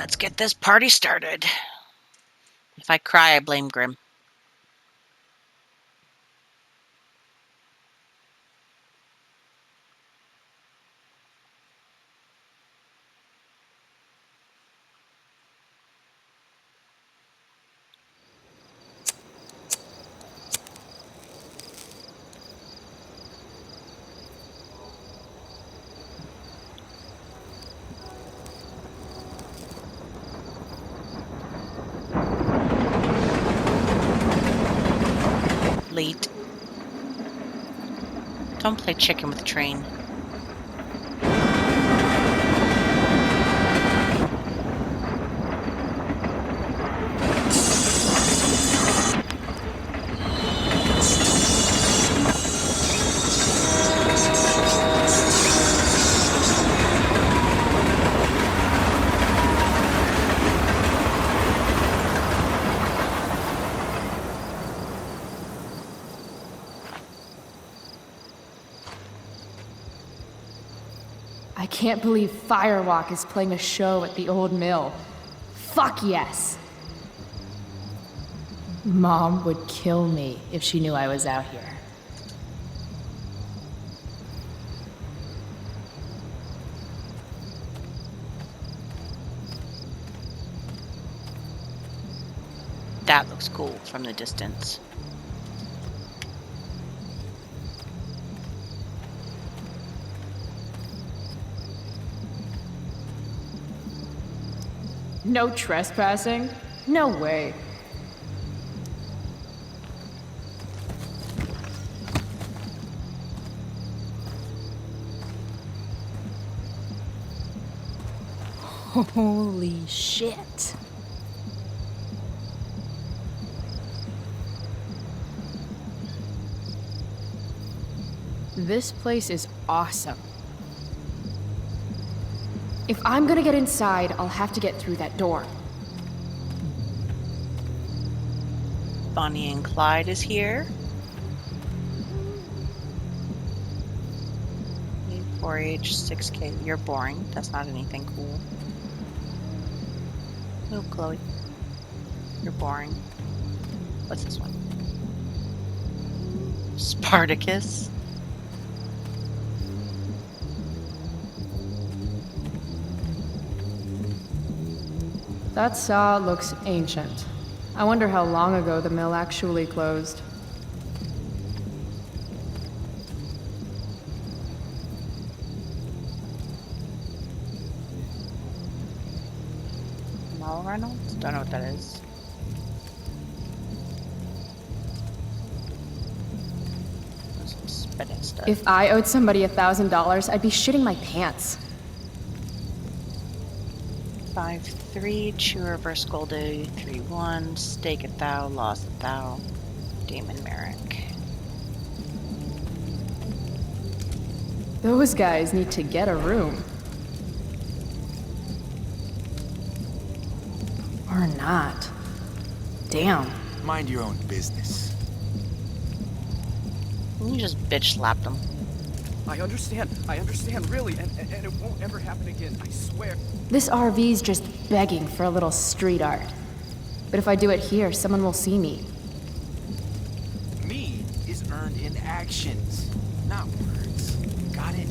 Let's get this party started. If I cry, I blame Grim. Late. Don't play chicken with the train. I can't believe Firewalk is playing a show at the old mill. Fuck yes! Mom would kill me if she knew I was out here. That looks cool from the distance. No trespassing? No way. Holy shit. This place is awesome. If I'm gonna get inside, I'll have to get through that door. Bonnie and Clyde is here. 4H, 6K. You're boring. That's not anything cool. No, Chloe. You're boring. What's this one? Spartacus. That saw looks ancient. I wonder how long ago the mill actually closed. Reynolds? Don't know what that is. Some spinning stuff. If I owed somebody $1,000, I'd be shitting my pants. 5-3, Chew Reverse Goldy, 3-1, Stake at Thou, Lost at Thou, Damon Merrick. Those guys need to get a room. Or not. Damn. Mind your own business. You just bitch slapped him. I understand, really, and it won't ever happen again, I swear. This RV's just begging for a little street art. But if I do it here, someone will see me. Me is earned in actions, not words. Got it?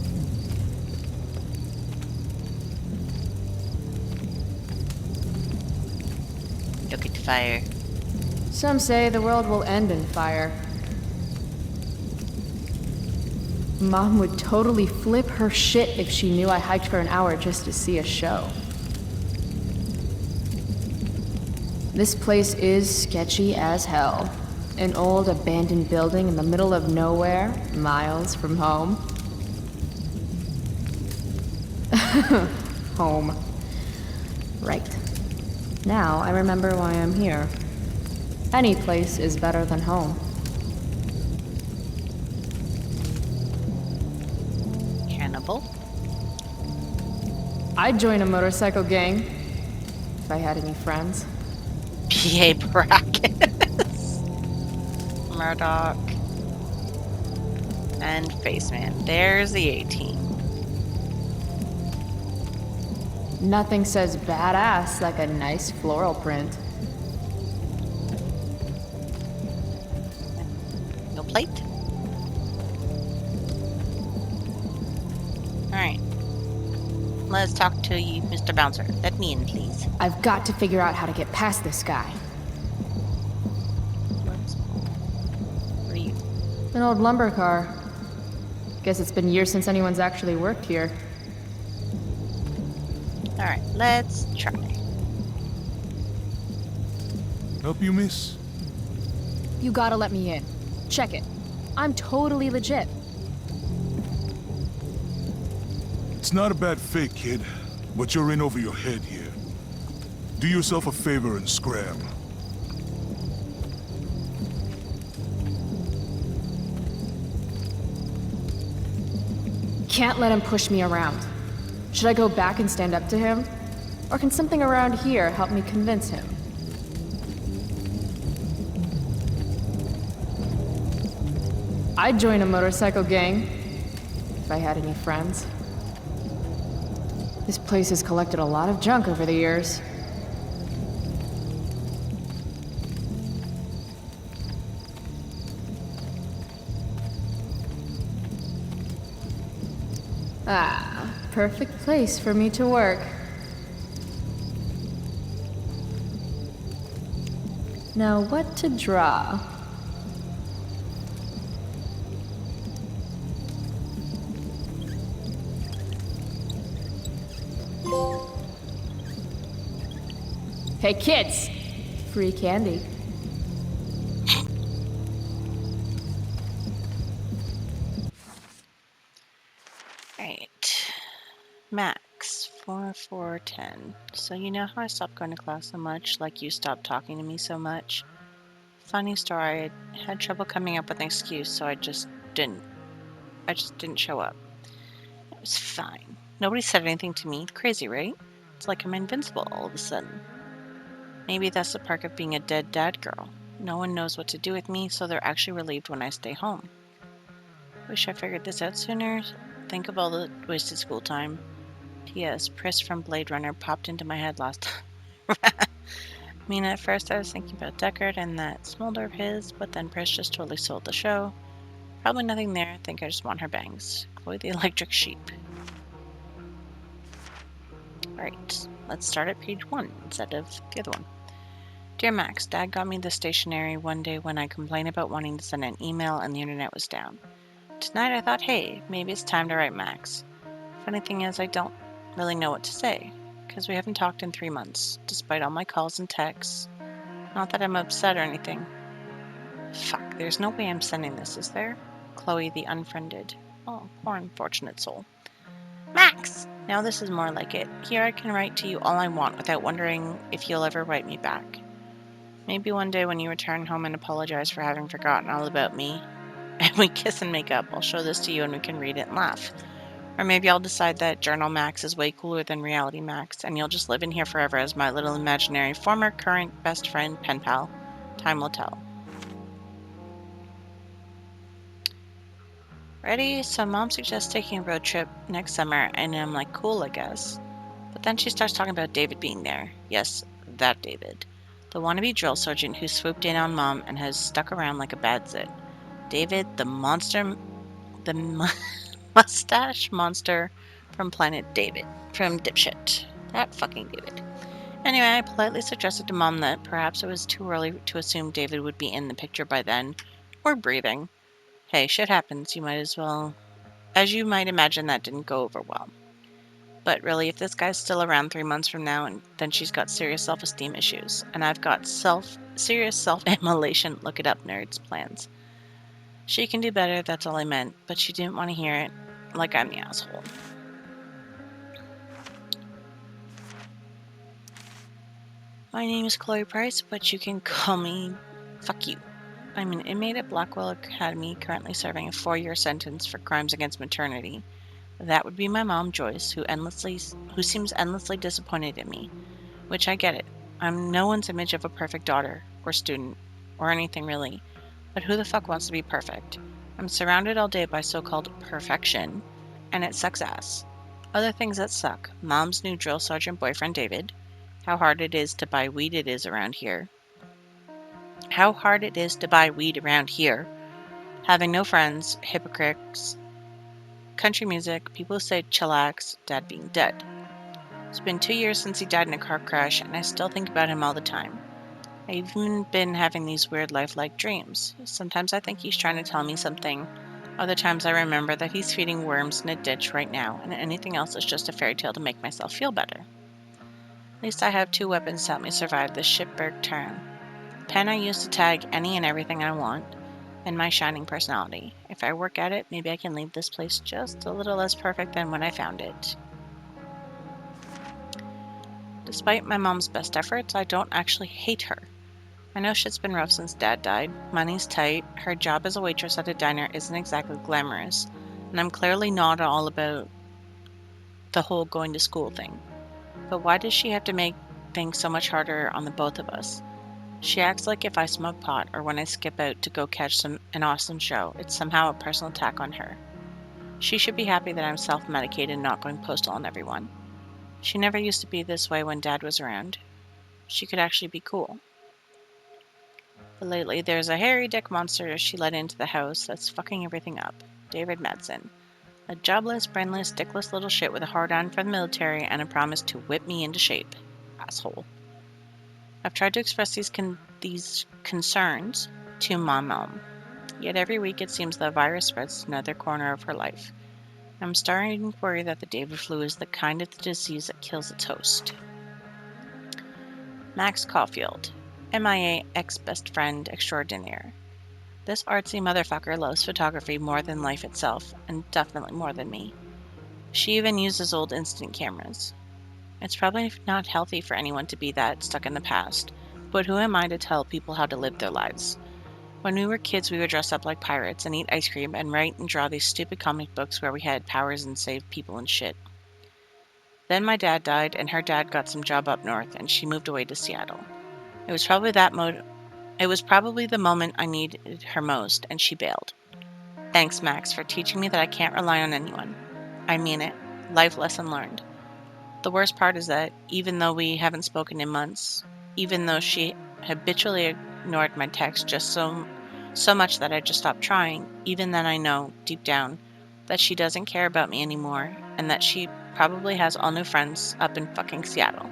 Look at the fire. Some say the world will end in fire. Mom would totally flip her shit if she knew I hiked for an hour just to see a show. This place is sketchy as hell. An old abandoned building in the middle of nowhere, miles from home. Home. Right. Now I remember why I'm here. Any place is better than home. Cannibal. I'd join a motorcycle gang if I had any friends. PA Brackets. Murdoch. And Faceman. There's the 18. Nothing says badass like a nice floral print. No plate? Alright. Let's talk to you, Mr. Bouncer. Let me in, please. I've got to figure out how to get past this guy. What are you? An old lumber car. Guess it's been years since anyone's actually worked here. Alright, let's try. Help you, miss? You gotta let me in. Check it. I'm totally legit. It's not a bad fake, kid, but you're in over your head here. Do yourself a favor and scram. Can't let him push me around. Should I go back and stand up to him? Or can something around here help me convince him? I'd join a motorcycle gang, if I had any friends. This place has collected a lot of junk over the years. Ah, perfect place for me to work. Now what to draw? Hey kids! Free candy. Alright. Max, 4-4-10. So you know how I stopped going to class so much, like you stopped talking to me so much? Funny story, I had trouble coming up with an excuse, so I just didn't show up. It was fine. Nobody said anything to me. Crazy, right? It's like I'm invincible all of a sudden. Maybe that's the perk of being a dead dad girl. No one knows what to do with me, so they're actually relieved when I stay home. Wish I figured this out sooner. Think of all the wasted school time. P.S. Pris from Blade Runner popped into my head last time. I mean, at first I was thinking about Deckard and that smolder of his, but then Pris just totally sold the show. Probably nothing there. I think I just want her bangs. Chloe the Electric Sheep. Alright, let's start at page 1 instead of the other one. Dear Max, Dad got me the stationery one day when I complained about wanting to send an email and the internet was down. Tonight I thought, hey, maybe it's time to write Max. Funny thing is, I don't really know what to say, because we haven't talked in 3 months, despite all my calls and texts. Not that I'm upset or anything. Fuck, there's no way I'm sending this, is there? Chloe the Unfriended. Oh, poor unfortunate soul. Max! Now this is more like it. Here I can write to you all I want without wondering if you'll ever write me back. Maybe one day when you return home and apologize for having forgotten all about me, and we kiss and make up, I'll show this to you and we can read it and laugh. Or maybe I'll decide that Journal Max is way cooler than Reality Max, and you'll just live in here forever as my little imaginary former, current, best friend, pen pal. Time will tell. Ready? So Mom suggests taking a road trip next summer, and I'm like, cool, I guess. But then she starts talking about David being there. Yes, that David. The wannabe drill sergeant who swooped in on Mom and has stuck around like a bad zit. David, the monster... mustache monster from Planet David. From Dipshit. That fucking David. Anyway, I politely suggested to Mom that perhaps it was too early to assume David would be in the picture by then. Or breathing. Hey, shit happens. You might as well... As you might imagine, that didn't go over well. But really, if this guy's still around 3 months from now, then she's got serious self-esteem issues. And I've got serious self-immolation, look it up, nerds, plans. She can do better, that's all I meant. But she didn't want to hear it, like I'm the asshole. My name is Chloe Price, but you can call me... Fuck you. I'm an inmate at Blackwell Academy, currently serving a 4-year sentence for crimes against maternity. That would be my mom, Joyce, who seems endlessly disappointed in me. Which I get it. I'm no one's image of a perfect daughter, or student, or anything really. But who the fuck wants to be perfect? I'm surrounded all day by so-called perfection, and it sucks ass. Other things that suck. Mom's new drill sergeant boyfriend, David. How hard it is to buy weed around here. Having no friends, hypocrites, country music, people who say chillax, Dad being dead. It's been 2 years since he died in a car crash, and I still think about him all the time. I've even been having these weird lifelike dreams. Sometimes I think he's trying to tell me something. Other times I remember that he's feeding worms in a ditch right now, and anything else is just a fairy tale to make myself feel better. At least I have 2 weapons to help me survive this shitberg town. The pen I use to tag any and everything I want, and my shining personality. If I work at it, maybe I can leave this place just a little less perfect than when I found it. Despite my mom's best efforts, I don't actually hate her. I know shit's been rough since Dad died. Money's tight, her job as a waitress at a diner isn't exactly glamorous, and I'm clearly not all about the whole going to school thing. But why does she have to make things so much harder on the both of us? She acts like if I smoke pot or when I skip out to go catch an awesome show, it's somehow a personal attack on her. She should be happy that I'm self-medicated and not going postal on everyone. She never used to be this way when Dad was around. She could actually be cool. But lately, there's a hairy dick monster she let into the house that's fucking everything up. David Madsen. A jobless, brainless, dickless little shit with a hard-on for the military and a promise to whip me into shape. Asshole. I've tried to express these concerns to my mom. Yet every week it seems the virus spreads to another corner of her life. I'm starting to worry that the David flu is the kind of disease that kills its host. Max Caulfield, MIA ex-best friend extraordinaire. This artsy motherfucker loves photography more than life itself, and definitely more than me. She even uses old instant cameras. It's probably not healthy for anyone to be that stuck in the past, but who am I to tell people how to live their lives? When we were kids, we would dress up like pirates and eat ice cream and write and draw these stupid comic books where we had powers and saved people and shit. Then my dad died, and her dad got some job up north, and she moved away to Seattle. It was probably the moment I needed her most, and she bailed. Thanks, Max, for teaching me that I can't rely on anyone. I mean it. Life lesson learned. The worst part is that, even though we haven't spoken in months, even though she habitually ignored my texts just so much that I just stopped trying, even then I know, deep down, that she doesn't care about me anymore, and that she probably has all new friends up in fucking Seattle.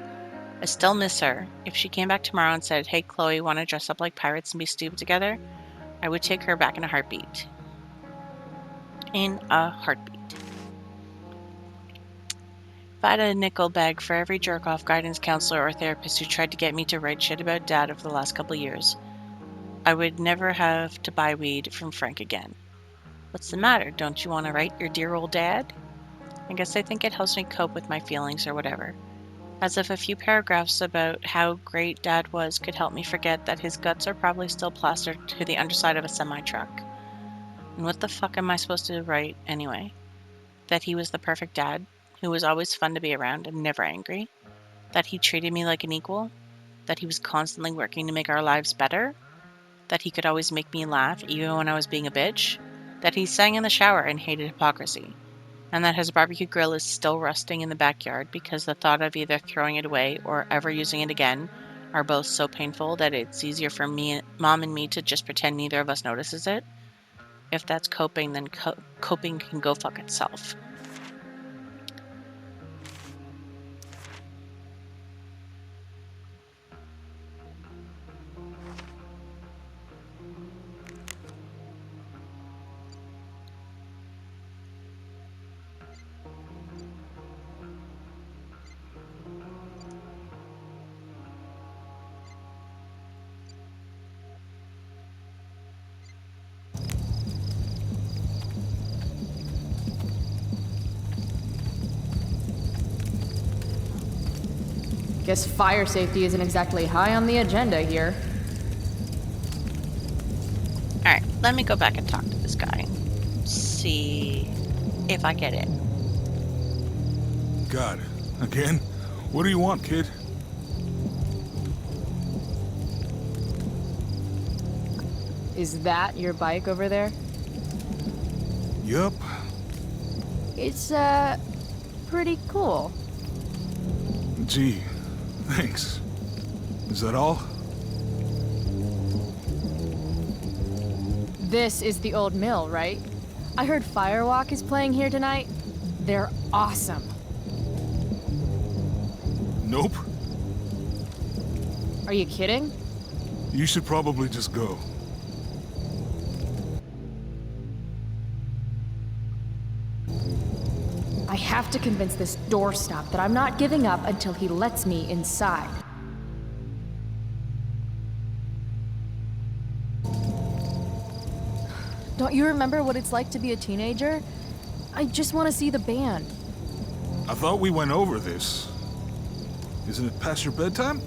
I still miss her. If she came back tomorrow and said, "Hey, Chloe, want to dress up like pirates and be stupid together?" I would take her back in a heartbeat. In a heartbeat. If I had a nickel bag for every jerk-off guidance counselor or therapist who tried to get me to write shit about Dad over the last couple years, I would never have to buy weed from Frank again. What's the matter? Don't you want to write your dear old dad? I guess I think it helps me cope with my feelings or whatever. As if a few paragraphs about how great Dad was could help me forget that his guts are probably still plastered to the underside of a semi-truck. And what the fuck am I supposed to write anyway? That he was the perfect dad, who was always fun to be around and never angry? That he treated me like an equal? That he was constantly working to make our lives better? That he could always make me laugh even when I was being a bitch? That he sang in the shower and hated hypocrisy? And that his barbecue grill is still rusting in the backyard because the thought of either throwing it away or ever using it again are both so painful that it's easier for Mom and me to just pretend neither of us notices it? If that's coping, then coping can go fuck itself. Guess fire safety isn't exactly high on the agenda here. Alright, let me go back and talk to this guy. See if I get it. God, again? What do you want, kid? Is that your bike over there? Yup. It's, pretty cool. Gee, thanks. Is that all? This is the old mill, right? I heard Firewalk is playing here tonight. They're awesome. Nope. Are you kidding? You should probably just go. I have to convince this doorstop that I'm not giving up until he lets me inside. Don't you remember what it's like to be a teenager? I just want to see the band. I thought we went over this. Isn't it past your bedtime?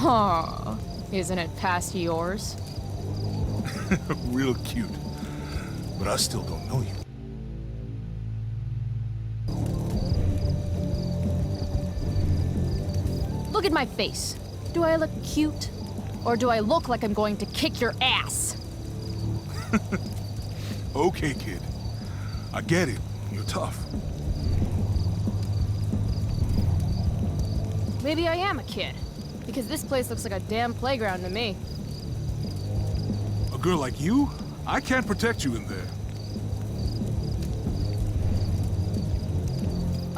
Aw, isn't it past yours? Real cute. But I still don't know you. Look at my face. Do I look cute? Or do I look like I'm going to kick your ass? Okay, kid. I get it. You're tough. Maybe I am a kid. Because this place looks like a damn playground to me. A girl like you? I can't protect you in there.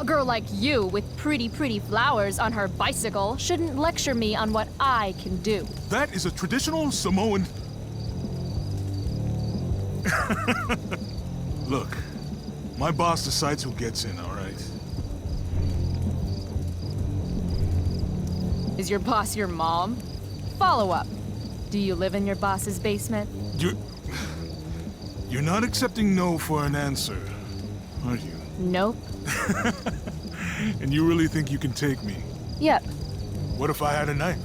A girl like you with pretty flowers on her bicycle shouldn't lecture me on what I can do. That is a traditional Samoan... Look, my boss decides who gets in, all right? Is your boss your mom? Follow up. Do you live in your boss's basement? You're not accepting no for an answer, are you? Nope. And you really think you can take me? Yep. What if I had a knife?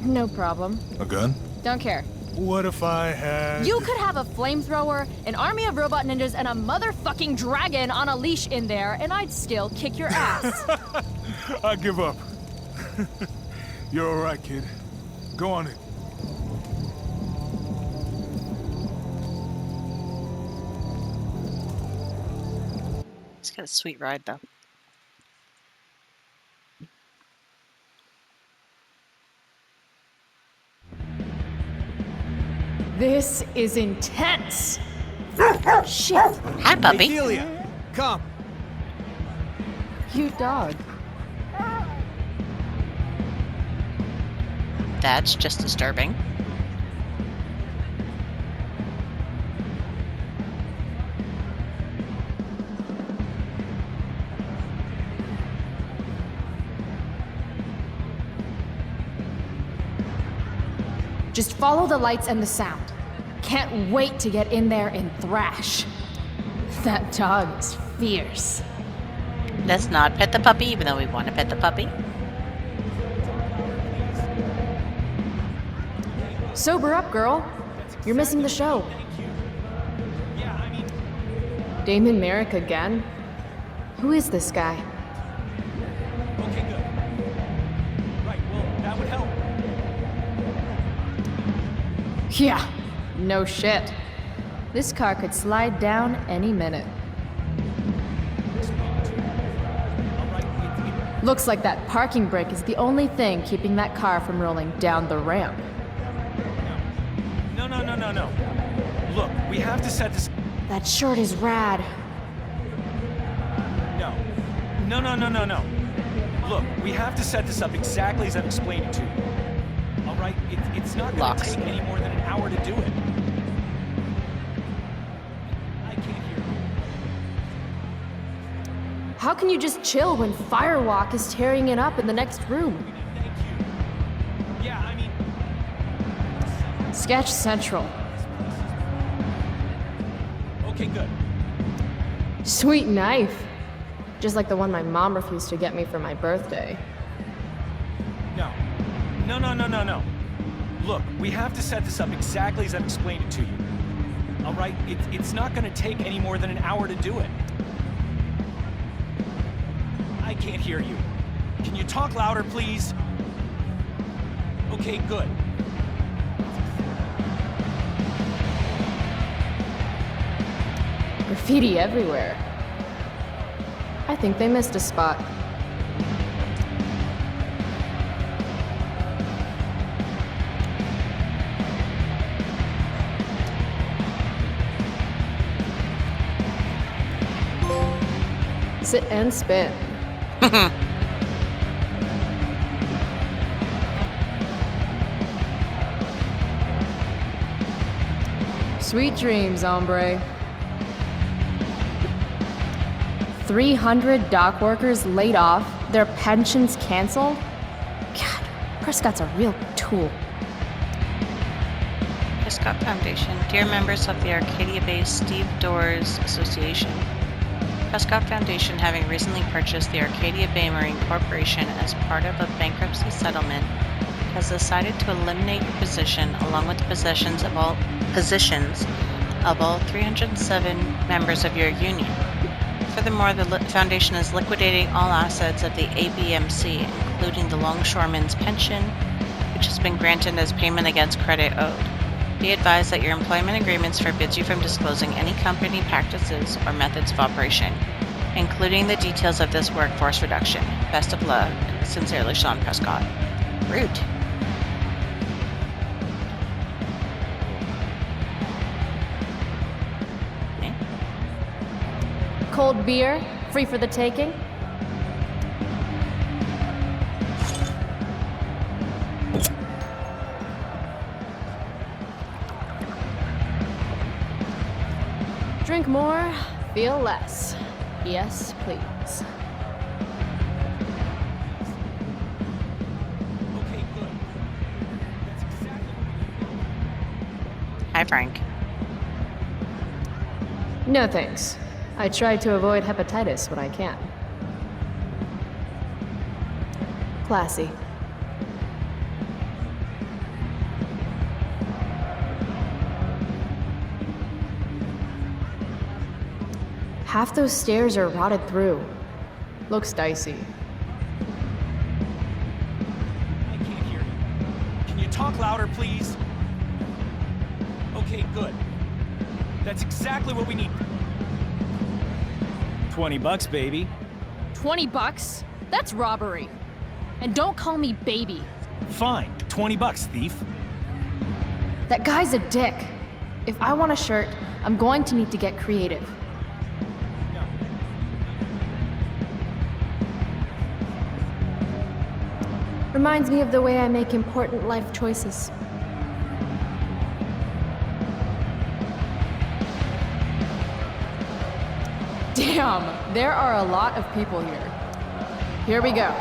No problem. A gun? Don't care. What if I had... You could have a flamethrower, an army of robot ninjas, and a motherfucking dragon on a leash in there, and I'd still kick your ass. I give up. You're all right, kid. Go on it. It's got a sweet ride, though. This is intense. Shit. Hi, puppy. Amelia, come. Cute dog. That's just disturbing. Just follow the lights and the sound. Can't wait to get in there and thrash. That dog is fierce. Let's not pet the puppy, even though we want to pet the puppy. Sober up, girl. You're missing the show. Damon Merrick again? Who is this guy? Okay, good. Right, well, that would help. Yeah, no shit. This car could slide down any minute. Looks like that parking brake is the only thing keeping that car from rolling down the ramp. No. Look, we have to set this... That shirt is rad. No. Look, we have to set this up exactly as I've explained it to you. All right? It's not going to Locks. take any more than an hour to do it. I can't hear you. How can you just chill when Firewalk is tearing it up in the next room? Thank you. Yeah, I mean... Sketch Central. Okay, good. Sweet knife. Just like the one my mom refused to get me for my birthday. No. Look, we have to set this up exactly as I've explained it to you. All right? It's not going to take any more than an hour to do it. I can't hear you. Can you talk louder, please? Okay, good. Graffiti everywhere. I think they missed a spot. Sit and spin. Sweet dreams, hombre. 300 dock workers laid off, their pensions canceled? God, Prescott's a real tool. Prescott Foundation. Dear members of the Arcadia-based Steve Doors Association. Prescott Foundation, having recently purchased the Arcadia Bay Marine Corporation as part of a bankruptcy settlement, has decided to eliminate your position along with the positions of all 307 members of your union. Furthermore, the foundation is liquidating all assets of the ABMC, including the longshoreman's pension, which has been granted as payment against credit owed. Be advised that your employment agreements forbids you from disclosing any company practices or methods of operation, including the details of this workforce reduction. Best of luck. Sincerely, Sean Prescott. Rude. Okay. Cold beer, free for the taking? Drink more, feel less. Yes, please. Okay, good. That's exactly Hi, Frank. No thanks. I try to avoid hepatitis when I can. Classy. Half those stairs are rotted through. Looks dicey. I can't hear you. Can you talk louder, please? Okay, good. That's exactly what we need. $20, baby. 20 bucks? That's robbery. And don't call me baby. Fine. $20, thief. That guy's a dick. If I want a shirt, I'm going to need to get creative. Reminds me of the way I make important life choices. Damn, there are a lot of people here. Here we go.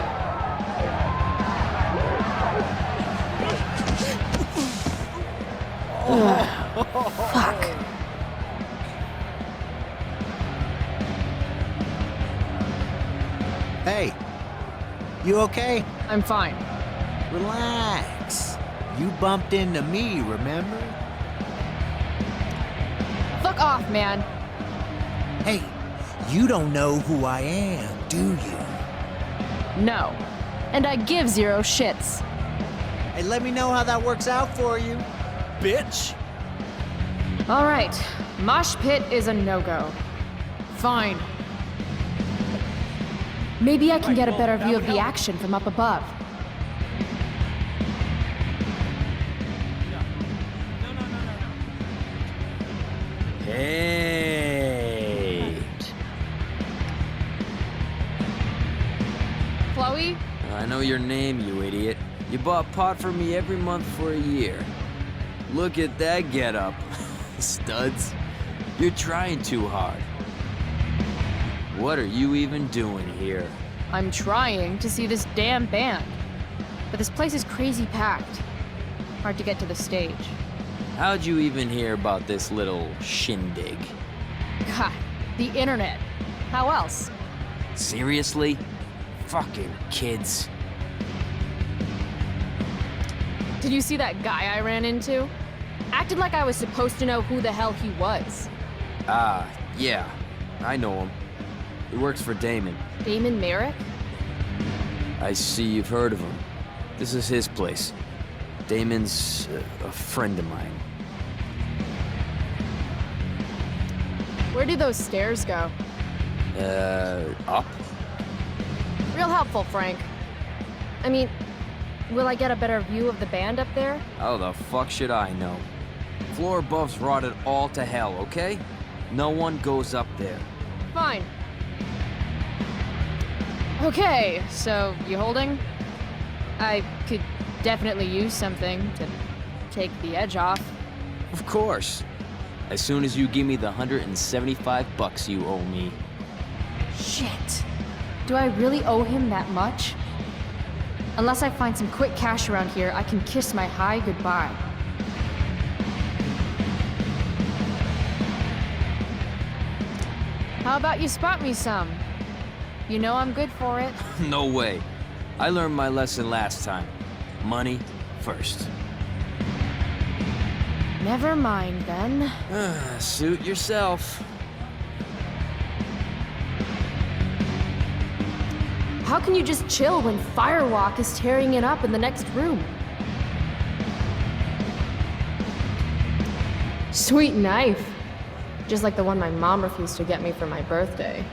Fuck. Hey, you okay? I'm fine. Relax. You bumped into me, remember? Fuck off, man. Hey, you don't know who I am, do you? No. And I give zero shits. Hey, let me know how that works out for you. Bitch! All right. Mosh pit is a no-go. Fine. Maybe I can get a better view of the action from up above. Hey! Chloe? I know your name, you idiot. You bought pot for me every month for a year. Look at that getup. Studs. You're trying too hard. What are you even doing here? I'm trying to see this damn band. But this place is crazy packed. Hard to get to the stage. How'd you even hear about this little shindig? God, the internet. How else? Seriously? Fucking kids. Did you see that guy I ran into? Acted like I was supposed to know who the hell he was. Yeah. I know him. He works for Damon. Damon Merrick? I see you've heard of him. This is his place. Damon's a friend of mine. Where do those stairs go? Up? Real helpful, Frank. I mean, will I get a better view of the band up there? How the fuck should I know? Floor above's rotted all to hell, okay? No one goes up there. Fine. Okay, so you holding? I could definitely use something to take the edge off. Of course. As soon as you give me the $175 you owe me. Shit. Do I really owe him that much? Unless I find some quick cash around here, I can kiss my high goodbye. How about you spot me some? You know I'm good for it. No way. I learned my lesson last time. Money first. Never mind, then. Suit yourself. How can you just chill when Firewalk is tearing it up in the next room? Sweet knife. Just like the one my mom refused to get me for my birthday.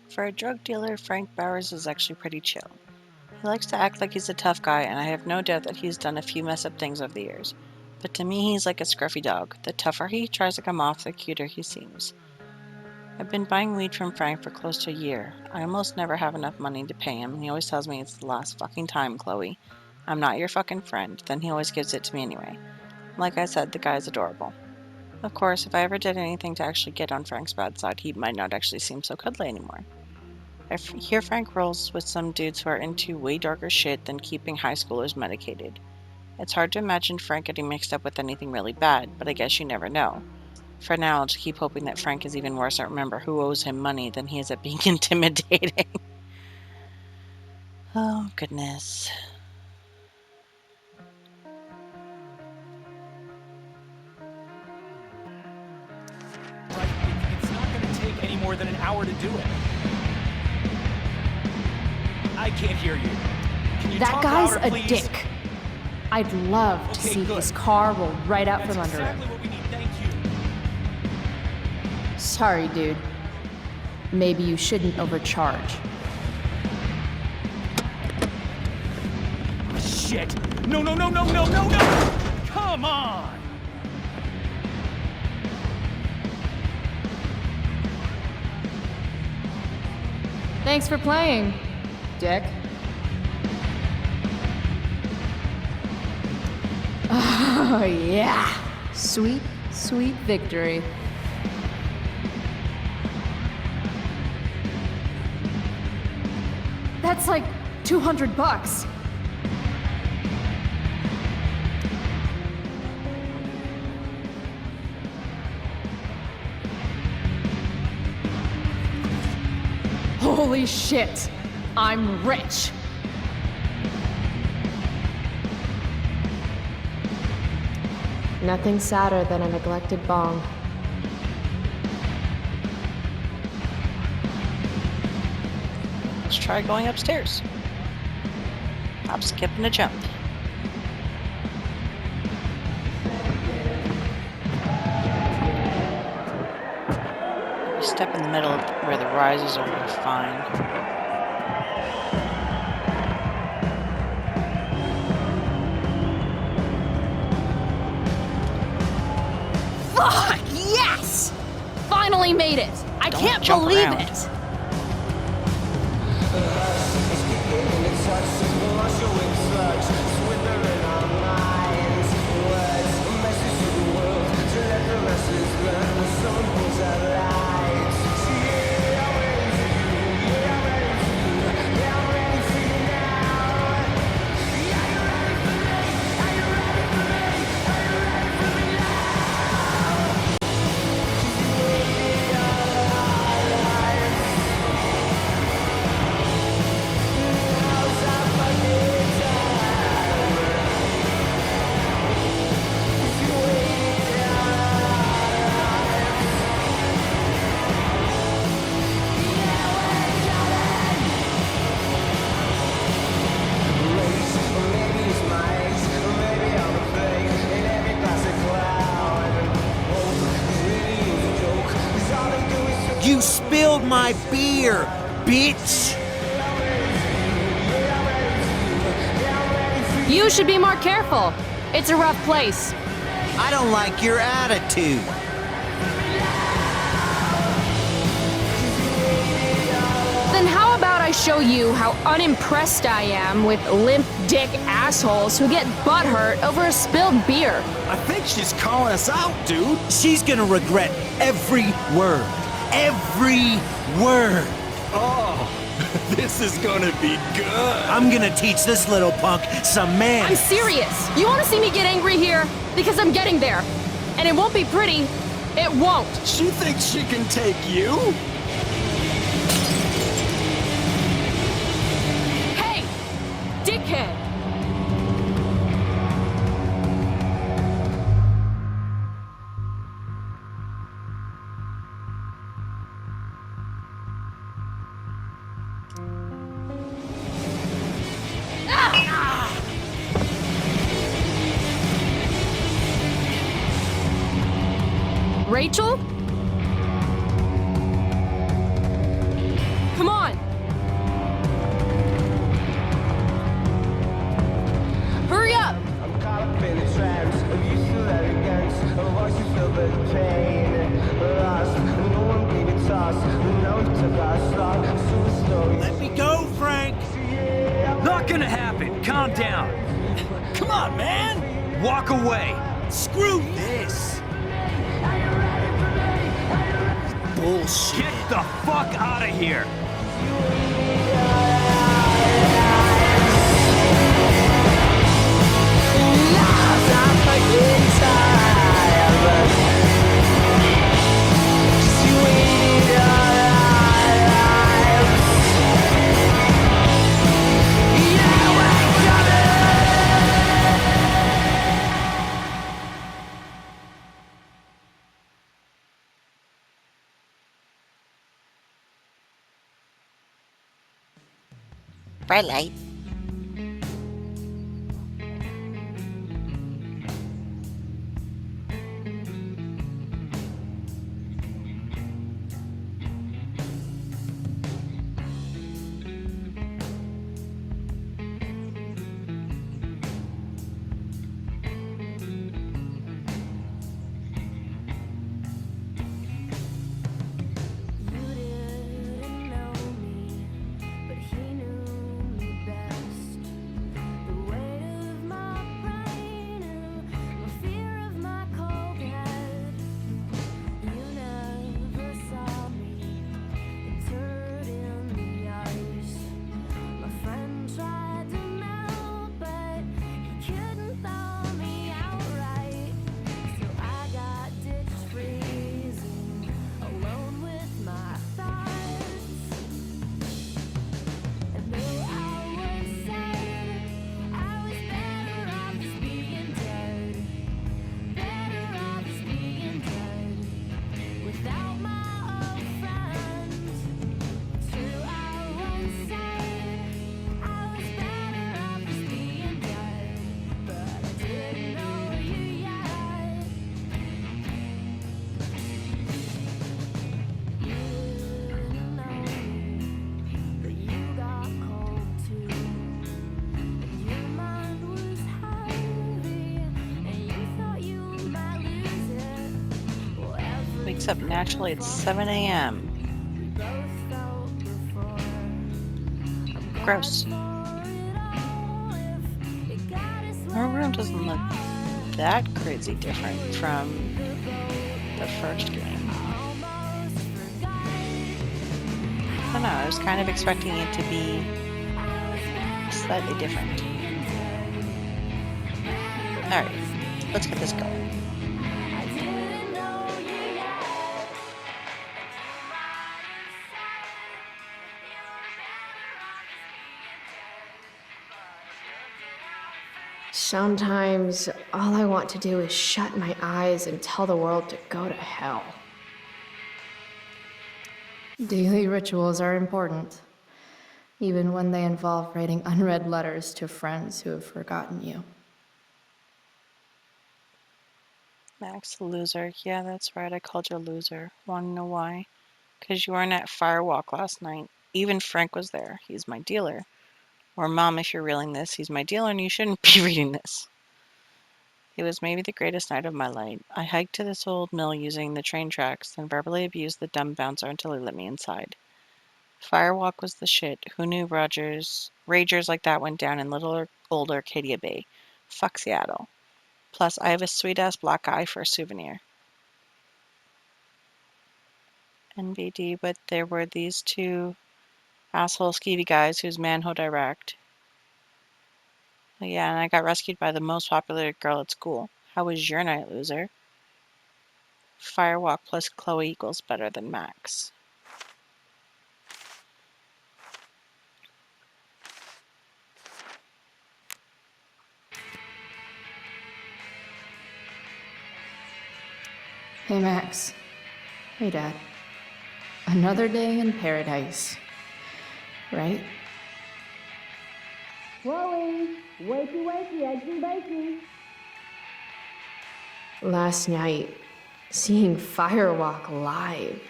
For a drug dealer, Frank Bowers is actually pretty chill. He likes to act like he's a tough guy, and I have no doubt that he's done a few mess-up things over the years. But to me, he's like a scruffy dog. The tougher he tries to come off, the cuter he seems. I've been buying weed from Frank for close to a year. I almost never have enough money to pay him, and he always tells me it's the last fucking time, Chloe. I'm not your fucking friend. Then he always gives it to me anyway. Like I said, the guy's adorable. Of course, if I ever did anything to actually get on Frank's bad side, he might not actually seem so cuddly anymore. I hear Frank rolls with some dudes who are into way darker shit than keeping high schoolers medicated. It's hard to imagine Frank getting mixed up with anything really bad, but I guess you never know. For now, I'll just keep hoping that Frank is even worse at remember who owes him money than he is at being intimidating. Oh, goodness. Right? It's not going to take any more than an hour to do it. I can't hear you. Can you That talk guy's louder, a please? dick. I'd love to Okay, see good. his car roll right out That's from under him. exactly what we need. Thank you. Sorry, dude. Maybe you shouldn't overcharge. Shit! No, no, no, no, no, no, no! Come on! Thanks for playing, Dick. Oh, yeah. Sweet, sweet victory. That's like $200. Holy shit! I'm rich! Nothing sadder than a neglected bong. Let's try going upstairs. Hop, skip, and a jump. Step in the middle where the rises are really fine. Fuck, yes! Finally made it! I Don't can't jump believe around. it! You spilled my beer, bitch! You should be more careful. It's a rough place. I don't like your attitude. Then how about I show you how unimpressed I am with limp dick assholes who get butthurt over a spilled beer? I think she's calling us out, dude. She's gonna regret every word. Every word. Oh, this is gonna be good. I'm gonna teach this little punk some I'm manners. serious. You want to see me get angry here? Because I'm getting there. And it won't be pretty. It won't. She thinks she can take you? Hey, dickhead. Rachel? Come on. Hurry up. I'm caught up in the trance of you still at against of watch you feel the pain. Lost, no one gave it toss. Now we took our slot. So the story. Let me go, Frank. Not gonna happen. Calm down. Come on, man. Walk away. Screw this. Bullshit. Get the fuck out of here. Bright light. Wakes up naturally at 7 a.m. Gross. Her room doesn't look that crazy different from the first game. I don't know, I was kind of expecting it to be slightly different. Alright, let's get this going. Sometimes all I want to do is shut my eyes and tell the world to go to hell. Daily rituals are important, even when they involve writing unread letters to friends who have forgotten you. Max, the loser. Yeah, that's right, I called you a loser. Wanna know why? Because you weren't at Firewalk last night. Even Frank was there. He's my dealer. Or Mom, if you're reeling this, he's my dealer and you shouldn't be reading this. It was maybe the greatest night of my life. I hiked to this old mill using the train tracks, then verbally abused the dumb bouncer until he let me inside. Firewalk was the shit. Who knew ragers like that went down in little old Arcadia Bay? Fuck Seattle. Plus, I have a sweet-ass black eye for a souvenir. NBD, but there were these two asshole skeevy guys whose manhood I wrecked. Yeah, and I got rescued by the most popular girl at school. How was your night, loser? Firewalk plus Chloe equals better than Max. Hey, Max. Hey, Dad. Another day in paradise. Right? Chloe, wakey wakey, eggs and bacon. Last night, seeing Firewalk live.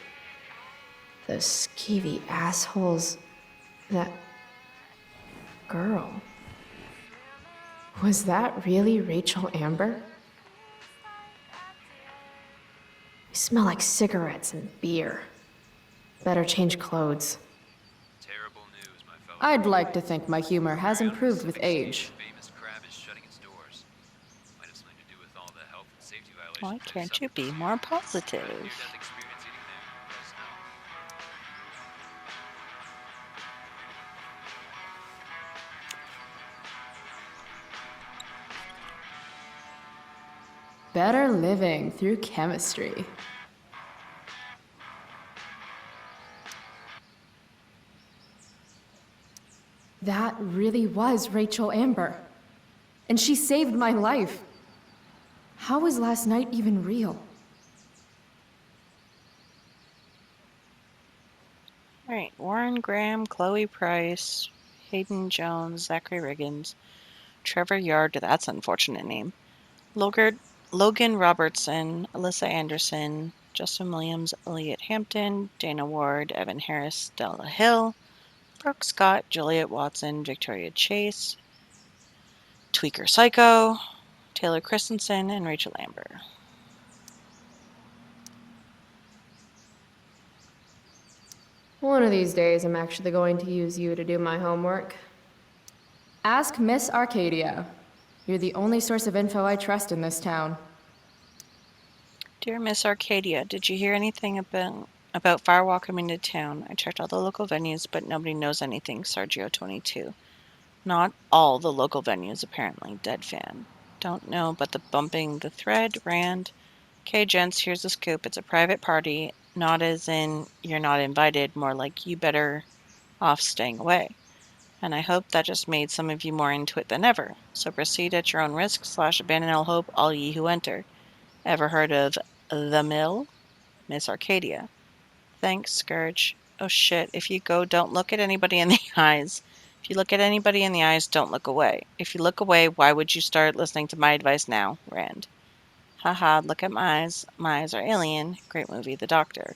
Those skeevy assholes. That girl. Was that really Rachel Amber? You smell like cigarettes and beer. Better change clothes. Terrible news, my fellow. I'd like to think my humor has improved with age. Famous crab is shutting its doors. Might have something to do with all the health and safety violations. Why can't you be more positive? Near-death experience eating there. Let us know. Better living through chemistry. That really was Rachel Amber. And she saved my life. How was last night even real? Alright, Warren Graham, Chloe Price, Hayden Jones, Zachary Riggins, Trevor Yard, that's an unfortunate name, Logan Robertson, Alyssa Anderson, Justin Williams, Elliot Hampton, Dana Ward, Evan Harris, Stella Hill, Brooke Scott, Juliet Watson, Victoria Chase, Tweaker Psycho, Taylor Christensen, and Rachel Amber. One of these days, I'm actually going to use you to do my homework. Ask Miss Arcadia. You're the only source of info I trust in this town. Dear Miss Arcadia, did you hear anything about Firewalk coming to town? I checked all the local venues, but nobody knows anything. Sergio22. Not all the local venues, apparently. Dead fan. Don't know, but the bumping the thread, Rand. Okay, gents, here's the scoop. It's a private party. Not as in you're not invited, more like you better off staying away. And I hope that just made some of you more into it than ever. So proceed at your own risk / abandon all hope, all ye who enter. Ever heard of The Mill? Miss Arcadia. Thanks, Scourge. Oh shit, if you go, don't look at anybody in the eyes. If you look at anybody in the eyes, don't look away. If you look away, why would you start listening to my advice now, Rand? Haha, look at my eyes. My eyes are alien. Great movie, The Doctor.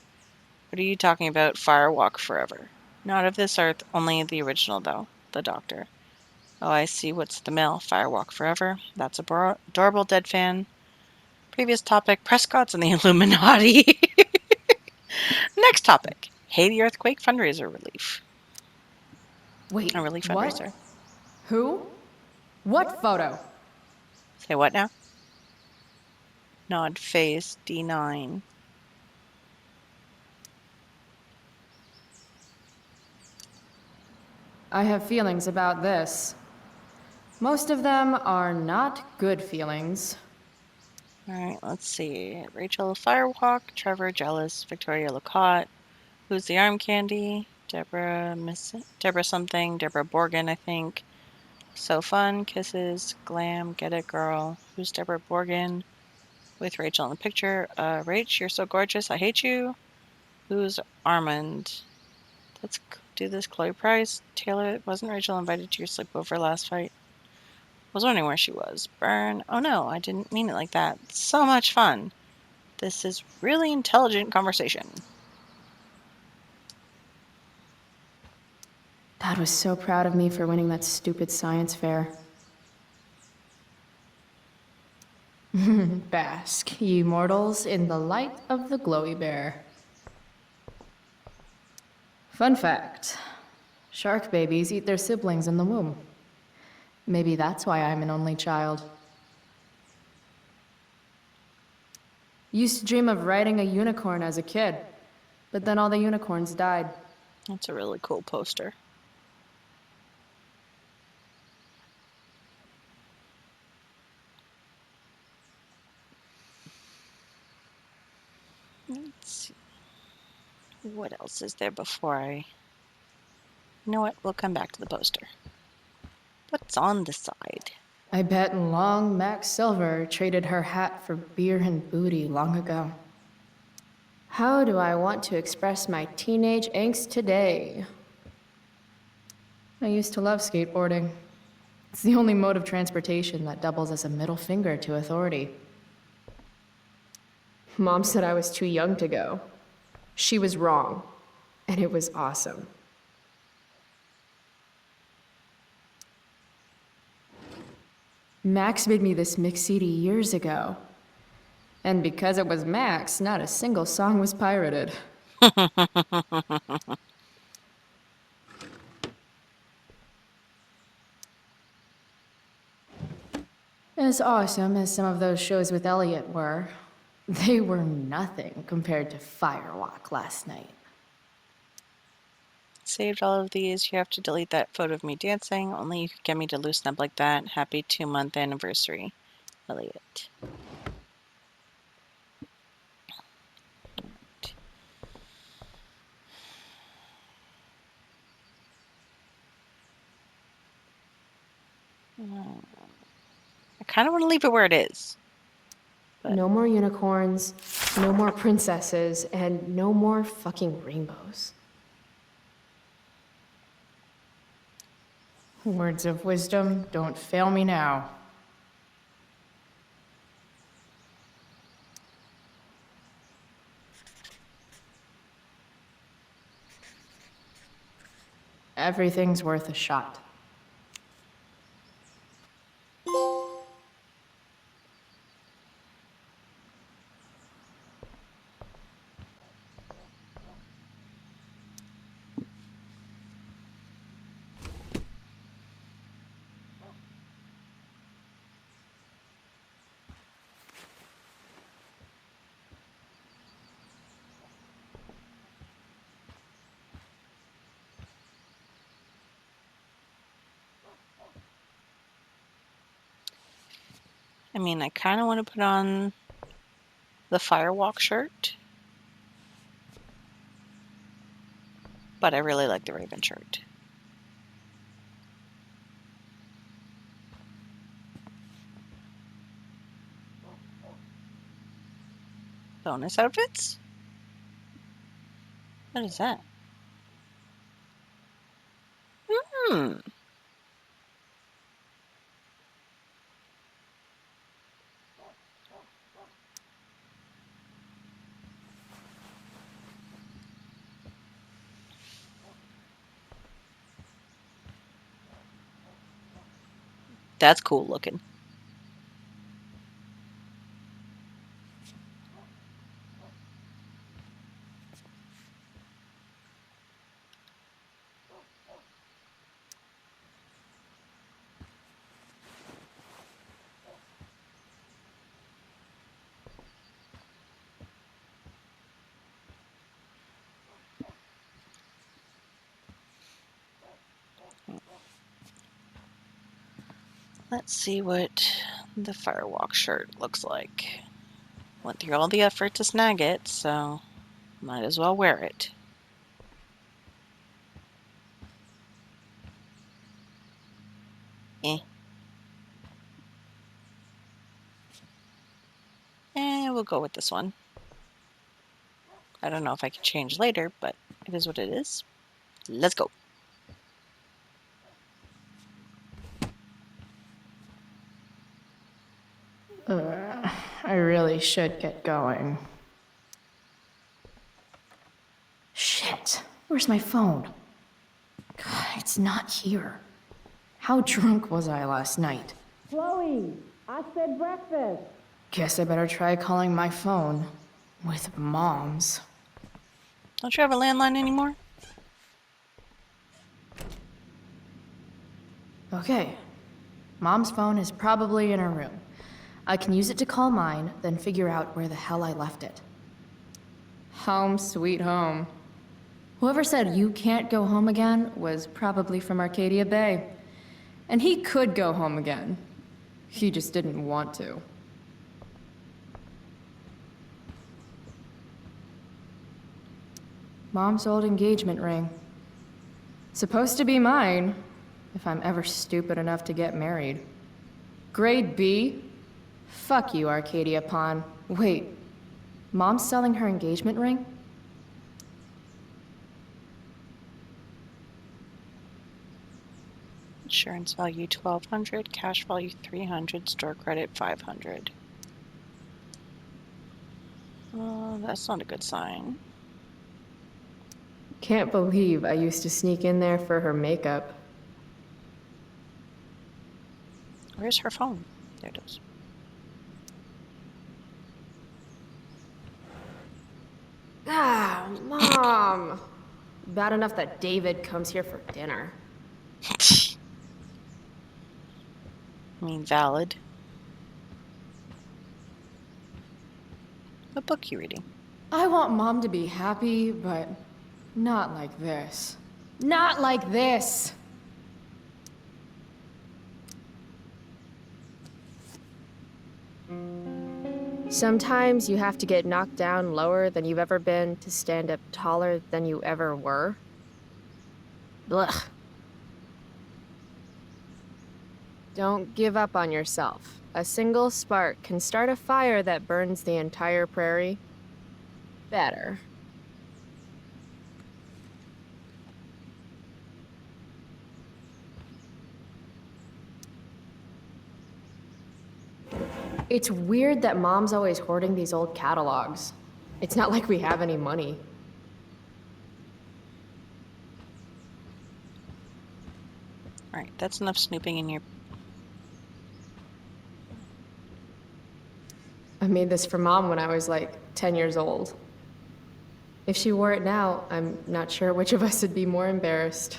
What are you talking about? Firewalk Forever. Not of this earth, only the original though. The Doctor. Oh, I see. What's The Mill? Firewalk Forever. That's a adorable dead fan. Previous topic, Prescott's and the Illuminati. Next topic, Haiti earthquake fundraiser relief. Wait, A relief what? fundraiser. Who? What photo? Say what now? Nod face D9. I have feelings about this. Most of them are not good feelings. Alright, let's see. Rachel Firewalk, Trevor Jealous, Victoria Lacotte. Who's the arm candy? Deborah something, Deborah Borgen, I think. So fun, kisses, glam, get it, girl. Who's Deborah Borgen? With Rachel in the picture. Rach, you're so gorgeous, I hate you. Who's Armand? Let's do this. Chloe Price. Taylor, wasn't Rachel invited to your sleepover last fight? Was wondering where she was. Burn. Oh no, I didn't mean it like that. So much fun. This is really intelligent conversation. Dad was so proud of me for winning that stupid science fair. Bask, ye mortals, in the light of the glowy bear. Fun fact, shark babies eat their siblings in the womb. Maybe that's why I'm an only child. Used to dream of riding a unicorn as a kid, but then all the unicorns died. That's a really cool poster. Let's see. What else is there before I... You know what? We'll come back to the poster. What's on the side? I bet long Max Silver traded her hat for beer and booty long ago. How do I want to express my teenage angst today? I used to love skateboarding. It's the only mode of transportation that doubles as a middle finger to authority. Mom said I was too young to go. She was wrong, and it was awesome. Max made me this mix CD years ago. And because it was Max, not a single song was pirated. As awesome as some of those shows with Elliot were, they were nothing compared to Firewalk last night. Saved all of these. You have to delete that photo of me dancing. Only you could get me to loosen up like that. Happy 2-month anniversary, Elliot. I kind of want to leave it where it is. But No more unicorns, no more princesses, and no more fucking rainbows. Words of wisdom, don't fail me now. Everything's worth a shot. I mean, I kind of want to put on the Firewalk shirt. But I really like the Raven shirt. Bonus outfits? What is that? That's cool looking. Let's see what the Firewalk shirt looks like. Went through all the effort to snag it, so might as well wear it. We'll go with this one. I don't know if I can change later, but it is what it is. Let's go. I really should get going. Shit, where's my phone? God, it's It's not here. How drunk was I last night? Chloe, I said breakfast. Guess I better try calling my phone with Mom's. Don't you have a landline anymore? Okay. Mom's phone is probably in her room. I can use it to call mine, then figure out where the hell I left it. Home sweet home. Whoever said you can't go home again was probably from Arcadia Bay. And he could go home again. He just didn't want to. Mom's old engagement ring. Supposed to be mine, if I'm ever stupid enough to get married. Grade B? Fuck you, Arcadia Pawn. Wait, Mom's selling her engagement ring? Insurance value $1,200, cash value $300, store credit $500. That's not a good sign. Can't believe I used to sneak in there for her makeup. Where's her phone? There it is. Ah, Mom! Bad enough that David comes here for dinner. I mean, valid. What book you reading? I want Mom to be happy, but not like this. Not like this! Sometimes you have to get knocked down lower than you've ever been to stand up taller than you ever were. Blech. Don't give up on yourself. A single spark can start a fire that burns the entire prairie. Better. It's weird that Mom's always hoarding these old catalogs. It's not like we have any money. Alright, that's enough snooping in your... I made this for Mom when I was like 10 years old. If she wore it now, I'm not sure which of us would be more embarrassed.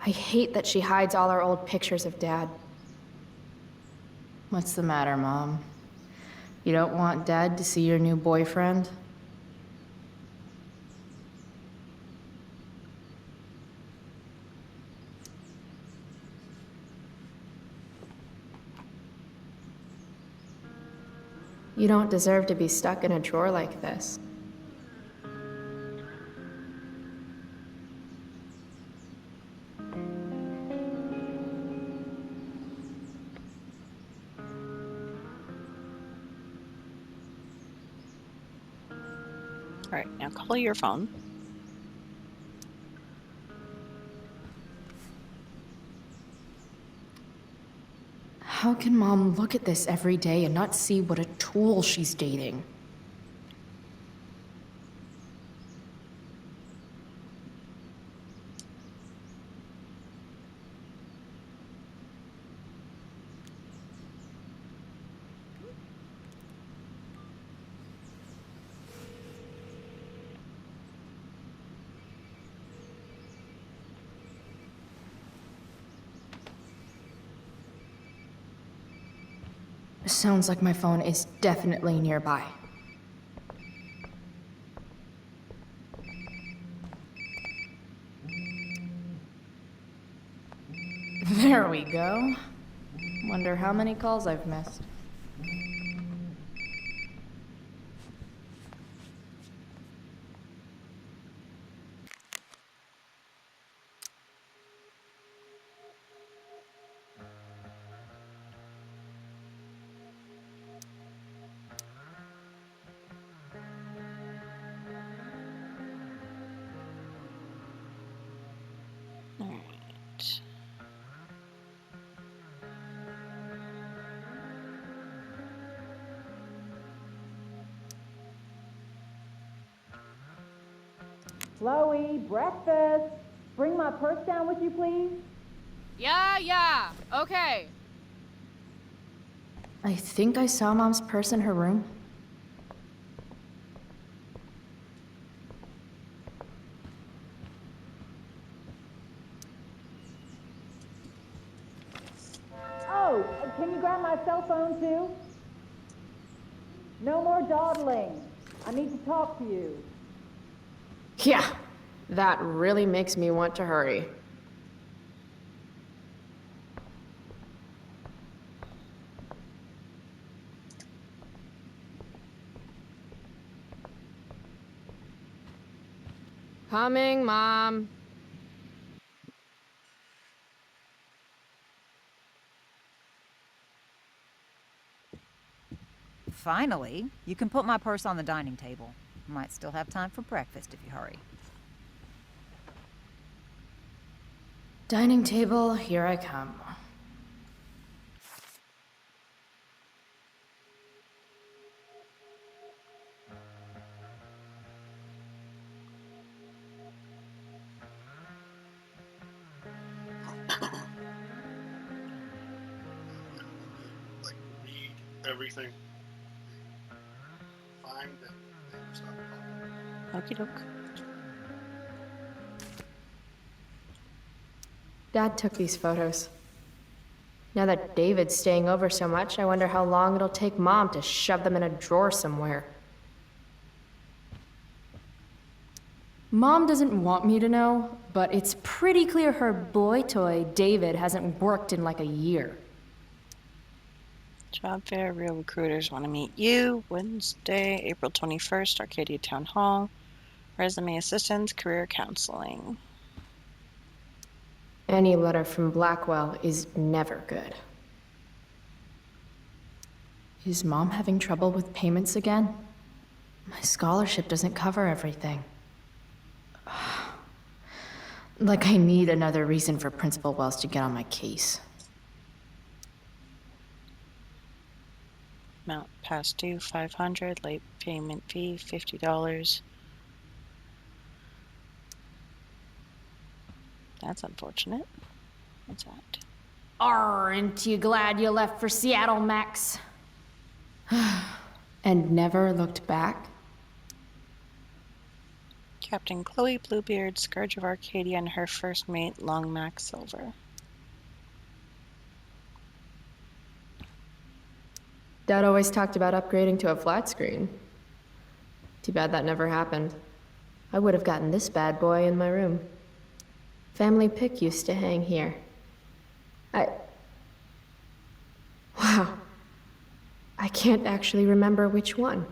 I hate that she hides all our old pictures of Dad. What's the matter, Mom? You don't want Dad to see your new boyfriend? You don't deserve to be stuck in a drawer like this. Alright, now call your phone. How can Mom look at this every day and not see what a tool she's dating? Sounds like my phone is definitely nearby. There we go. Wonder how many calls I've missed. Chloe, breakfast. Bring my purse down with you, please. Yeah, okay. I think I saw Mom's purse in her room. Oh, can you grab my cell phone too? No more dawdling. I need to talk to you. Yeah, that really makes me want to hurry. Coming, Mom. Finally, you can put my purse on the dining table. Might still have time for breakfast if you hurry. Dining table, here I come. Everything. Find that. Okie doke. Dad took these photos. Now that David's staying over so much, I wonder how long it'll take Mom to shove them in a drawer somewhere. Mom doesn't want me to know, but it's pretty clear her boy toy, David, hasn't worked in like a year. Job fair, real recruiters want to meet you. Wednesday, April 21st, Arcadia Town Hall. Resume assistance, career counseling. Any letter from Blackwell is never good. Is Mom having trouble with payments again? My scholarship doesn't cover everything. Like I need another reason for Principal Wells to get on my case. Amount past due, $500. Late payment fee, $50. That's unfortunate. What's that? Aren't you glad you left for Seattle, Max? And never looked back? Captain Chloe Bluebeard, Scourge of Arcadia, and her first mate, Long Max Silver. Dad always talked about upgrading to a flat screen. Too bad that never happened. I would have gotten this bad boy in my room. Family pic used to hang here. Wow. I can't actually remember which one.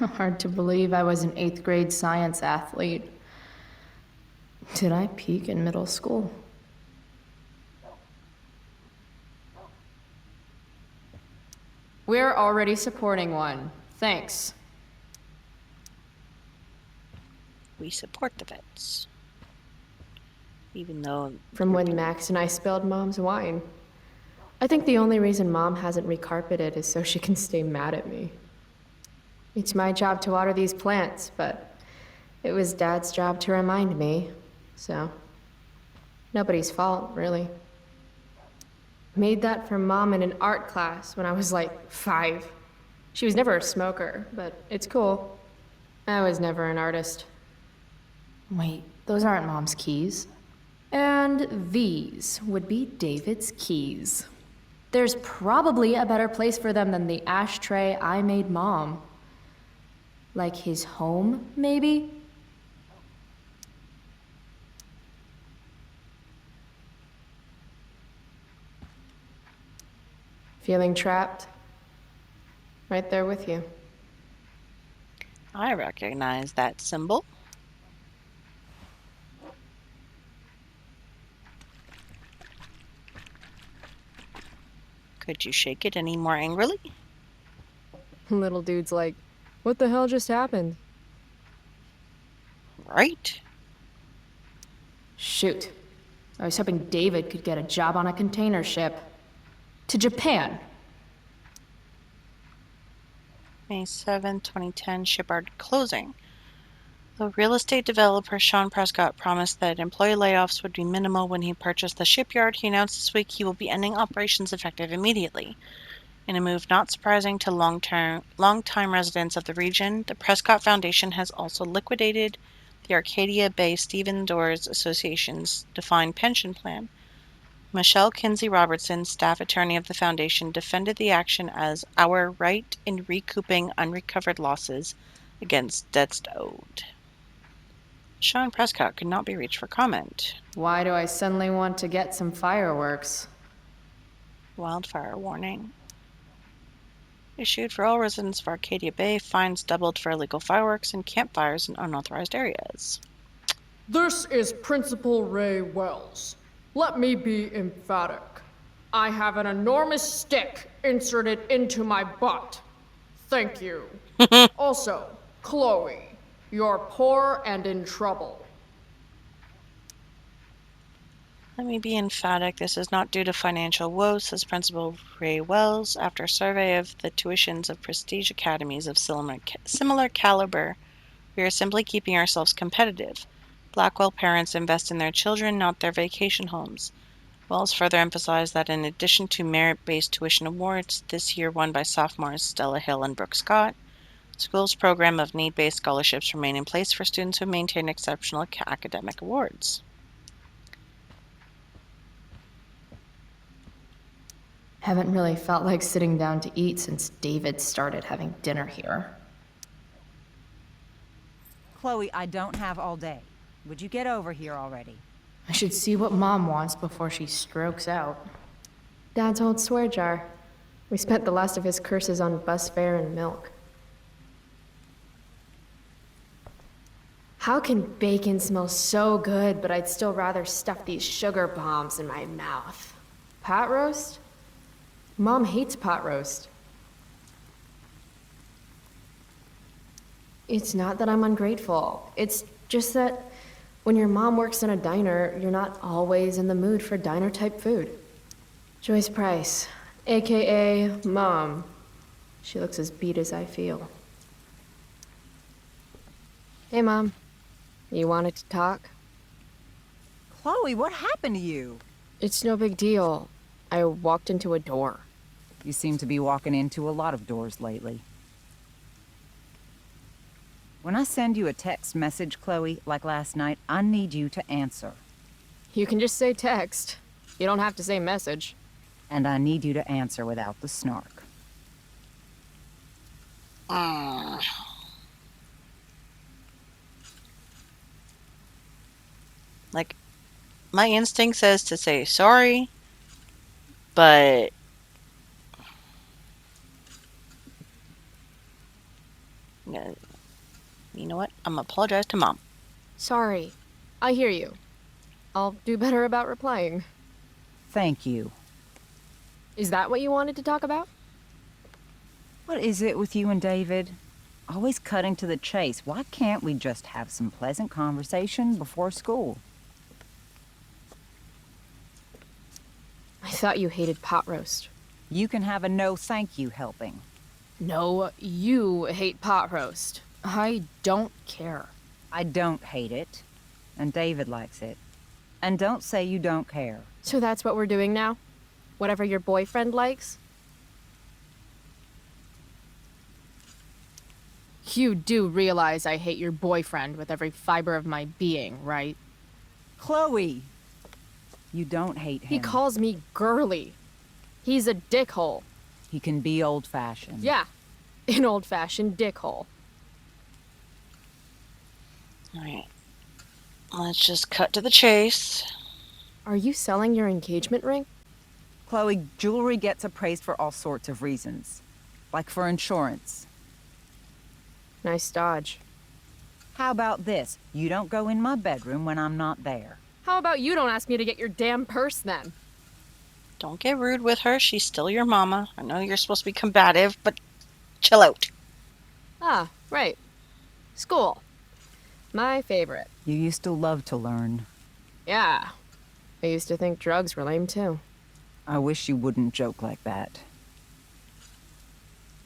Hard to believe I was an 8th grade science athlete. Did I peak in middle school? We're already supporting one. Thanks. We support the vets. Even though... From when Max and I spilled Mom's wine. I think the only reason Mom hasn't recarpeted is so she can stay mad at me. It's my job to water these plants, but it was Dad's job to remind me, so... Nobody's fault, really. Made that for Mom in an art class when I was like 5. She was never a smoker, but it's cool. I was never an artist. Wait, those aren't Mom's keys. And these would be David's keys. There's probably a better place for them than the ashtray I made Mom. Like his home, maybe? Feeling trapped? Right there with you. I recognize that symbol. Could you shake it any more angrily? Little dude's like, what the hell just happened? Right. Shoot. I was hoping David could get a job on a container ship. To Japan. May 7th, 2010, shipyard closing. The real estate developer Sean Prescott promised that employee layoffs would be minimal when he purchased the shipyard. He announced this week he will be ending operations effective immediately. In a move not surprising to long-time residents of the region, the Prescott Foundation has also liquidated the Arcadia Bay Stephen Doors Association's defined pension plan. Michelle Kinsey Robertson, staff attorney of the foundation, defended the action as our right in recouping unrecovered losses against debts owed. Sean Prescott could not be reached for comment. Why do I suddenly want to get some fireworks? Wildfire warning. Issued for all residents of Arcadia Bay, fines doubled for illegal fireworks and campfires in unauthorized areas. This is Principal Ray Wells. Let me be emphatic. I have an enormous stick inserted into my butt. Thank you. Also, Chloe, you're poor and in trouble. Let me be emphatic. This is not due to financial woes, says Principal Ray Wells. After a survey of the tuitions of prestige academies of similar caliber, we are simply keeping ourselves competitive. Blackwell parents invest in their children, not their vacation homes. Wells further emphasized that in addition to merit-based tuition awards, this year won by sophomores Stella Hill and Brooke Scott, school's program of need-based scholarships remain in place for students who maintain exceptional academic awards. Haven't really felt like sitting down to eat since David started having dinner here. Chloe, I don't have all day. Would you get over here already? I should see what Mom wants before she strokes out. Dad's old swear jar. We spent the last of his curses on bus fare and milk. How can bacon smell so good, but I'd still rather stuff these sugar bombs in my mouth? Pot roast? Mom hates pot roast. It's not that I'm ungrateful. It's just that when your mom works in a diner, you're not always in the mood for diner-type food. Joyce Price, AKA Mom. She looks as beat as I feel. Hey, Mom. You wanted to talk? Chloe, what happened to you? It's no big deal. I walked into a door. You seem to be walking into a lot of doors lately. When I send you a text message, Chloe, like last night, I need you to answer. You can just say text. You don't have to say message. And I need you to answer without the snark. Like, my instinct says to say sorry, but you know what? I'm gonna apologize to Mom. Sorry. I hear you. I'll do better about replying. Thank you. Is that what you wanted to talk about? What is it with you and David? Always cutting to the chase. Why can't we just have some pleasant conversation before school? I thought you hated pot roast. You can have a no thank you helping. No, you hate pot roast. I don't care. I don't hate it. And David likes it. And don't say you don't care. So that's what we're doing now? Whatever your boyfriend likes? You do realize I hate your boyfriend with every fiber of my being, right? Chloe! You don't hate him. He calls me girly. He's a dickhole. He can be old-fashioned. Yeah, an old-fashioned dickhole. Alright. Let's just cut to the chase. Are you selling your engagement ring? Chloe, jewelry gets appraised for all sorts of reasons. Like for insurance. Nice dodge. How about this? You don't go in my bedroom when I'm not there. How about you don't ask me to get your damn purse then? Don't get rude with her. She's still your mama. I know you're supposed to be combative, but chill out. Ah, right. School. My favorite. You used to love to learn. Yeah. I used to think drugs were lame too. I wish you wouldn't joke like that.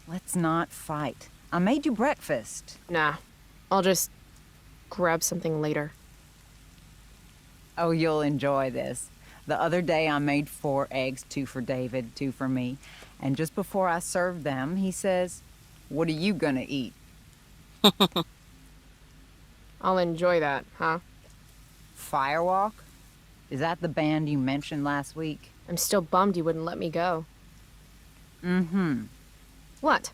Let's not fight. I made you breakfast. Nah, I'll just grab something later. Oh, you'll enjoy this. The other day I made 4 eggs, 2 for David, 2 for me. And just before I served them, he says, "What are you gonna eat?" I'll enjoy that, huh? Firewalk? Is that the band you mentioned last week? I'm still bummed you wouldn't let me go. Mm-hmm. What?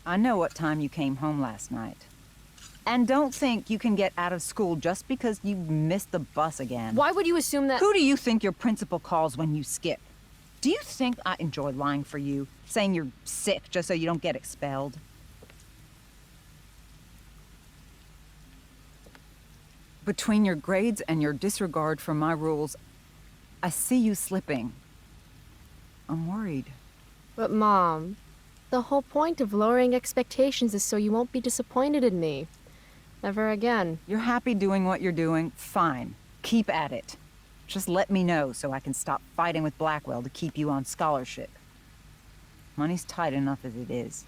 I know what time you came home last night. And don't think you can get out of school just because you missed the bus again. Why would you assume that— Who do you think your principal calls when you skip? Do you think I enjoy lying for you, saying you're sick just so you don't get expelled? Between your grades and your disregard for my rules, I see you slipping. I'm worried. But Mom, the whole point of lowering expectations is so you won't be disappointed in me. Never again. You're happy doing what you're doing? Fine. Keep at it. Just let me know so I can stop fighting with Blackwell to keep you on scholarship. Money's tight enough as it is.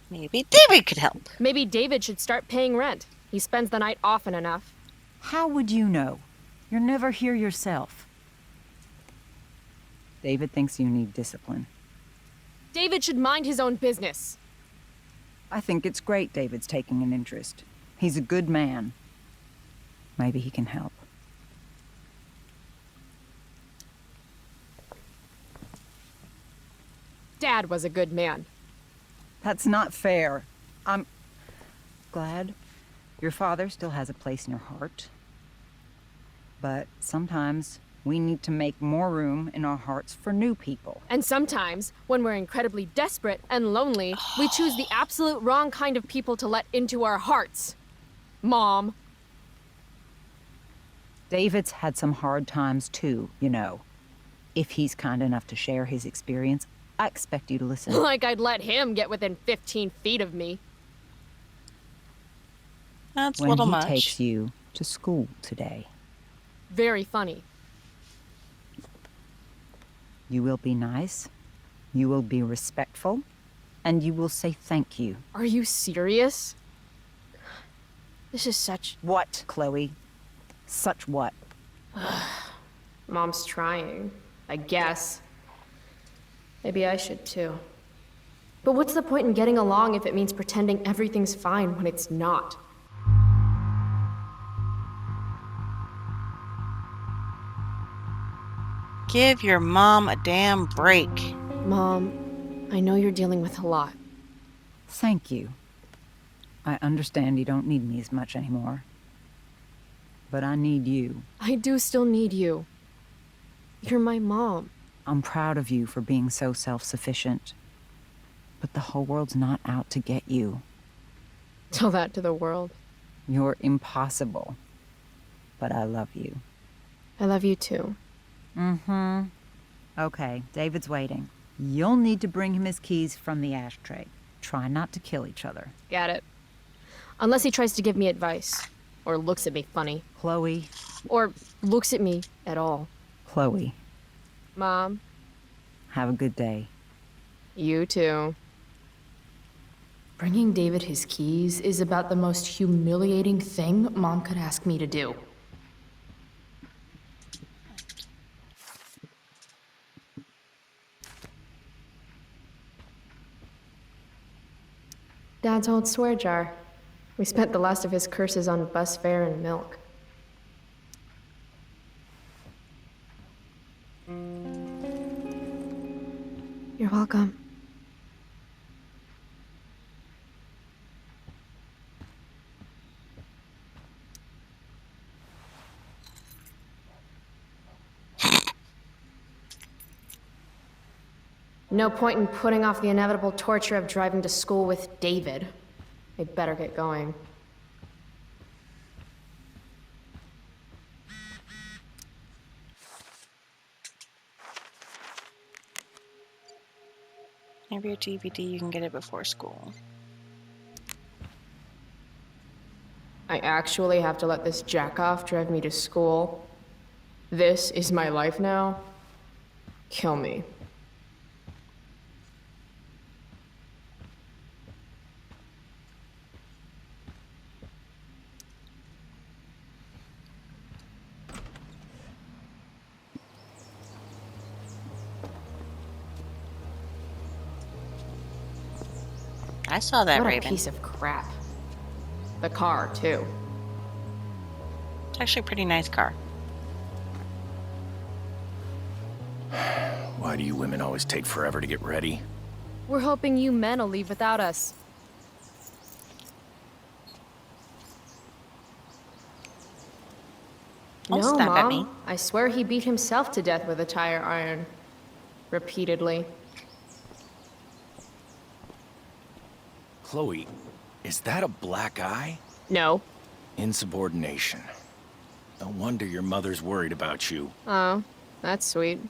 Maybe David could help. Maybe David should start paying rent. He spends the night often enough. How would you know? You're never here yourself. David thinks you need discipline. David should mind his own business. I think it's great David's taking an interest. He's a good man. Maybe he can help. Dad was a good man. That's not fair. I'm glad your father still has a place in your heart. But sometimes we need to make more room in our hearts for new people. And sometimes, when we're incredibly desperate and lonely, we choose the absolute wrong kind of people to let into our hearts. Mom. David's had some hard times too, you know. If he's kind enough to share his experience, I expect you to listen. Like I'd let him get within 15 feet of me. That's a when little he much. takes you to school today, Very funny. you will be nice, you will be respectful, and you will say thank you. Are you serious? This is such— What, Chloe? Such what? Mom's trying, I guess. Maybe I should too. But what's the point in getting along if it means pretending everything's fine when it's not? Give your mom a damn break. Mom, I know you're dealing with a lot. Thank you. I understand you don't need me as much anymore. But I need you. I do still need you. You're my mom. I'm proud of you for being so self-sufficient. But the whole world's not out to get you. Tell that to the world. You're impossible. But I love you. I love you too. Mm-hmm. Okay, David's waiting. You'll need to bring him his keys from the ashtray. Try not to kill each other. Got it. Unless he tries to give me advice. Or looks at me funny. Chloe. Or looks at me at all. Chloe. Mom. Have a good day. You too. Bringing David his keys is about the most humiliating thing Mom could ask me to do. Dad's old swear jar. We spent the last of his curses on bus fare and milk. You're welcome. No point in putting off the inevitable torture of driving to school with David. I better get going. Maybe your DVD, you can get it before school. I actually have to let this jackoff drive me to school. This is my life now. Kill me. I saw that, What a Raven. piece of crap. The car, too. It's actually a pretty nice car. Why do you women always take forever to get ready? We're hoping you men will leave without us. Don't No, snap at me. Mom. I swear he beat himself to death with a tire iron. Repeatedly. Chloe, is that a black eye? No. Insubordination. No wonder your mother's worried about you. Oh, that's sweet.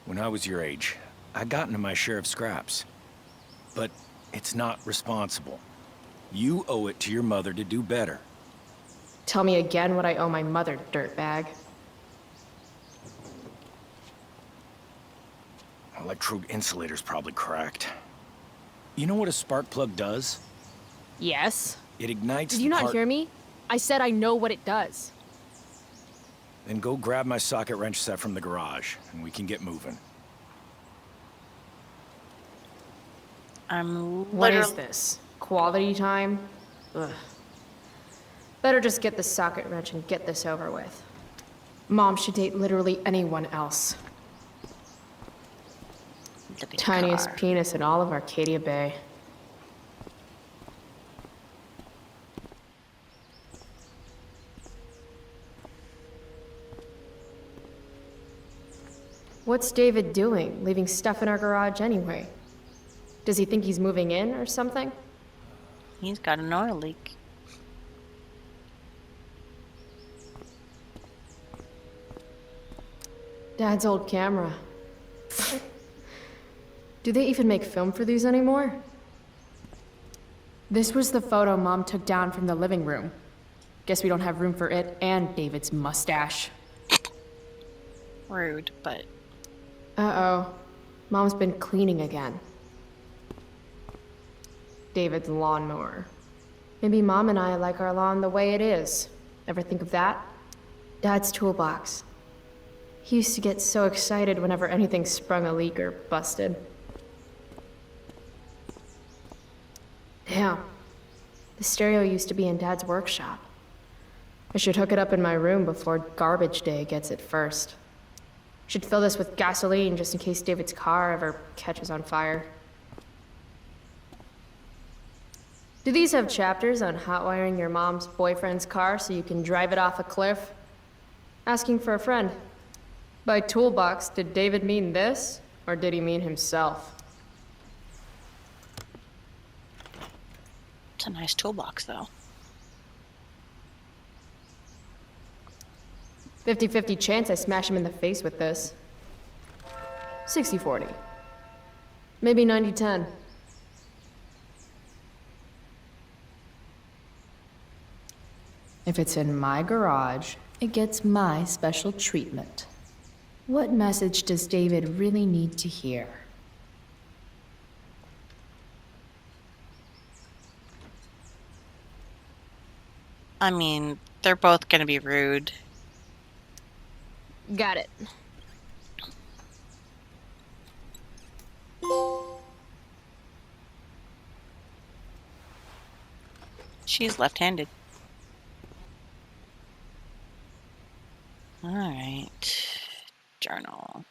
When I was your age, I got into my share of scraps. But it's not responsible. You owe it to your mother to do better. Tell me again what I owe my mother, dirtbag. Electrode insulator's probably cracked. You know what a spark plug does? Yes. It ignites Did you the not part- hear me? I said I know what it does. Then go grab my socket wrench set from the garage, and we can get moving. I'm What is literally... this? Quality time? Ugh. Better just get the socket wrench and get this over with. Mom should date literally anyone else. Tiniest car. penis in all of Arcadia Bay. What's David doing, leaving stuff in our garage anyway? Does he think he's moving in or something? He's got an oil leak. Dad's old camera. Do they even make film for these anymore? This was the photo Mom took down from the living room. Guess we don't have room for it and David's mustache. Rude, but... Uh-oh. Mom's been cleaning again. David's lawnmower. Maybe Mom and I like our lawn the way it is. Ever think of that? Dad's toolbox. He used to get so excited whenever anything sprung a leak or busted. Damn. The stereo used to be in Dad's workshop. I should hook it up in my room before garbage day gets it first. Should fill this with gasoline just in case David's car ever catches on fire. Do these have chapters on hotwiring your mom's boyfriend's car so you can drive it off a cliff? Asking for a friend. By toolbox, did David mean this, or did he mean himself? It's a nice toolbox, though. 50-50 chance I smash him in the face with this. 60-40. Maybe 90-10. If it's in my garage, it gets my special treatment. What message does David really need to hear? I mean, they're both gonna be rude. Got it. She's left-handed. Alright. Journal.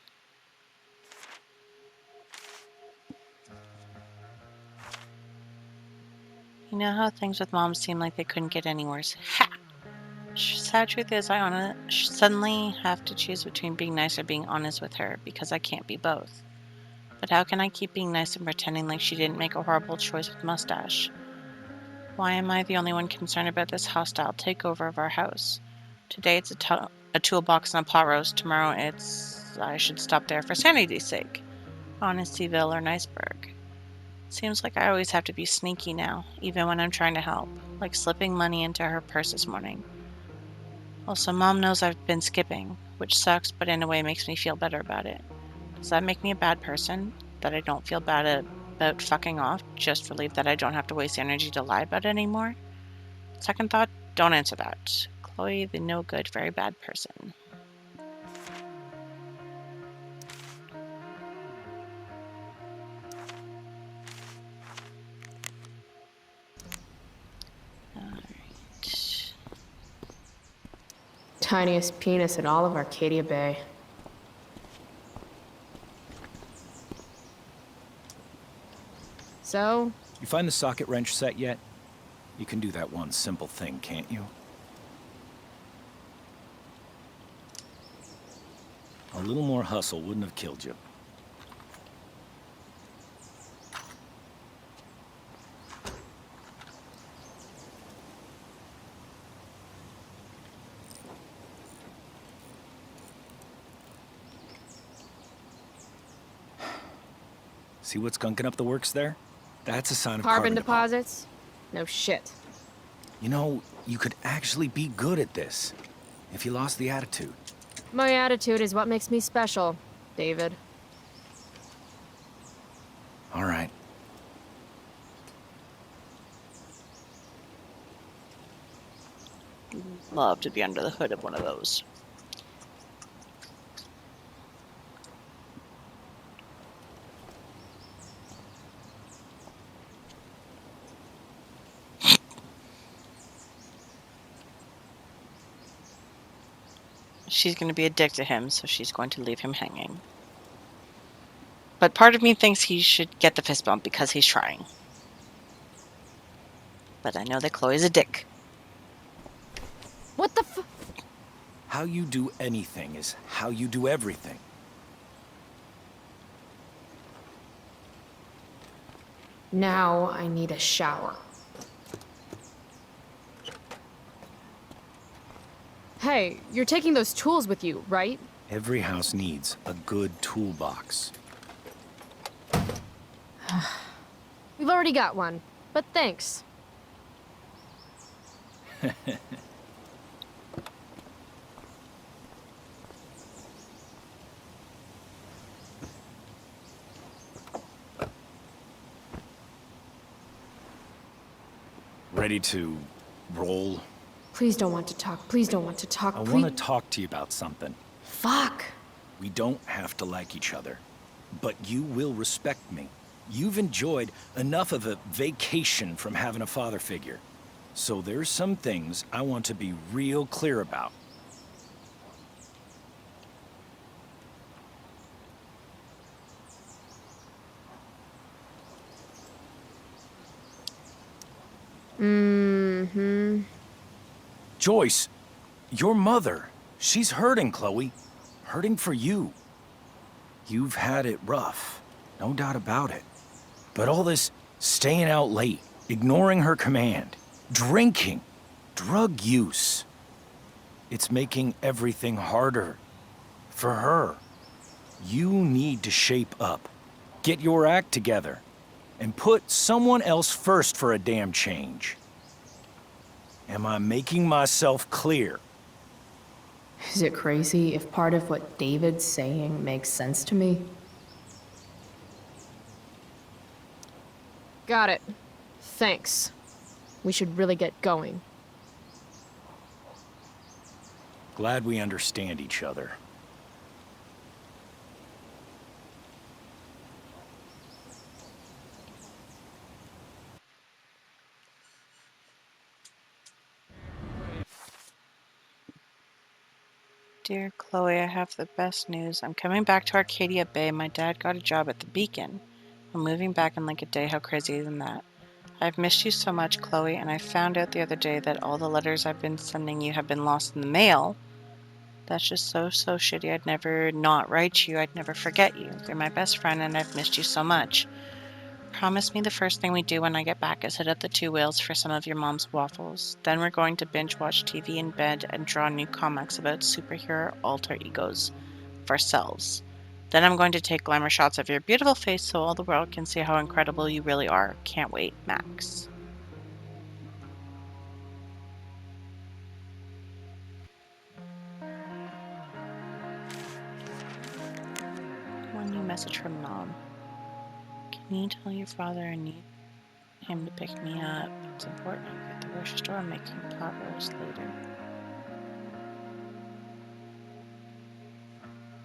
You know how things with Mom seem like they couldn't get any worse? Ha! Sad truth is, I suddenly have to choose between being nice or being honest with her, because I can't be both. But how can I keep being nice and pretending like she didn't make a horrible choice with Mustache? Why am I the only one concerned about this hostile takeover of our house? Today it's a toolbox and a pot roast. Tomorrow it's... I should stop there for sanity's sake. Honestyville or Niceburg. Seems like I always have to be sneaky now, even when I'm trying to help, like slipping money into her purse this morning. Also, Mom knows I've been skipping, which sucks, but in a way makes me feel better about it. Does that make me a bad person? That I don't feel bad about fucking off, just relieved that I don't have to waste energy to lie about it anymore? Second thought, don't answer that. Chloe, the no good, very bad person. Alright. Tiniest penis in all of Arcadia Bay. So? You find the socket wrench set yet? You can do that one simple thing, can't you? A little more hustle wouldn't have killed you. See what's gunking up the works there? That's a sign of Carbon deposits? No shit. You know, you could actually be good at this if you lost the attitude. My attitude is what makes me special, David. All right. Love to be under the hood of one of those. She's going to be a dick to him, so she's going to leave him hanging. But part of me thinks he should get the fist bump because he's trying. But I know that Chloe's a dick. What the f- How you do anything is how you do everything. Now I need a shower. Hey, you're taking those tools with you, right? Every house needs a good toolbox. We've already got one, but thanks. Ready to roll? Please don't want to talk. Please don't want to talk. I want to talk to you about something. Fuck. We don't have to like each other, but you will respect me. You've enjoyed enough of a vacation from having a father figure. So there's some things I want to be real clear about. Mm-hmm. Joyce, your mother, she's hurting, Chloe. Hurting for you. You've had it rough, no doubt about it. But all this staying out late, ignoring her command, drinking, drug use, it's making everything harder for her. You need to shape up, get your act together, and put someone else first for a damn change. Am I making myself clear? Is it crazy if part of what David's saying makes sense to me? Got it. Thanks. We should really get going. Glad we understand each other. Dear Chloe, I have the best news. I'm coming back to Arcadia Bay. My dad got a job at the Beacon. I'm moving back in like a day. How crazy isn't that? I've missed you so much, Chloe, and I found out the other day that all the letters I've been sending you have been lost in the mail. That's just so shitty. I'd never not write you. I'd never forget you. You're my best friend, and I've missed you so much. Promise me the first thing we do when I get back is hit up the Two Whales for some of your mom's waffles. Then we're going to binge watch TV in bed and draw new comics about superhero alter egos of ourselves. Then I'm going to take glamour shots of your beautiful face so all the world can see how incredible you really are. Can't wait, Max. One new message from Mom. Can you tell your father I need him to pick me up? It's important. I'm at the grocery store. I'm making pot roast later.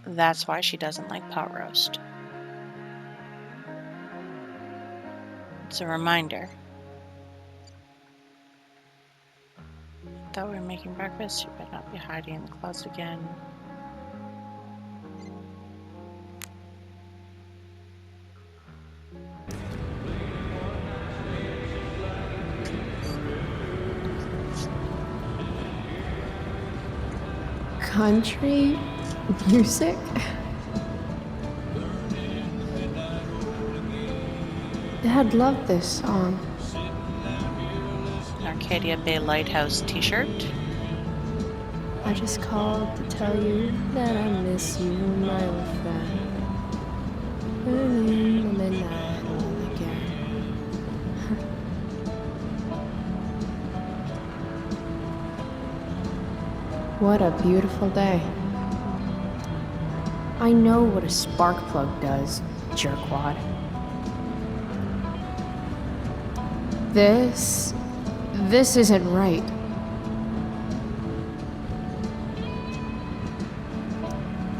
That's why she doesn't like pot roast. It's a reminder. Thought we were making breakfast. You better not be hiding in the closet again. Country music? Dad loved this song. An Arcadia Bay Lighthouse t-shirt. I just called to tell you that I miss you, my old friend. Burning the midnight oil again. What a beautiful day. I know what a spark plug does, jerkwad. This isn't right.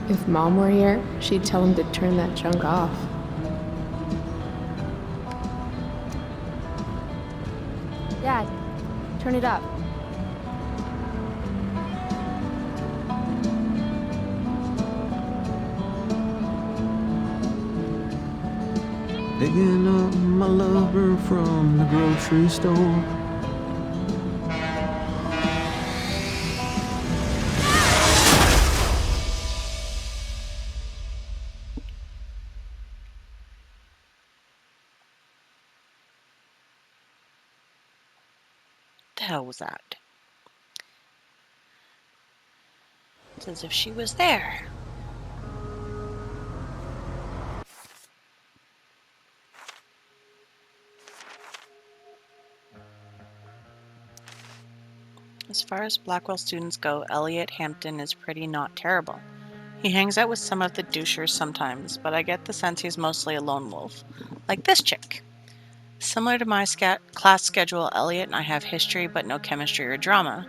If Mom were here, she'd tell him to turn that junk off. Dad, turn it up. Picking up my lover from the grocery store. The hell was that? It's as if she was there. As far as Blackwell students go, Elliot Hampton is pretty not terrible. He hangs out with some of the douchers sometimes, but I get the sense he's mostly a lone wolf. Like this chick. Similar to my class schedule, Elliot and I have history but no chemistry or drama.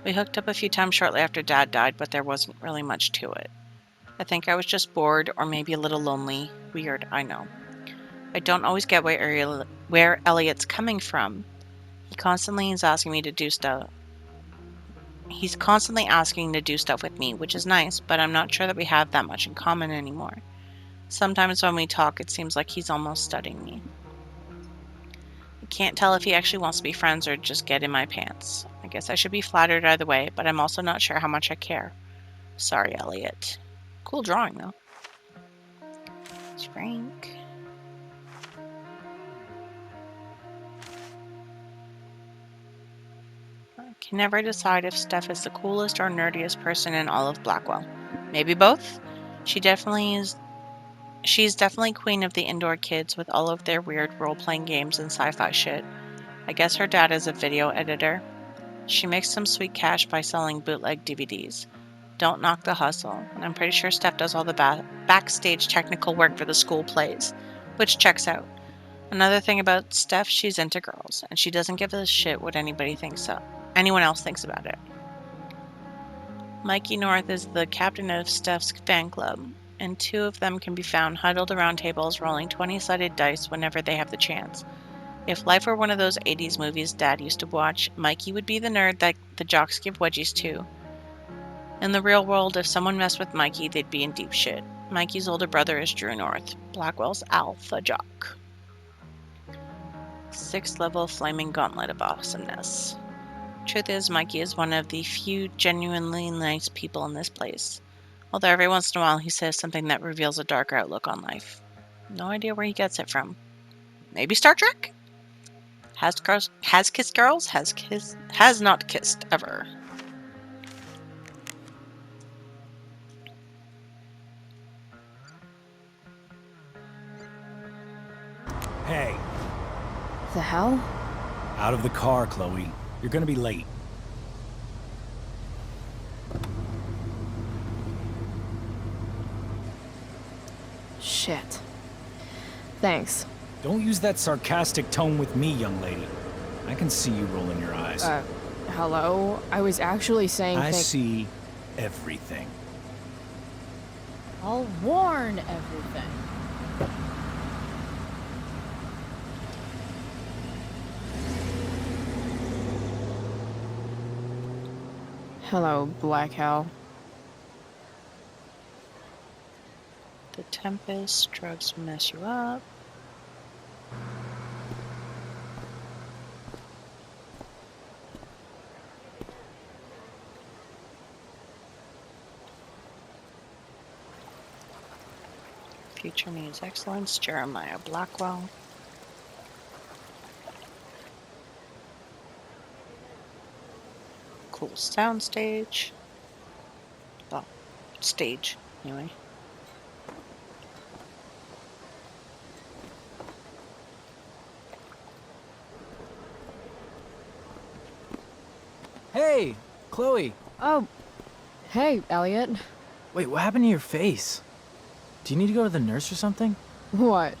We hooked up a few times shortly after Dad died, but there wasn't really much to it. I think I was just bored or maybe a little lonely. Weird, I know. I don't always get where Elliot's coming from. He constantly is asking me to do stuff. He's constantly asking to do stuff with me, which is nice, but I'm not sure that we have that much in common anymore. Sometimes when we talk, it seems like he's almost studying me. I can't tell if he actually wants to be friends or just get in my pants. I guess I should be flattered either way, but I'm also not sure how much I care. Sorry, Elliot. Cool drawing, though. It's Frank. I can never decide if Steph is the coolest or nerdiest person in all of Blackwell. Maybe both? She's definitely queen of the indoor kids with all of their weird role-playing games and sci-fi shit. I guess her dad is a video editor. She makes some sweet cash by selling bootleg DVDs. Don't knock the hustle. And I'm pretty sure Steph does all the backstage technical work for the school plays, which checks out. Another thing about Steph, she's into girls, and she doesn't give a shit what anyone else thinks about it. Mikey North is the captain of Steph's fan club, and two of them can be found huddled around tables rolling 20-sided dice whenever they have the chance. If life were one of those 80s movies Dad used to watch, Mikey would be the nerd that the jocks give wedgies to. In the real world, if someone messed with Mikey, they'd be in deep shit. Mikey's older brother is Drew North, Blackwell's alpha jock. 6th level flaming gauntlet of awesomeness. Truth is, Mikey is one of the few genuinely nice people in this place. Although every once in a while he says something that reveals a darker outlook on life. No idea where he gets it from. Maybe Star Trek? Has kissed girls? Has not kissed ever. Hey, The hell? out of the car, Chloe. You're gonna be late. Shit. Thanks. Don't use that sarcastic tone with me, young lady. I can see you rolling your eyes. Hello? I was actually saying I see everything. I'll warn everything. Hello, Black Hell. The Tempest, drugs will mess you up. Future needs excellence, Jeremiah Blackwell. Cool soundstage. Well, stage, anyway. Hey, Chloe. Oh, hey, Elliot. Wait, what happened to your face? Do you need to go to the nurse or something? What?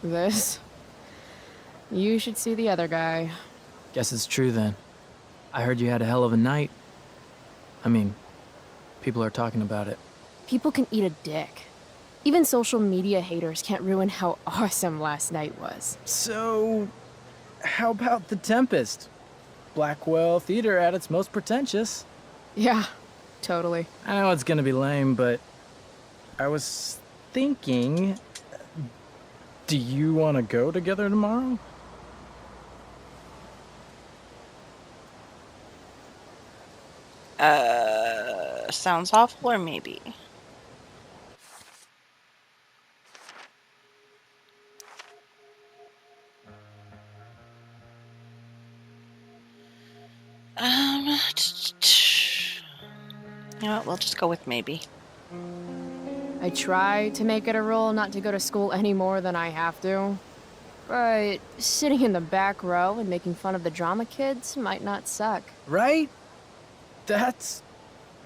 This? You should see the other guy. Guess it's true then. I heard you had a hell of a night. I mean, people are talking about it. People can eat a dick. Even social media haters can't ruin how awesome last night was. So, how about the Tempest? Blackwell Theater at its most pretentious. Yeah, totally. I know it's gonna be lame, but I was thinking, do you want to go together tomorrow? Sounds awful, or maybe. You know what, we'll just go with maybe. I try to make it a rule not to go to school any more than I have to. But sitting in the back row and making fun of the drama kids might not suck. Right? That's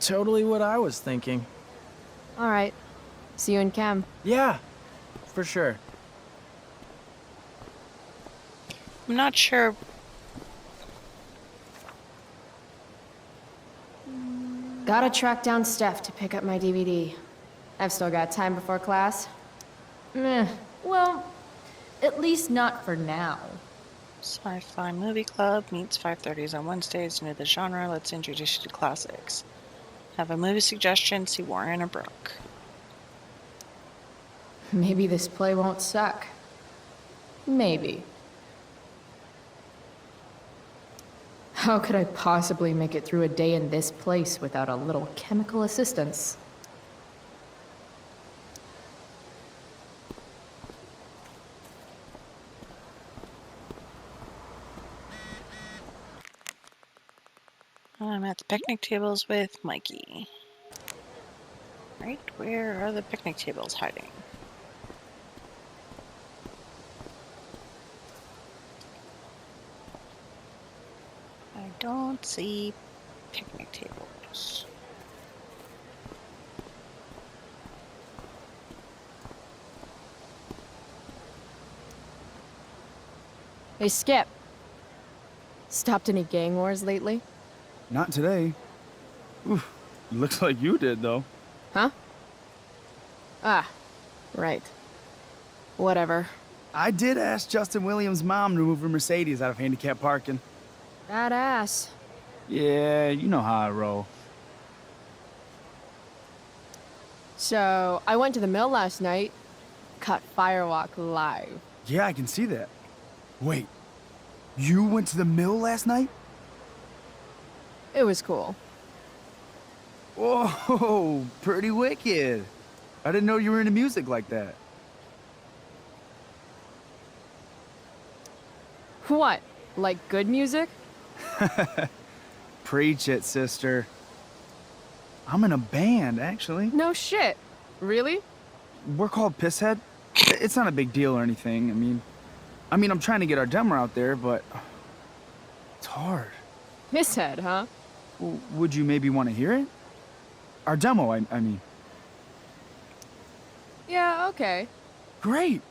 totally what I was thinking. All right. See you in chem. Yeah, for sure. I'm not sure. Gotta track down Steph to pick up my DVD. I've still got time before class. Meh. Well, at least not for now. Sci-Fi Movie Club meets 5:30s on Wednesdays. New to the genre, let's introduce you to classics. Have a movie suggestion, see Warren or Brooke. Maybe this play won't suck. Maybe. How could I possibly make it through a day in this place without a little chemical assistance? I'm at the picnic tables with Mikey. Right? Where are the picnic tables hiding? I don't see picnic tables. Hey, Skip. Stopped any gang wars lately? Not today. Oof, looks like you did, though. Huh? Ah, right. Whatever. I did ask Justin Williams' mom to move her Mercedes out of handicap parking. Badass. Yeah, you know how I roll. So, I went to the mill last night. Caught Firewalk live. Yeah, I can see that. Wait, you went to the mill last night? It was cool. Whoa, pretty wicked. I didn't know you were into music like that. What? Like good music? Preach it, sister. I'm in a band, actually. No shit. Really? We're called Pisshead. It's not a big deal or anything. I mean, I mean, I'm trying to get our demo out there, but it's hard. Pisshead, huh? Well, would you maybe want to hear it? Our demo, I mean. Yeah, okay. Great.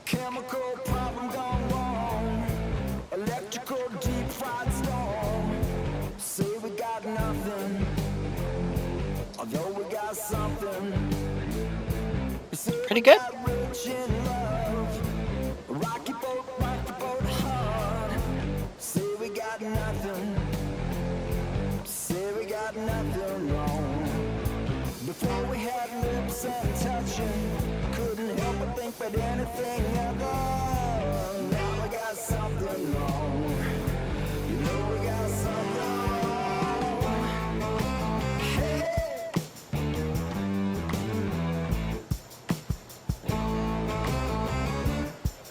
Chemical problem gone wrong. Electrical deep fried storm. Say we got nothing, although we got something. Pretty good. Rich in love. Rocky boat hard. Say we got nothing. Say we got nothing wrong. Before we had lips and touching, couldn't help but think but anything other. Now we got something wrong. You know we got something wrong. Hey.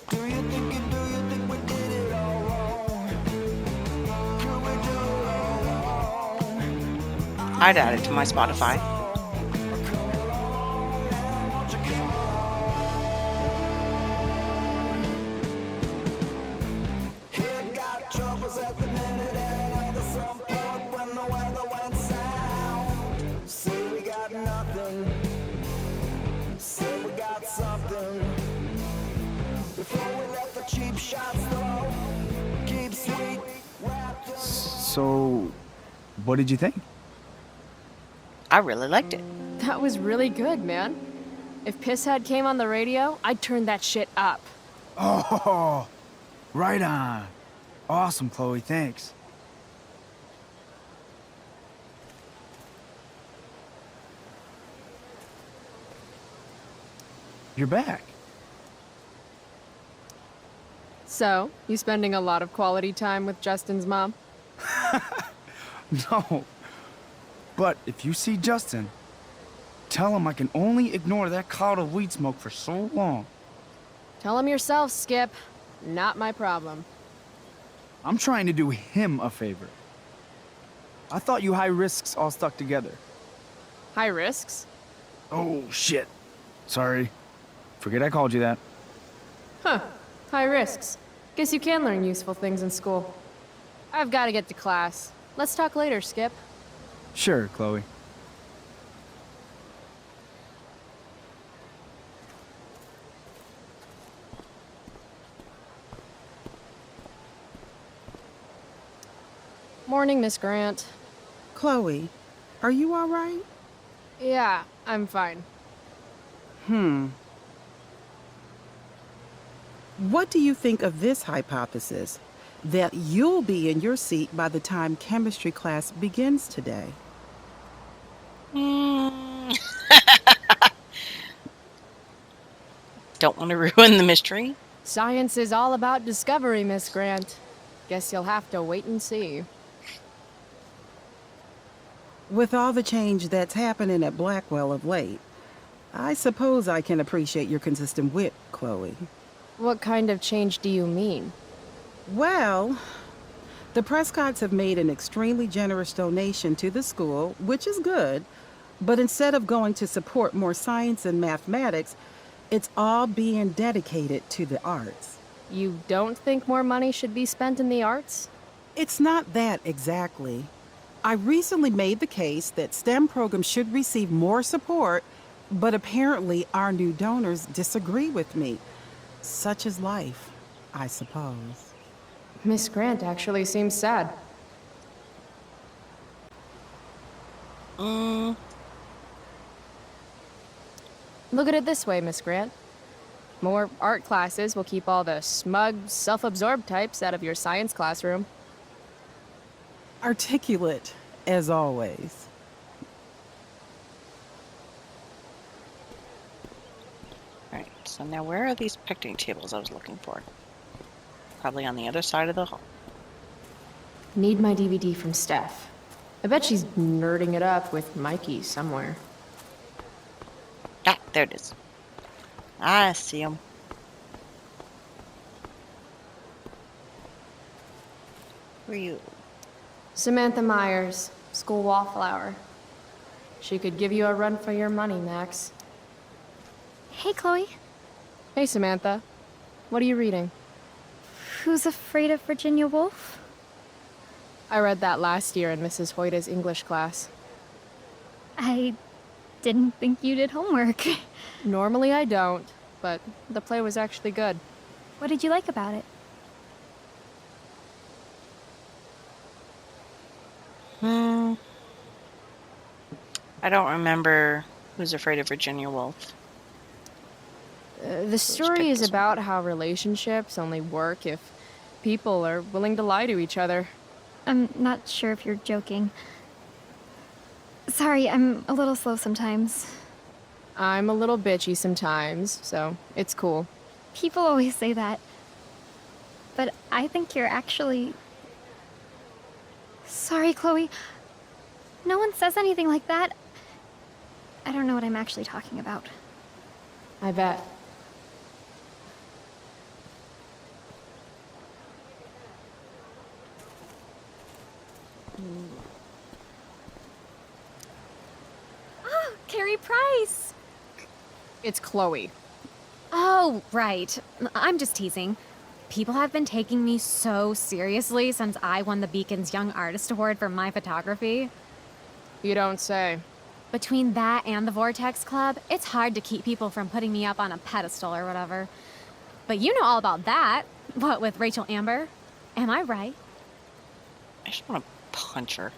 Do you think we did it all wrong? Could we do it all wrong? I'd add it to my Spotify. So, what did you think? I really liked it. That was really good, man. If Pisshead came on the radio, I'd turn that shit up. Oh, right on. Awesome, Chloe, thanks. You're back. So, you spending a lot of quality time with Justin's mom? No. But if you see Justin, tell him I can only ignore that cloud of weed smoke for so long. Tell him yourself, Skip. Not my problem. I'm trying to do him a favor. I thought you high risks all stuck together. High risks? Oh, shit. Sorry. Forget I called you that. Huh. High risks. Guess you can learn useful things in school. I've got to get to class. Let's talk later, Skip. Sure, Chloe. Morning, Miss Grant. Chloe, are you all right? Yeah, I'm fine. What do you think of this hypothesis? That you'll be in your seat by the time chemistry class begins today? Don't want to ruin the mystery. Science is all about discovery, Miss Grant. Guess you'll have to wait and see. With all the change that's happening at Blackwell of late, I suppose I can appreciate your consistent wit, Chloe. What kind of change do you mean? Well, the Prescotts have made an extremely generous donation to the school, which is good, but instead of going to support more science and mathematics, it's all being dedicated to the arts. You don't think more money should be spent in the arts? It's not that exactly. I recently made the case that STEM programs should receive more support, but apparently our new donors disagree with me. Such is life, I suppose. Miss Grant actually seems sad. Look at it this way, Miss Grant. More art classes will keep all the smug, self-absorbed types out of your science classroom. Articulate, as always. Alright, so now where are these picnic tables I was looking for? Probably on the other side of the hall. Need my DVD from Steph. I bet she's nerding it up with Mikey somewhere. Ah, there it is. I see him. Who are you? Samantha Myers, school wallflower. She could give you a run for your money, Max. Hey, Chloe. Hey, Samantha. What are you reading? Who's Afraid of Virginia Woolf? I read that last year in Mrs. Hoyta's English class. I didn't think you did homework. Normally I don't, but the play was actually good. What did you like about it? I don't remember Who's Afraid of Virginia Woolf. The story is about how relationships only work if people are willing to lie to each other. I'm not sure if you're joking. Sorry, I'm a little slow sometimes. I'm a little bitchy sometimes, so it's cool. People always say that. But I think you're actually... Sorry, Chloe. No one says anything like that. I don't know what I'm actually talking about. I bet. Oh, Carrie Price! It's Chloe. Oh, right. I'm just teasing. People have been taking me so seriously since I won the Beacon's Young Artist Award for my photography. You don't say. Between that and the Vortex Club, it's hard to keep people from putting me up on a pedestal or whatever. But you know all about that. What, with Rachel Amber? Am I right? I just want to punch her.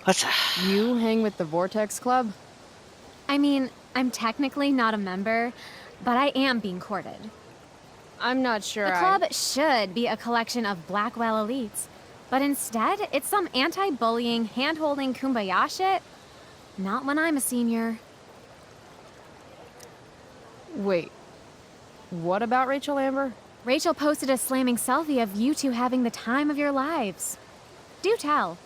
What's... You hang with the Vortex Club? I mean, I'm technically not a member, but I am being courted. I'm not sure The club should be a collection of Blackwell elites, but instead, it's some anti-bullying, hand-holding kumbaya shit. Not when I'm a senior. Wait. What about Rachel Amber? Rachel posted a slamming selfie of you two having the time of your lives. Do tell.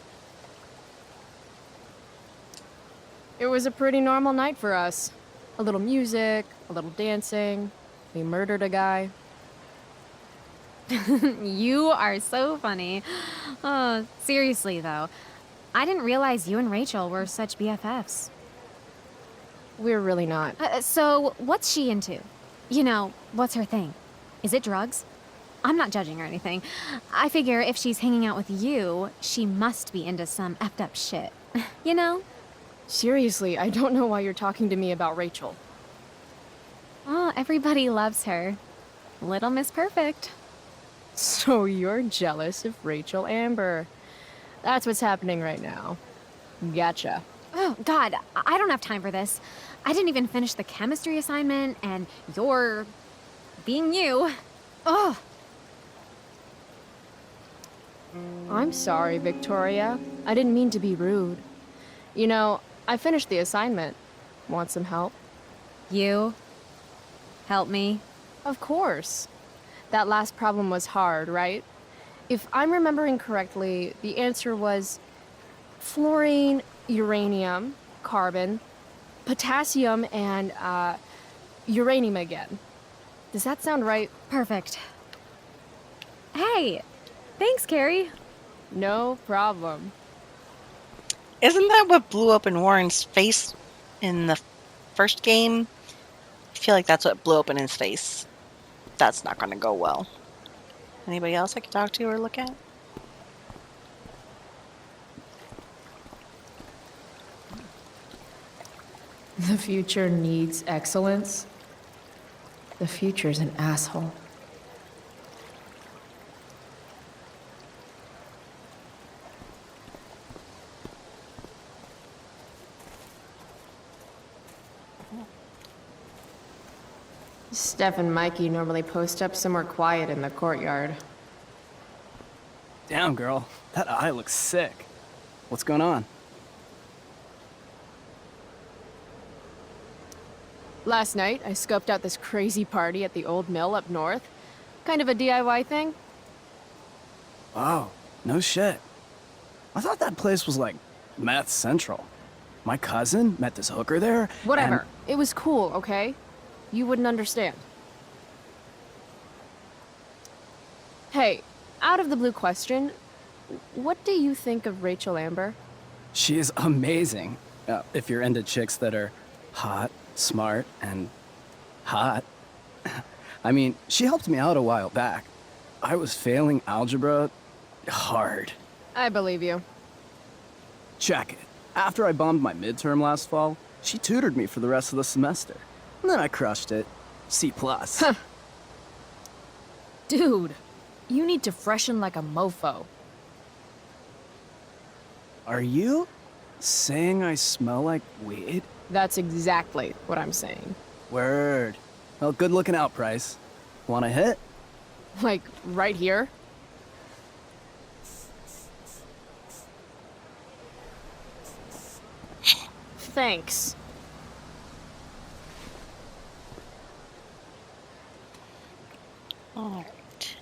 It was a pretty normal night for us. A little music, a little dancing. We murdered a guy. You are so funny. Oh, seriously, though. I didn't realize you and Rachel were such BFFs. We're really not. So, what's she into? You know, what's her thing? Is it drugs? I'm not judging or anything. I figure if she's hanging out with you, she must be into some effed up shit. You know? Seriously, I don't know why you're talking to me about Rachel. Oh, everybody loves her. Little Miss Perfect. So you're jealous of Rachel Amber. That's what's happening right now. Gotcha. Oh, God, I don't have time for this. I didn't even finish the chemistry assignment, and you're... being you. Oh. I'm sorry, Victoria. I didn't mean to be rude. You know, I finished the assignment. Want some help? You? Help me? Of course. That last problem was hard, right? If I'm remembering correctly, the answer was fluorine, uranium, carbon, potassium, and uranium again. Does that sound right? Perfect. Hey, thanks, Carrie. No problem. Isn't that what blew up in Warren's face in the first game? I feel like that's what blew up in his face. That's not going to go well. Anybody else I could talk to or look at? The future needs excellence. The future's an asshole. Steph and Mikey normally post up somewhere quiet in the courtyard. Damn, girl. That eye looks sick. What's going on? Last night, I scoped out this crazy party at the old mill up north. Kind of a DIY thing. Wow, no shit. I thought that place was like meth central. My cousin met this hooker there. Whatever. and- It was cool, okay? You wouldn't understand. Hey, out of the blue question, what do you think of Rachel Amber? She is amazing. If you're into chicks that are hot, smart, and hot. I mean, she helped me out a while back. I was failing algebra hard. I believe you. Check it. After I bombed my midterm last fall, she tutored me for the rest of the semester. And then I crushed it. C+. Dude, you need to freshen like a mofo. Are you saying I smell like weed? That's exactly what I'm saying. Word. Well, good looking out, Price. Wanna hit? Like, right here? Thanks. All right.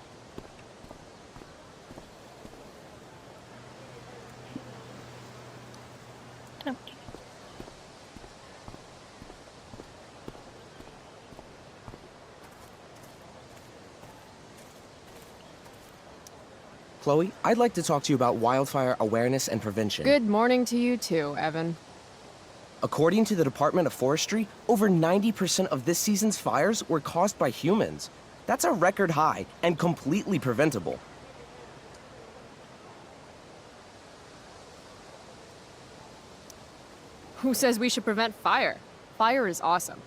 Chloe, I'd like to talk to you about wildfire awareness and prevention. Good morning to you too, Evan. According to the Department of Forestry, over 90% of this season's fires were caused by humans. That's a record high and completely preventable. Who says we should prevent fire? Fire is awesome.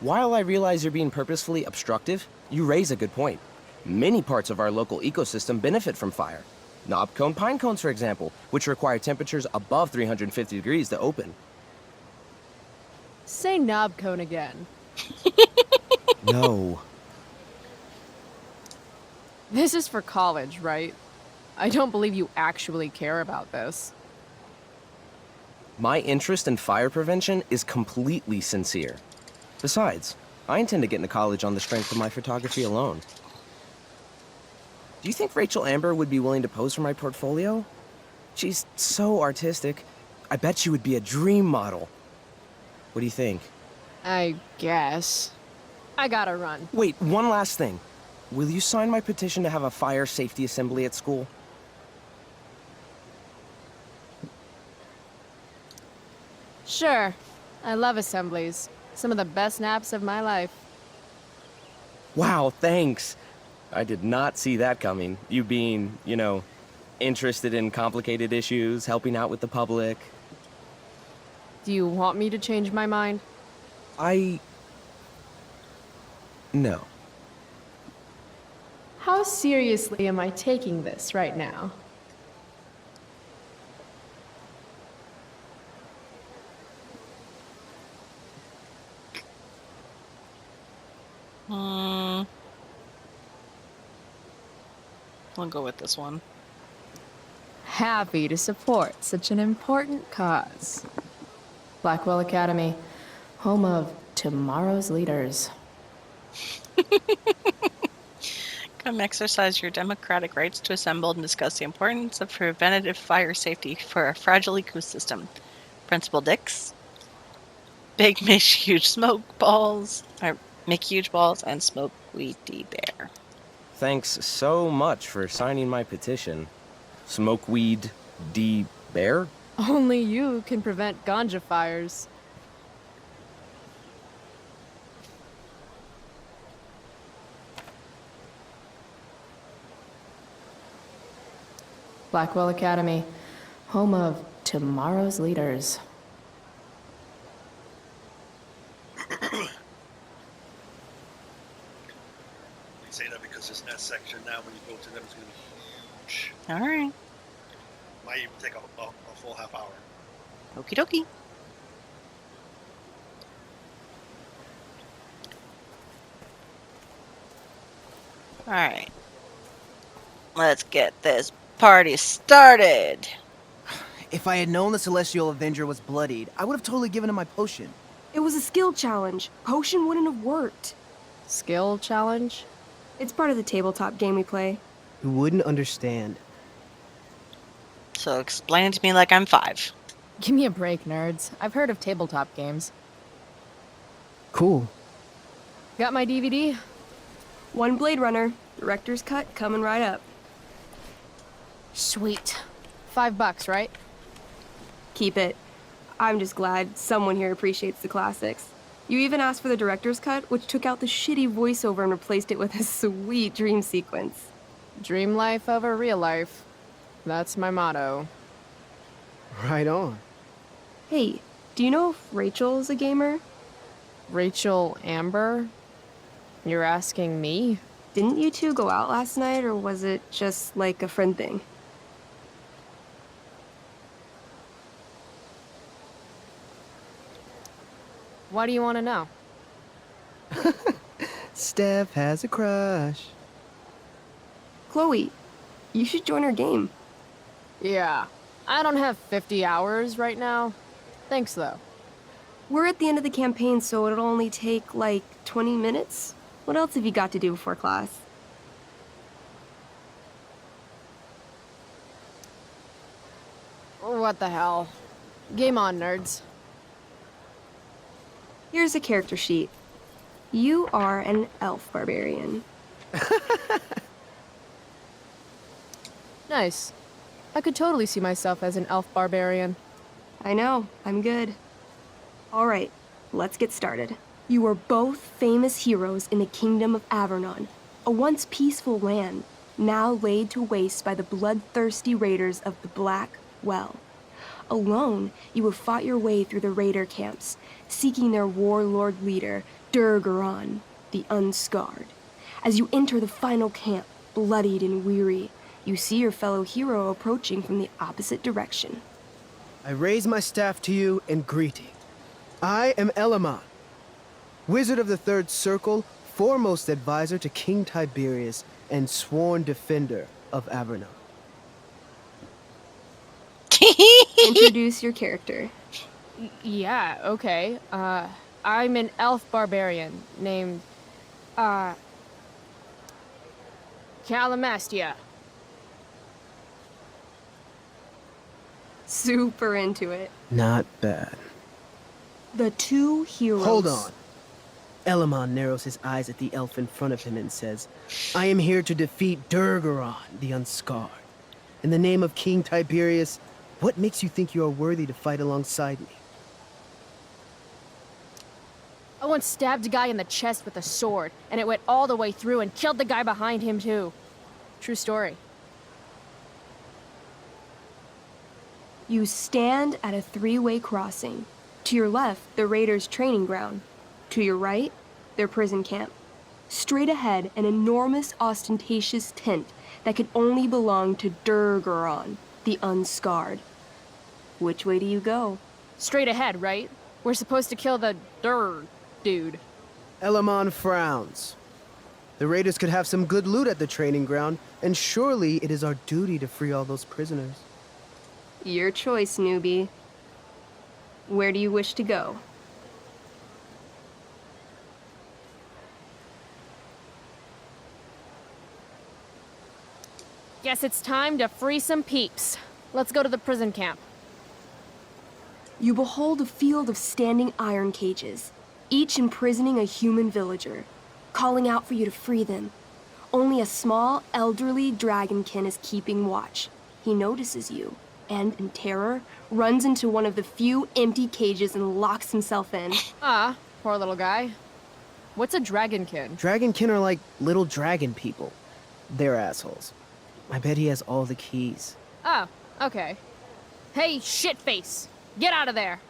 While I realize you're being purposefully obstructive, you raise a good point. Many parts of our local ecosystem benefit from fire. Knobcone pine cones, for example, which require temperatures above 350 degrees to open. Say knob cone again. No. This is for college, right? I don't believe you actually care about this. My interest in fire prevention is completely sincere. Besides, I intend to get into college on the strength of my photography alone. Do you think Rachel Amber would be willing to pose for my portfolio? She's so artistic. I bet she would be a dream model. What do you think? I guess. I gotta run. Wait, one last thing. Will you sign my petition to have a fire safety assembly at school? Sure. I love assemblies. Some of the best naps of my life. Wow, thanks. I did not see that coming. You being, you know, interested in complicated issues, helping out with the public. Do you want me to change my mind? No. How seriously am I taking this right now? We'll go with this one. Happy to support such an important cause. Blackwell Academy, home of tomorrow's leaders. Come exercise your democratic rights to assemble and discuss the importance of preventative fire safety for a fragile ecosystem. Principal Dix. Big Mish Huge Smoke Balls. Or Make Huge Balls and Smoke Weed D Bear. Thanks so much for signing my petition. Smokeweed D. Bear? Only you can prevent ganja fires. Blackwell Academy, home of tomorrow's leaders. I say that because this S section now, when you go to them, it's going to be huge. All right. Might even take a full half hour. Okie dokie. All right. Let's get this party started. If I had known the Celestial Avenger was bloodied, I would have totally given him my potion. It was a skill challenge. Potion wouldn't have worked. Skill challenge? It's part of the tabletop game we play. You wouldn't understand. so explain it to me like I'm 5. Give me a break, nerds. I've heard of tabletop games. Cool. Got my DVD? One Blade Runner, director's cut coming right up. Sweet. $5, right? Keep it. I'm just glad someone here appreciates the classics. You even asked for the director's cut, which took out the shitty voiceover and replaced it with a sweet dream sequence. Dream life over real life. That's my motto. Right on. Hey, do you know if Rachel's a gamer? Rachel Amber? You're asking me? Didn't you two go out last night, or was it just like a friend thing? Why do you want to know? Steph has a crush. Chloe, you should join our game. Yeah. I don't have 50 hours right now. Thanks, though. We're at the end of the campaign, so it'll only take, like, 20 minutes. What else have you got to do before class? What the hell? Game on, nerds. Here's a character sheet. You are an elf barbarian. Nice. I could totally see myself as an elf barbarian. I know, I'm good. Alright, let's get started. You are both famous heroes in the kingdom of Avernon, a once peaceful land, now laid to waste by the bloodthirsty raiders of the Black Well. Alone, you have fought your way through the raider camps, seeking their warlord leader, Durgaron, the Unscarred. As you enter the final camp, bloodied and weary, you see your fellow hero approaching from the opposite direction. I raise my staff to you in greeting. I am Elamon, Wizard of the Third Circle, foremost advisor to King Tiberius, and sworn defender of Avernon. Introduce your character. Yeah, okay. I'm an elf barbarian named, Calamastia. Super into it. Not bad. The two heroes. Hold on. Elamon narrows his eyes at the elf in front of him and says, I am here to defeat Durgaron, the Unscarred. In the name of King Tiberius, what makes you think you are worthy to fight alongside me? I once stabbed a guy in the chest with a sword, and it went all the way through and killed the guy behind him, too. True story. You stand at a three-way crossing. To your left, the raiders' training ground. To your right, their prison camp. Straight ahead, an enormous, ostentatious tent that could only belong to Durgaron, the Unscarred. Which way do you go? Straight ahead, right? We're supposed to kill the dude. Elamon frowns. The raiders could have some good loot at the training ground, and surely it is our duty to free all those prisoners. Your choice, newbie. Where do you wish to go? Guess it's time to free some peeps. Let's go to the prison camp. You behold a field of standing iron cages, each imprisoning a human villager, calling out for you to free them. Only a small, elderly dragonkin is keeping watch. He notices you, and in terror, runs into one of the few empty cages and locks himself in. Ah, poor little guy. What's a dragonkin? Dragonkin are like little dragon people. They're assholes. I bet he has all the keys. Oh, okay. Hey, shitface! Get out of there!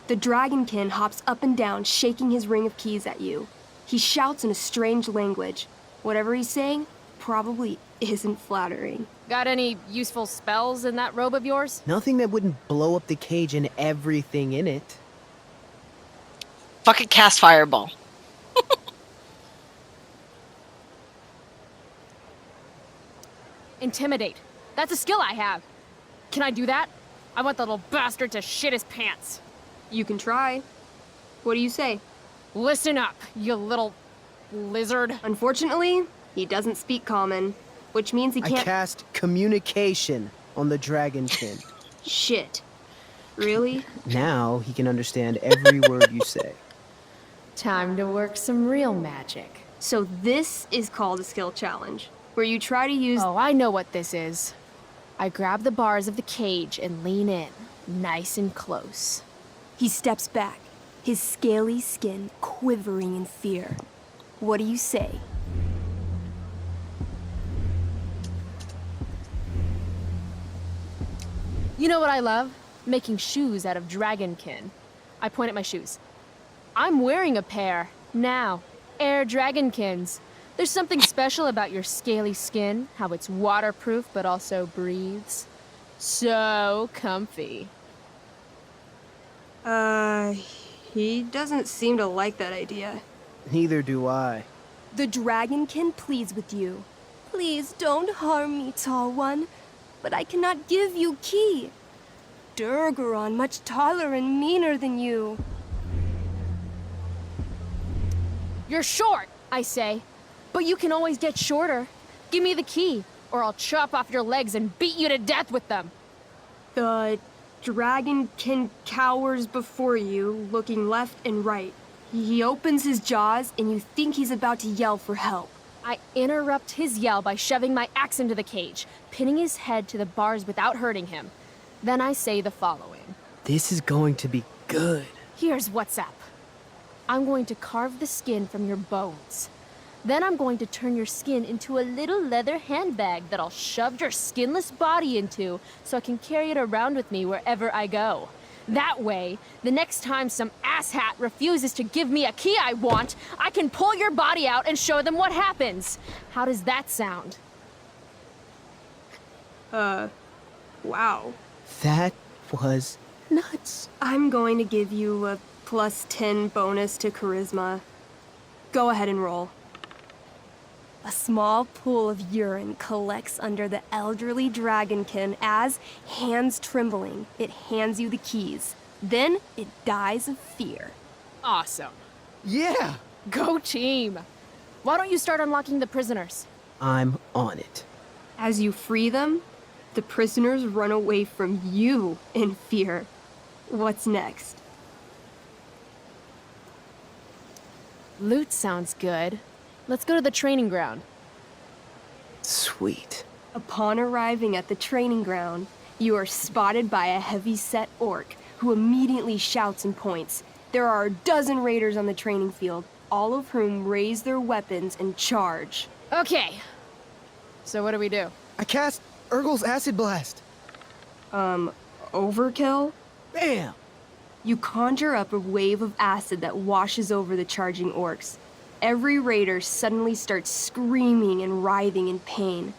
The dragonkin hops up and down, shaking his ring of keys at you. He shouts in a strange language. Whatever he's saying probably isn't flattering. Got any useful spells in that robe of yours? Nothing that wouldn't blow up the cage and everything in it. Fucking cast fireball. Intimidate. That's a skill I have. Can I do that? I want the little bastard to shit his pants. You can try. What do you say? Listen up, you little lizard. Unfortunately, he doesn't speak common, which means he can't— I cast communication on the Dragonkin. Shit. Really? Now he can understand every word you say. Time to work some real magic. So this is called a skill challenge, where you try to use... Oh, I know what this is. I grab the bars of the cage and lean in, nice and close. He steps back, his scaly skin quivering in fear. What do you say? You know what I love? Making shoes out of dragonkin. I point at my shoes. I'm wearing a pair, now. Air Dragonkins. There's something special about your scaly skin, how it's waterproof but also breathes. So comfy. He doesn't seem to like that idea. Neither do I. The Dragonkin pleads with you. Please don't harm me, tall one, but I cannot give you key. Durgaron much taller and meaner than you. You're short, I say. But you can always get shorter. Give me the key, or I'll chop off your legs and beat you to death with them. The Dragonkin cowers before you, looking left and right. He opens his jaws, and you think he's about to yell for help. I interrupt his yell by shoving my axe into the cage, pinning his head to the bars without hurting him. Then I say the following. This is going to be good. Here's what's up. I'm going to carve the skin from your bones. Then I'm going to turn your skin into a little leather handbag that I'll shove your skinless body into so I can carry it around with me wherever I go. That way, the next time some asshat refuses to give me a key I want, I can pull your body out and show them what happens. How does that sound? Wow. That was nuts. I'm going to give you a +10 bonus to charisma. Go ahead and roll. A small pool of urine collects under the elderly dragonkin as, hands trembling, it hands you the keys. Then it dies of fear. Awesome. Yeah! Go team! Why don't you start unlocking the prisoners? I'm on it. As you free them, the prisoners run away from you in fear. What's next? Loot sounds good. Let's go to the training ground. Sweet. Upon arriving at the training ground, you are spotted by a heavy-set orc who immediately shouts and points. There are a dozen raiders on the training field, all of whom raise their weapons and charge. Okay. So what do we do? I cast Urgel's Acid Blast. Overkill? Bam! You conjure up a wave of acid that washes over the charging orcs. Every raider suddenly starts screaming and writhing in pain.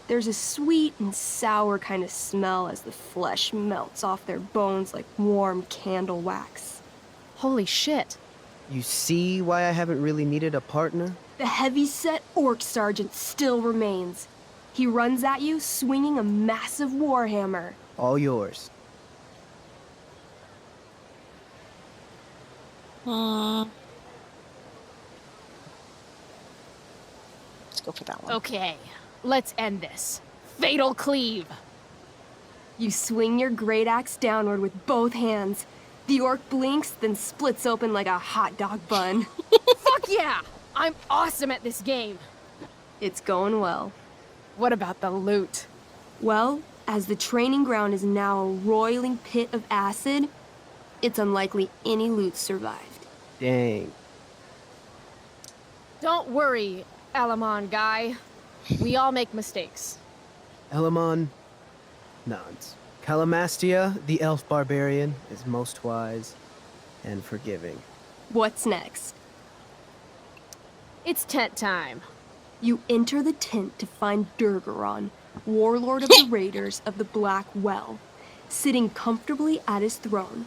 There's a sweet and sour kind of smell as the flesh melts off their bones like warm candle wax. Holy shit. You see why I haven't really needed a partner? The heavy-set orc sergeant still remains. He runs at you, swinging a massive warhammer. All yours. Let's go for that one. Okay, let's end this. Fatal cleave. You swing your great axe downward with both hands. The orc blinks, then splits open like a hot dog bun. Fuck yeah! I'm awesome at this game. It's going well. What about the loot? Well, as the training ground is now a roiling pit of acid, it's unlikely any loot survived. Dang. Don't worry, Elamon guy. We all make mistakes. Elamon nods. Calamastia, the elf barbarian, is most wise and forgiving. What's next? It's tent time. You enter the tent to find Durgaron, warlord of the Raiders of the Black Well, sitting comfortably at his throne.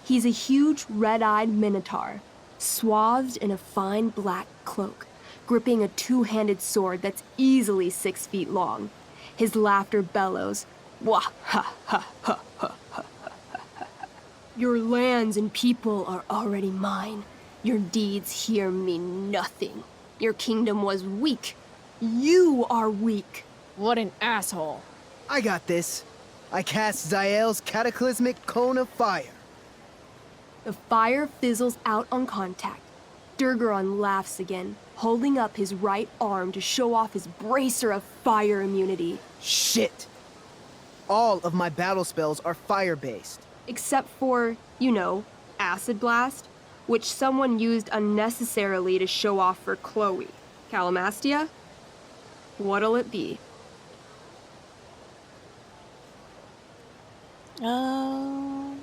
He's a huge red-eyed minotaur, swathed in a fine black cloak, gripping a two-handed sword that's easily 6 feet long. His laughter bellows, "Wah ha ha ha ha ha ha. Your lands and people are already mine. Your deeds here mean nothing. Your kingdom was weak. You are weak." What an asshole. I got this. I cast Zael's cataclysmic cone of fire. The fire fizzles out on contact. Durgaron laughs again, holding up his right arm to show off his bracer of fire immunity. Shit! All of my battle spells are fire-based. Except for, you know, Acid Blast, which someone used unnecessarily to show off for Chloe. Calamastia? What'll it be? I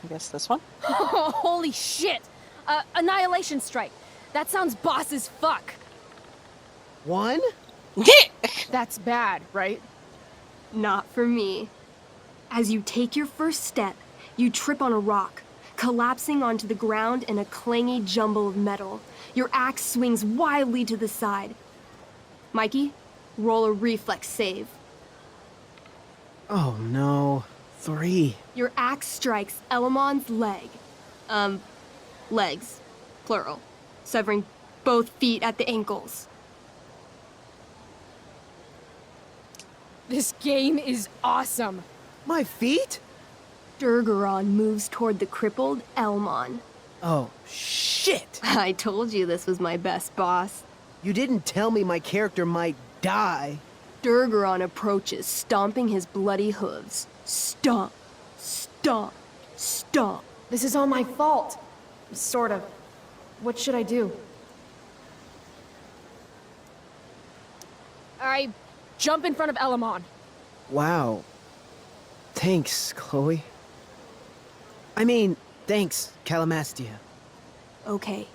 guess this one? Holy shit! Annihilation Strike. That sounds boss as fuck. One? That's bad, right? Not for me. As you take your first step, you trip on a rock, collapsing onto the ground in a clangy jumble of metal. Your axe swings wildly to the side. Mikey, roll a reflex save. Oh no. 3. Your axe strikes Elamon's leg. Legs. Plural. Severing both feet at the ankles. This game is awesome. My feet? Durgaron moves toward the crippled Elmon. Oh, shit! I told you this was my best boss. You didn't tell me my character might die. Durgaron approaches, stomping his bloody hooves. Stomp, stomp, stomp. This is all my fault. Sort of. What should I do? I jump in front of Elamon. Wow. Thanks, Chloe. I mean, thanks, Calamastia. Okay.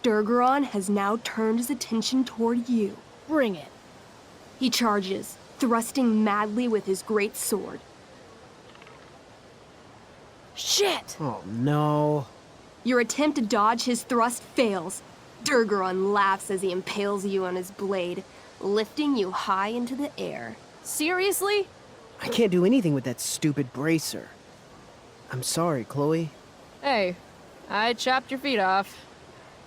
Durgaron has now turned his attention toward you. Bring it. He charges, thrusting madly with his great sword. Shit! Oh no. Your attempt to dodge his thrust fails. Durgaron laughs as he impales you on his blade, lifting you high into the air. Seriously? I can't do anything with that stupid bracer. I'm sorry, Chloe. Hey, I chopped your feet off.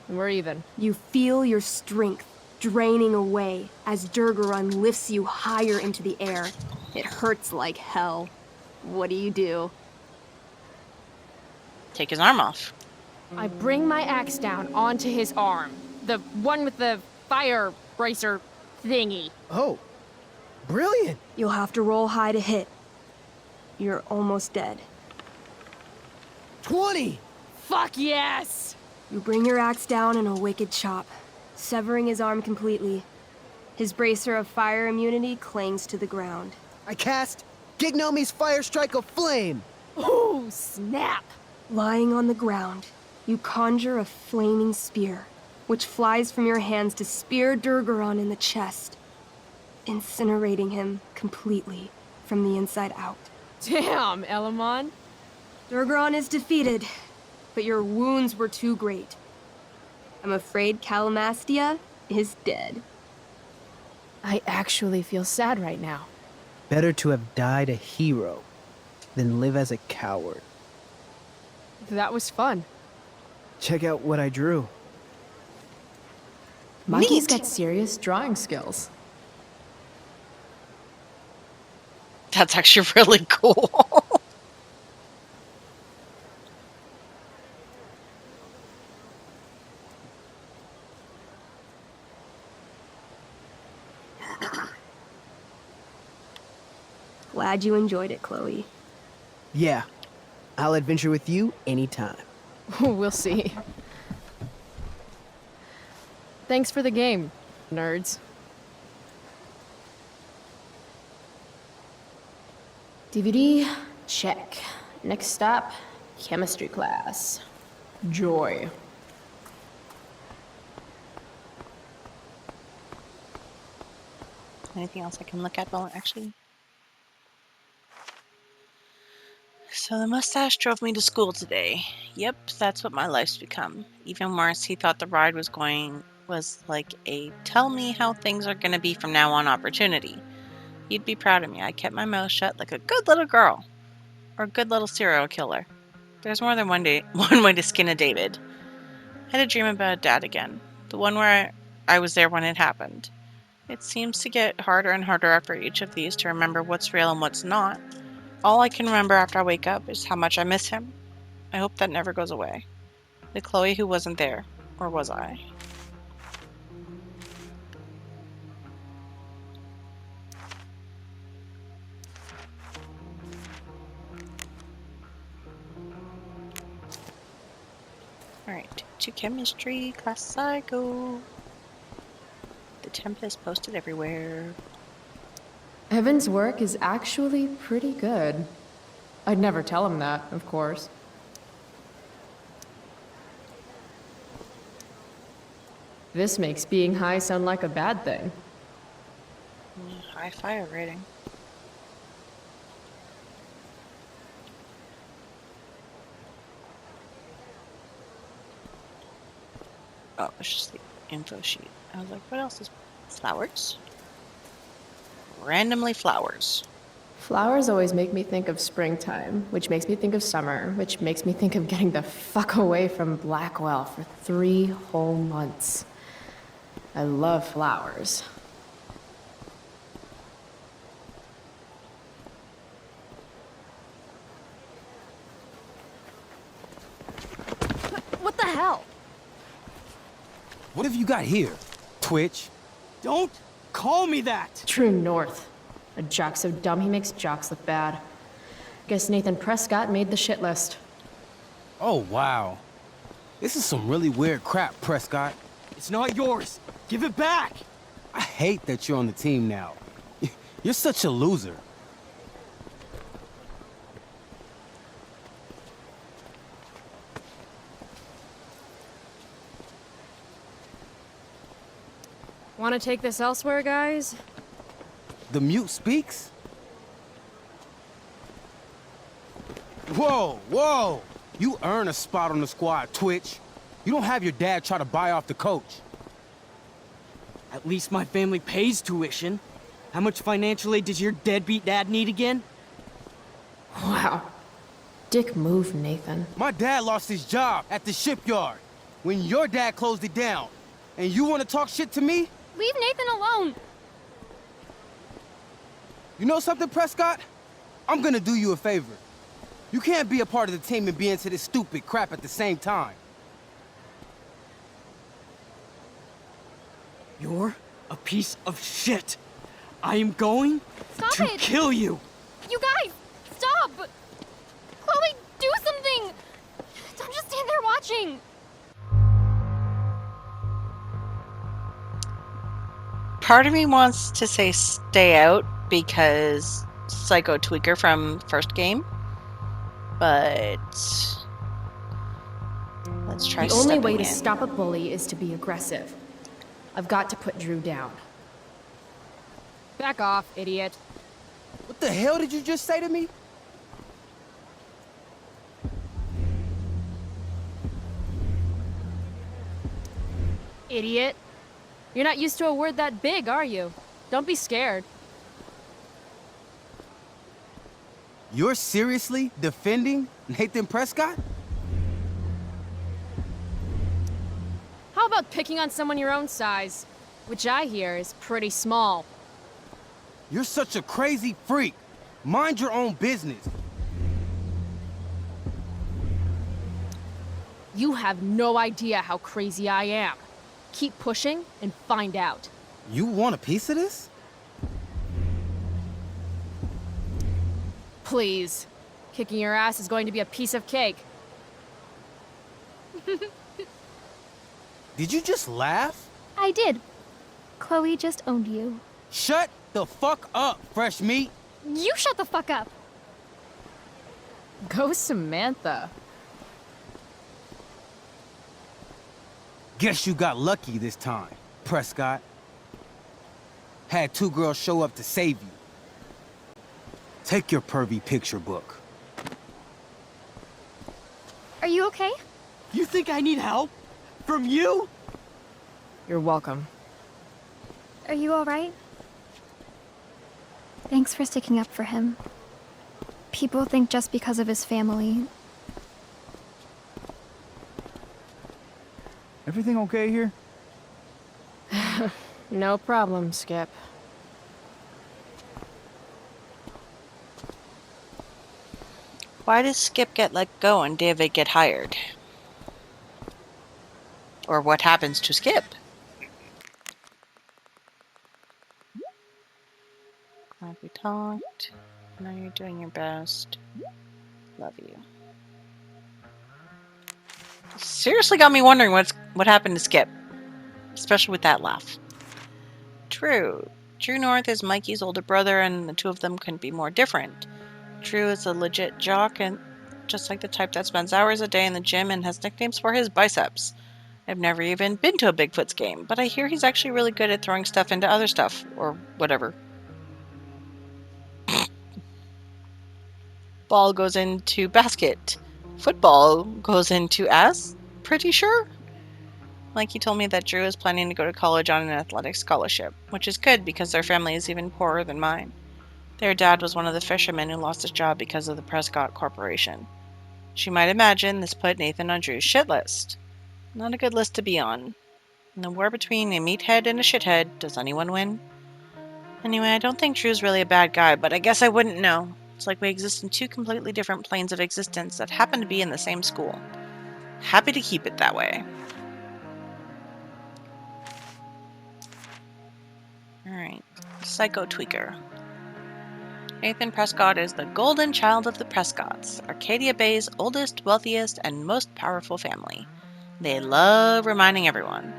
And we're even. You feel your strength draining away as Durgaron lifts you higher into the air. It hurts like hell. What do? Take his arm off. I bring my axe down onto his arm. The one with the fire bracer thingy. Oh, brilliant. You'll have to roll high to hit. You're almost dead. 20! Fuck yes! You bring your axe down in a wicked chop, severing his arm completely. His bracer of fire immunity clings to the ground. I cast Gignomi's Fire Strike of Flame! Ooh, snap! Lying on the ground, you conjure a flaming spear, which flies from your hands to spear Durgaron in the chest, incinerating him completely from the inside out. Damn, Elamon. Durgaron is defeated, but your wounds were too great. I'm afraid Calamastia is dead. I actually feel sad right now. Better to have died a hero than live as a coward. That was fun. Check out what I drew. Mikey's got serious drawing skills. That's actually really cool. Glad you enjoyed it, Chloe. Yeah, I'll adventure with you anytime. We'll see. Thanks for the game, nerds. DVD, check. Next stop, chemistry class. Joy. Anything else I can look at while actually? So the mustache drove me to school today. Yep, that's what my life's become. Even worse, he thought the ride was like a tell me how things are gonna be from now on opportunity. He'd be proud of me. I kept my mouth shut like a good little girl. Or a good little serial killer. There's more than one way to skin a David. I had a dream about Dad again. The one where I was there when it happened. It seems to get harder and harder after each of these to remember what's real and what's not. All I can remember after I wake up is how much I miss him. I hope that never goes away. The Chloe who wasn't there. Or was I? Alright, to chemistry, class psycho. The Tempest posted everywhere. Evan's work is actually pretty good. I'd never tell him that, of course. This makes being high sound like a bad thing. High fire rating. Oh, it's just the info sheet. I was like, what else is flowers? Randomly flowers. Flowers always make me think of springtime, which makes me think of summer, which makes me think of getting the fuck away from Blackwell for 3 whole months. I love flowers. What the hell? What have you got here, Twitch? Don't call me that! True North. A jock so dumb he makes jocks look bad. Guess Nathan Prescott made the shit list. Oh, wow. This is some really weird crap, Prescott. It's not yours. Give it back! I hate that you're on the team now. You're such a loser. Want to take this elsewhere, guys? The mute speaks? Whoa, whoa! You earn a spot on the squad, Twitch. You don't have your dad try to buy off the coach. At least my family pays tuition. How much financial aid does your deadbeat dad need again? Wow. Dick move, Nathan. My dad lost his job at the shipyard when your dad closed it down. And you want to talk shit to me? Leave Nathan alone! You know something, Prescott? I'm gonna do you a favor. You can't be a part of the team and be into this stupid crap at the same time. You're a piece of shit. I am going to kill you. You guys, stop! Chloe, do something! Don't just stand there watching! Part of me wants to say stay out because Psycho Tweaker from first game, but let's try The only way stepping to in. stop a bully is to be aggressive. I've got to put Drew down. Back off, idiot. What the hell did you just say to me? Idiot. You're not used to a word that big, are you? Don't be scared. You're seriously defending Nathan Prescott? How about picking on someone your own size? Which I hear is pretty small. You're such a crazy freak. Mind your own business. You have no idea how crazy I am. Keep pushing and find out. You want a piece of this? Please. Kicking your ass is going to be a piece of cake. Did you just laugh? I did. Chloe just owned you. Shut the fuck up, fresh meat. You shut the fuck up. Go Samantha. Guess you got lucky this time, Prescott. Had 2 girls show up to save you. Take your pervy picture book. Are you okay? You think I need help? From you? You're welcome. Are you alright? Thanks for sticking up for him. People think just because of his family. Everything okay here? No problem, Skip. Why does Skip get let go and David get hired? Or what happens to Skip? Glad we talked. Now you're doing your best. Love you. Seriously got me wondering what happened to Skip. Especially with that laugh. True. True North is Mikey's older brother, and the two of them couldn't be more different. True is a legit jock, and just like the type that spends hours a day in the gym and has nicknames for his biceps. I've never even been to a Bigfoot's game, but I hear he's actually really good at throwing stuff into other stuff, or whatever. Ball goes into basket. Football goes into ass? Pretty sure? Mikey told me that Drew is planning to go to college on an athletic scholarship, which is good because their family is even poorer than mine. Their dad was one of the fishermen who lost his job because of the Prescott Corporation. As you might imagine, this put Nathan on Drew's shit list. Not a good list to be on. In the war between a meathead and a shithead, does anyone win? Anyway, I don't think Drew's really a bad guy, but I guess I wouldn't know. It's like we exist in two completely different planes of existence that happen to be in the same school. Happy to keep it that way. Alright, Psycho Tweaker. Nathan Prescott is the golden child of the Prescotts, Arcadia Bay's oldest, wealthiest, and most powerful family. They love reminding everyone.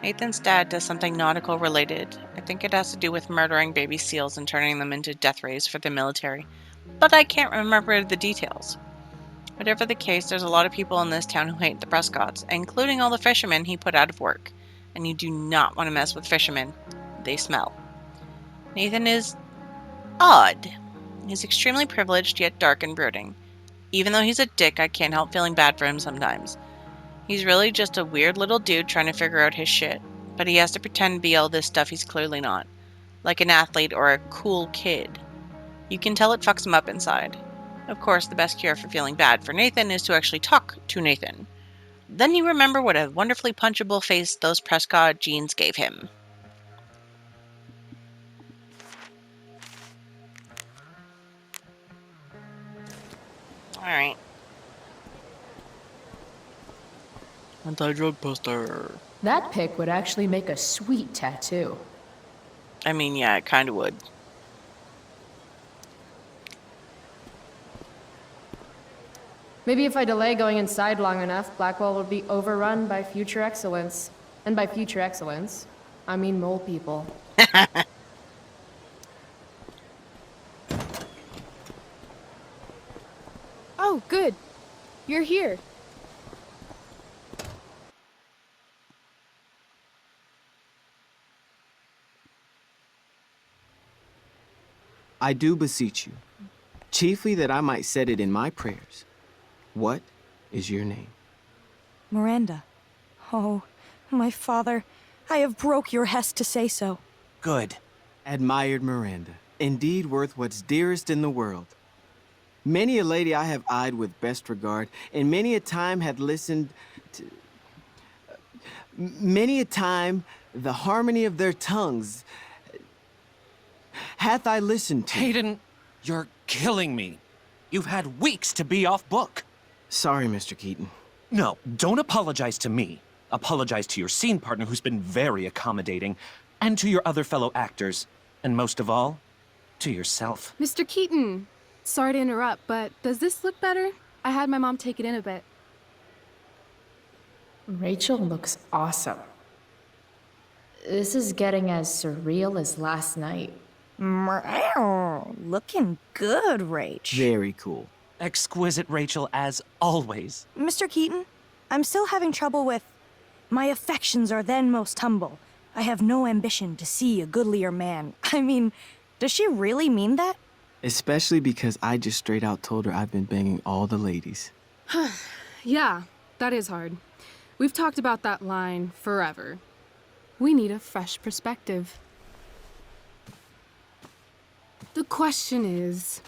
Nathan's dad does something nautical related. I think it has to do with murdering baby seals and turning them into death rays for the military, but I can't remember the details. Whatever the case, there's a lot of people in this town who hate the Prescotts, including all the fishermen he put out of work. And you do not want to mess with fishermen. They smell. Nathan is odd. He's extremely privileged, yet dark and brooding. Even though he's a dick, I can't help feeling bad for him sometimes. He's really just a weird little dude trying to figure out his shit, but he has to pretend to be all this stuff he's clearly not. Like an athlete or a cool kid. You can tell it fucks him up inside. Of course, the best cure for feeling bad for Nathan is to actually talk to Nathan. Then you remember what a wonderfully punchable face those Prescott genes gave him. Alright. Anti-drug poster. That pic would actually make a sweet tattoo. I mean, yeah, it kinda would. Maybe if I delay going inside long enough, Blackwell will be overrun by future excellence. And by future excellence, I mean mole people. Oh, good. You're here. I do beseech you, chiefly that I might set it in my prayers. What is your name? Miranda. Oh, my father, I have broke your hest to say so. Good. Admired Miranda, indeed worth what's dearest in the world. Many a lady I have eyed with best regard, and many a time had listened to... Many a time the harmony of their tongues hath I listened to. Hayden, you're killing me. You've had weeks to be off book. Sorry, Mr. Keaton. No, don't apologize to me. Apologize to your scene partner who's been very accommodating, and to your other fellow actors, and most of all, to yourself. Mr. Keaton, sorry to interrupt, but does this look better? I had my mom take it in a bit. Rachel looks awesome. This is getting as surreal as last night. Looking good, Rach. Very cool. Exquisite, Rachel, as always. Mr. Keaton, I'm still having trouble with... My affections are then most humble. I have no ambition to see a goodlier man. I mean, does she really mean that? Especially because I just straight out told her I've been banging all the ladies. Yeah, that is hard. We've talked about that line forever. We need a fresh perspective. The question is,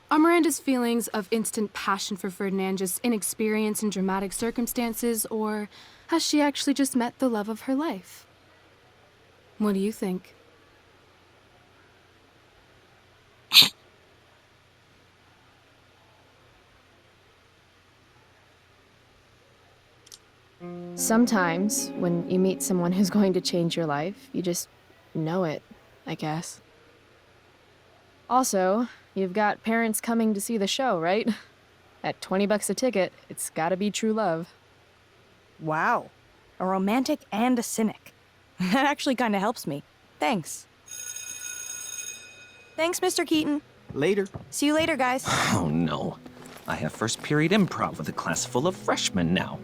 are Miranda's feelings of instant passion for Ferdinand just inexperience in dramatic circumstances, or has she actually just met the love of her life? What do you think? Sometimes, when you meet someone who's going to change your life, you just know it, I guess. Also, you've got parents coming to see the show, right? At $20 a ticket, it's gotta be true love. Wow. A romantic and a cynic. That actually kind of helps me. Thanks. Thanks, Mr. Keaton. Later. See you later, guys. Oh no. I have first period improv with a class full of freshmen now.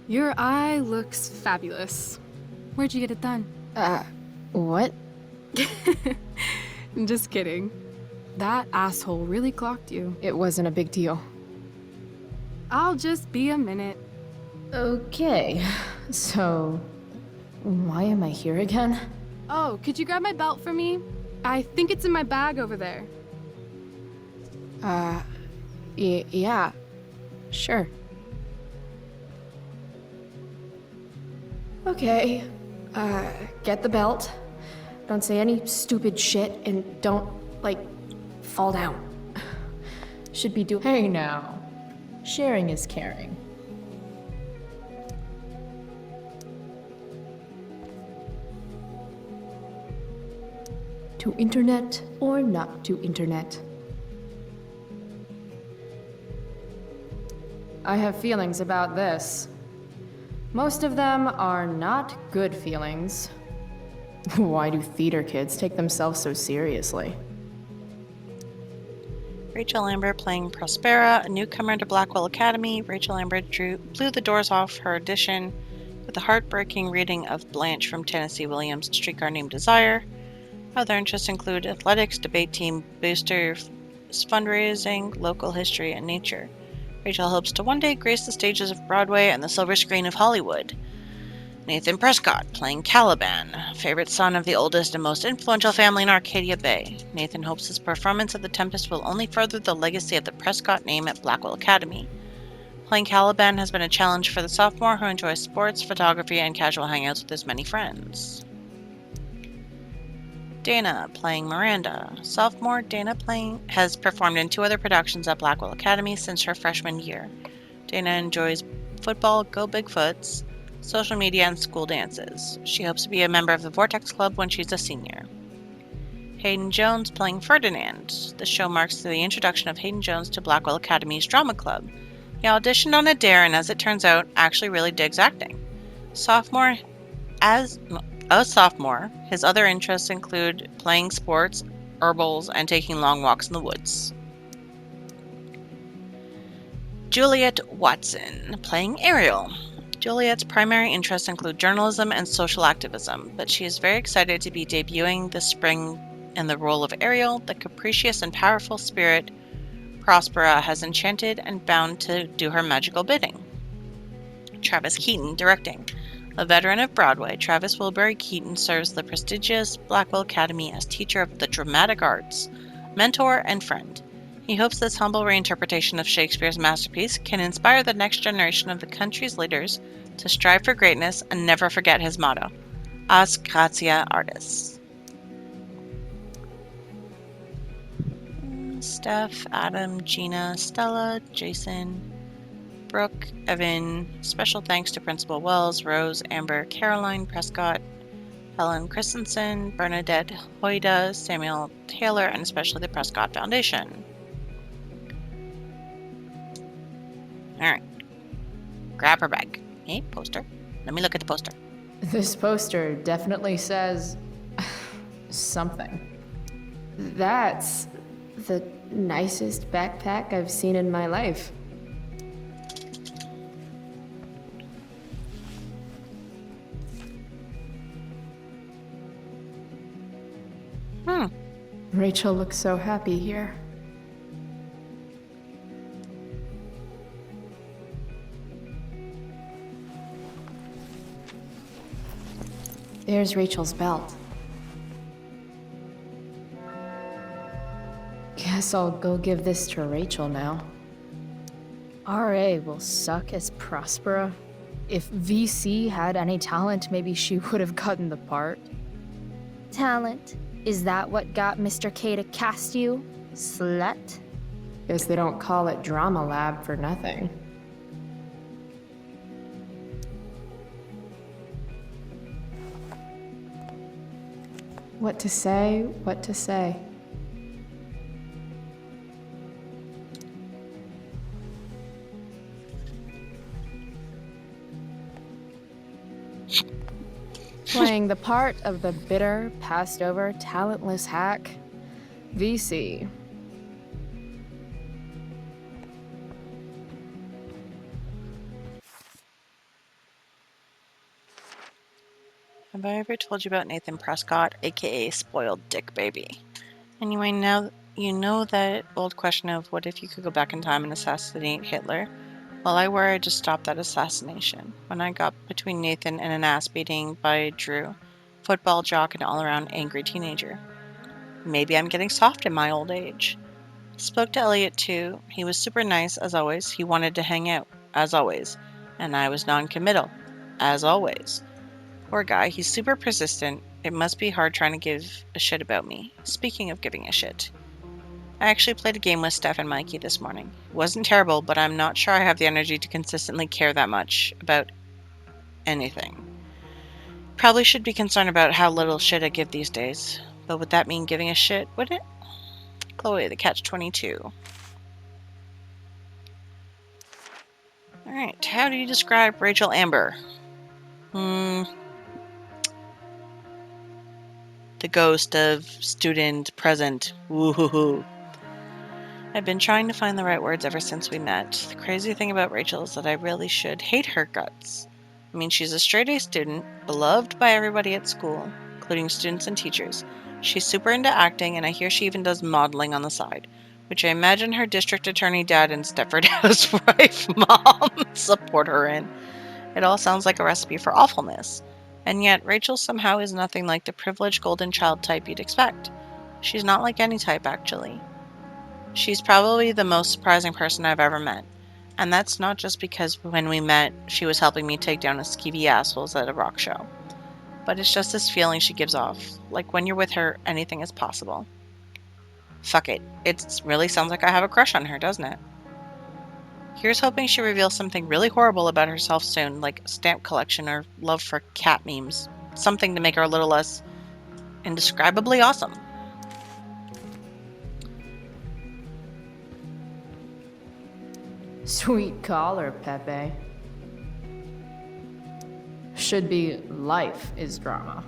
Your eye looks fabulous. Where'd you get it done? What? Just kidding. That asshole really clocked you. It wasn't a big deal. I'll just be a minute. Okay, so why am I here again? Oh, could you grab my belt for me? I think it's in my bag over there. Yeah, sure. Okay, get the belt. Don't say any stupid shit and don't, like, fall down. Should be doing. Hey now, sharing is caring. To internet or not to internet? I have feelings about this. Most of them are not good feelings. Why do theater kids take themselves so seriously? Rachel Lambert playing Prospera, a newcomer to Blackwell Academy. Rachel Lambert blew the doors off her audition with a heartbreaking reading of Blanche from Tennessee Williams' Streetcar Named Desire. Other interests include athletics, debate team, boosters, fundraising, local history, and nature. Rachel hopes to one day grace the stages of Broadway and the silver screen of Hollywood. Nathan Prescott playing Caliban, favorite son of the oldest and most influential family in Arcadia Bay. Nathan hopes his performance of The Tempest will only further the legacy of the Prescott name at Blackwell Academy. Playing Caliban has been a challenge for the sophomore who enjoys sports, photography, and casual hangouts with his many friends. Dana playing Miranda. Sophomore Dana has performed in 2 other productions at Blackwell Academy since her freshman year. Dana enjoys football, Go Bigfoots, social media, and school dances. She hopes to be a member of the Vortex Club when she's a senior. Hayden Jones playing Ferdinand. The show marks the introduction of Hayden Jones to Blackwell Academy's drama club. He auditioned on a dare and, as it turns out, actually really digs acting. As a sophomore, his other interests include playing sports, herbals, and taking long walks in the woods. Juliet Watson playing Ariel. Juliet's primary interests include journalism and social activism, but she is very excited to be debuting this spring in the role of Ariel, the capricious and powerful spirit Prospera has enchanted and bound to do her magical bidding. Travis Keaton directing. A veteran of Broadway, Travis Wilbury Keaton serves the prestigious Blackwell Academy as teacher of the dramatic arts, mentor, and friend. He hopes this humble reinterpretation of Shakespeare's masterpiece can inspire the next generation of the country's leaders to strive for greatness and never forget his motto, As Gratia Artis. Steph, Adam, Gina, Stella, Jason, Brooke, Evan. Special thanks to Principal Wells, Rose, Amber, Caroline, Prescott, Helen Christensen, Bernadette Hoyda, Samuel Taylor, and especially the Prescott Foundation. Alright. Grab her bag. Hey, poster. Let me look at the poster. This poster definitely says something. That's the nicest backpack I've seen in my life. Rachel looks so happy here. There's Rachel's belt. Guess I'll go give this to Rachel now. RA will suck as Prospera. If VC had any talent, maybe she would have gotten the part. Talent? Is that what got Mr. K to cast you, slut? Guess they don't call it Drama Lab for nothing. What to say, what to say. Playing the part of the bitter, passed-over, talentless hack, VC. Have I ever told you about Nathan Prescott, aka Spoiled Dick Baby? Anyway, now you know that old question of what if you could go back in time and assassinate Hitler? Well, I worry I just stopped that assassination when I got between Nathan and an ass beating by Drew, football jock and all-around angry teenager. Maybe I'm getting soft in my old age. Spoke to Elliot too. He was super nice, as always. He wanted to hang out, as always. And I was non-committal, as always. Poor guy, he's super persistent. It must be hard trying to give a shit about me. Speaking of giving a shit. I actually played a game with Steph and Mikey this morning. It wasn't terrible, but I'm not sure I have the energy to consistently care that much about anything. Probably should be concerned about how little shit I give these days. But would that mean giving a shit, would it? Chloe, the catch-22. Alright, how do you describe Rachel Amber? The ghost of student present. Woohoo. I've been trying to find the right words ever since we met. The crazy thing about Rachel is that I really should hate her guts. I mean, she's a straight-A student, beloved by everybody at school, including students and teachers. She's super into acting, and I hear she even does modeling on the side, which I imagine her district attorney dad and Stepford housewife mom support her in. It all sounds like a recipe for awfulness. And yet, Rachel somehow is nothing like the privileged golden child type you'd expect. She's not like any type, actually. She's probably the most surprising person I've ever met. And that's not just because when we met, she was helping me take down a skeevy assholes at a rock show. But it's just this feeling she gives off. Like when you're with her, anything is possible. Fuck it. It really sounds like I have a crush on her, doesn't it? Here's hoping she reveals something really horrible about herself soon, like stamp collection or love for cat memes. Something to make her a little less indescribably awesome. Sweet caller, Pepe. Should be life is drama.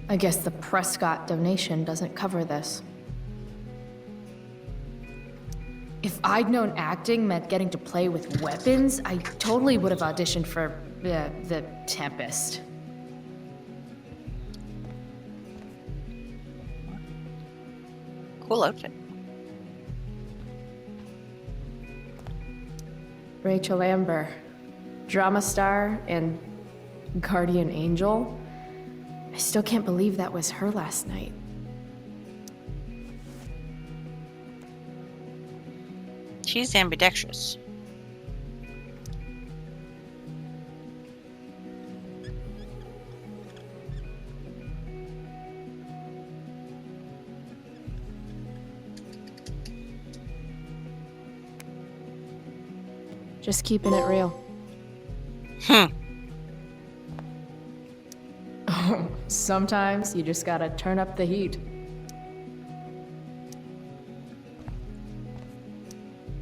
I guess the Prescott donation doesn't cover this. If I'd known acting meant getting to play with weapons, I totally would have auditioned for the Tempest. Cool outfit. Rachel Amber, drama star and guardian angel. I still can't believe that was her last night. She's ambidextrous. Just keeping it real. Sometimes you just gotta turn up the heat.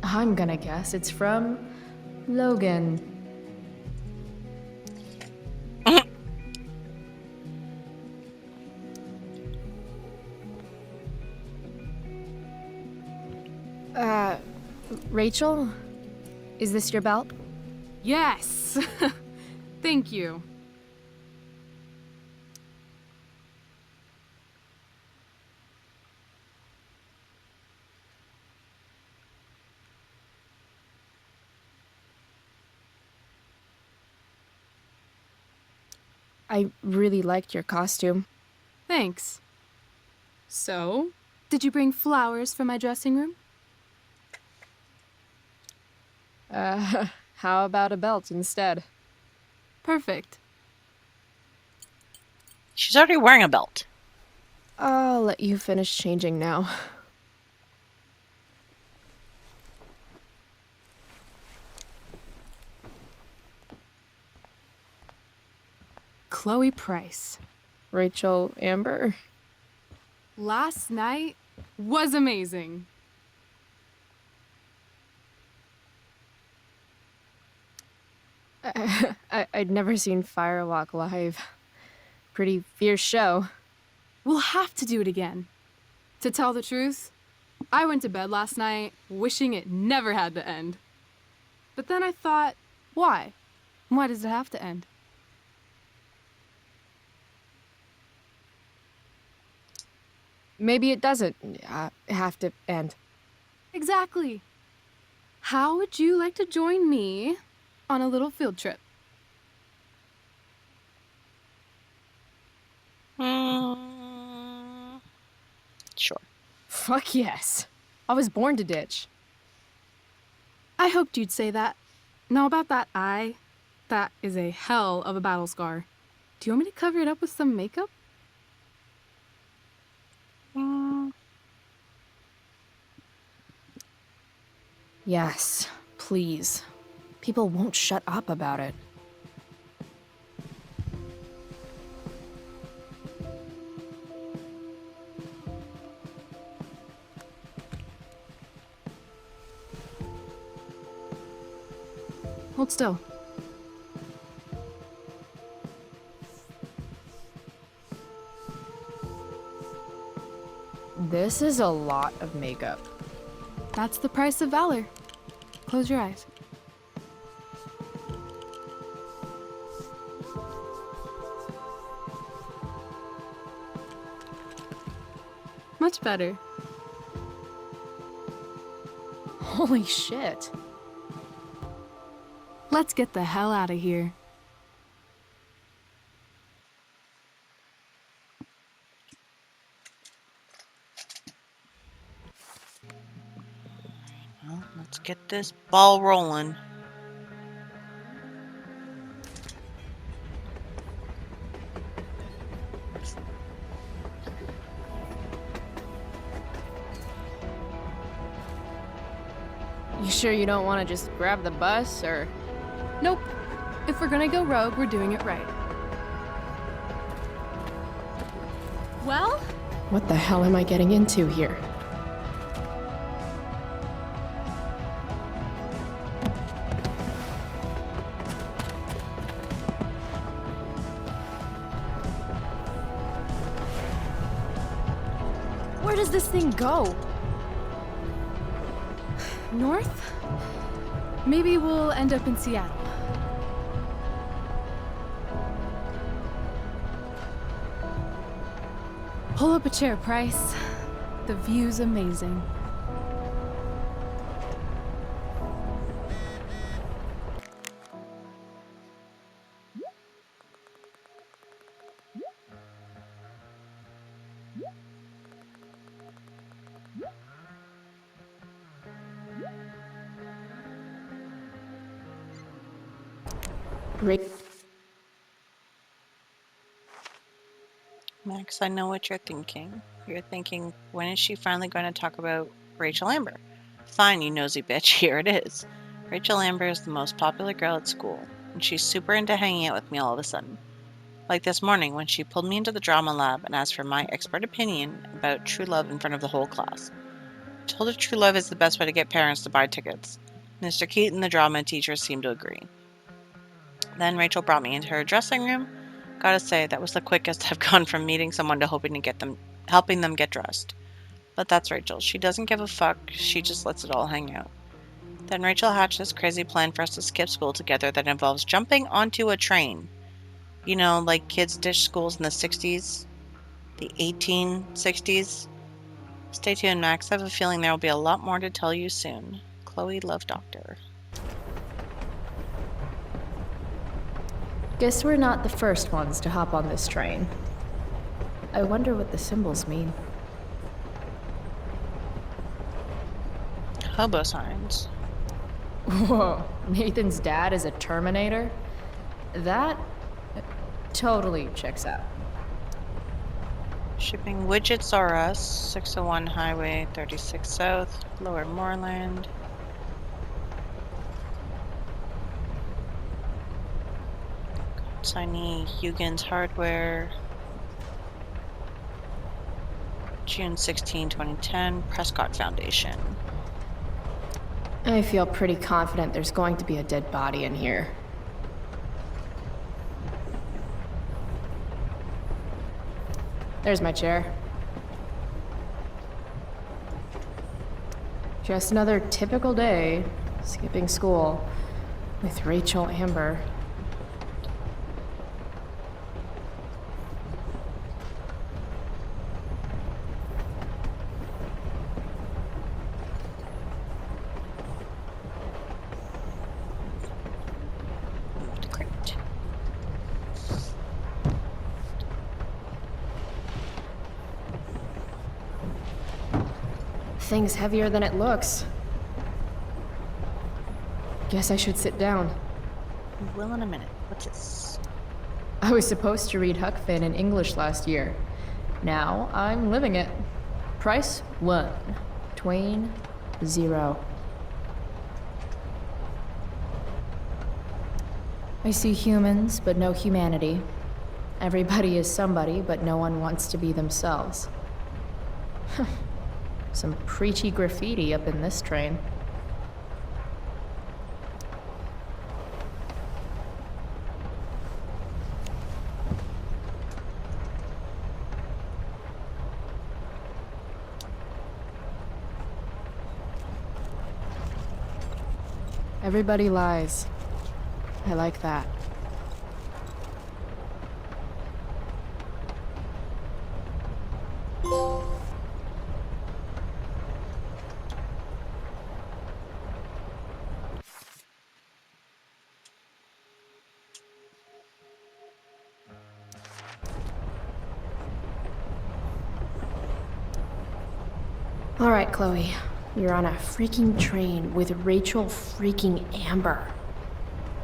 I'm gonna guess it's from Logan. Rachel? Is this your belt? Yes! Thank you. I really liked your costume. Thanks. So, Did you bring flowers for my dressing room? How about a belt instead? Perfect. She's already wearing a belt. I'll let you finish changing now. Chloe Price. Rachel Amber. Last night was amazing. I'd never seen Firewalk live. Pretty fierce show. We'll have to do it again. To tell the truth, I went to bed last night wishing it never had to end. But then I thought, why? Why does it have to end? Maybe it doesn't have to end. Exactly. How would you like to join me on a little field trip? Sure. Fuck yes. I was born to ditch. I hoped you'd say that. Now about that eye, that is a hell of a battle scar. Do you want me to cover it up with some makeup? Yes, please. People won't shut up about it. Hold still. This is a lot of makeup. That's the price of valor. Close your eyes. Much better. Holy shit. Let's get the hell out of here. Well, let's get this ball rolling. You sure you don't want to just grab the bus, or...? Nope. If we're gonna go rogue, we're doing it right. Well? What the hell am I getting into here? Where does this thing go? North? Maybe we'll end up in Seattle. Pull up a chair, Price. The view's amazing. Great. Max, I know what you're thinking. You're thinking, when is she finally going to talk about Rachel Amber? Fine, you nosy bitch, here it is. Rachel Amber is the most popular girl at school, and she's super into hanging out with me all of a sudden. Like this morning when she pulled me into the drama lab and asked for my expert opinion about true love in front of the whole class. I told her true love is the best way to get parents to buy tickets. Mr. Keaton, the drama teacher, seemed to agree. Then Rachel brought me into her dressing room. Gotta say, that was the quickest I've gone from meeting someone to helping them get dressed. But that's Rachel. She doesn't give a fuck. She just lets it all hang out. Then Rachel hatched this crazy plan for us to skip school together that involves jumping onto a train. You know, like kids ditched schools in the 60s? The 1860s? Stay tuned, Max. I have a feeling there will be a lot more to tell you soon. Chloe, Love Doctor. Guess we're not the first ones to hop on this train. I wonder what the symbols mean. hobo signs. Whoa, Nathan's dad is a Terminator? That totally checks out. Shipping widgets R Us, 601 Highway 36 South, Lower Moreland. Consignee Hugin's Hardware. June 16, 2010, Prescott Foundation. I feel pretty confident there's going to be a dead body in here. There's my chair. Just another typical day, skipping school, with Rachel Amber. Thing's heavier than it looks. Guess I should sit down. We will in a minute. What's this? I was supposed to read Huck Finn in English last year. Now I'm living it. Price 1. Twain 0. I see humans, but no humanity. Everybody is somebody, but no one wants to be themselves. Some preachy graffiti up in this train. Everybody lies. I like that. All right, Chloe. You're on a freaking train with Rachel freaking Amber.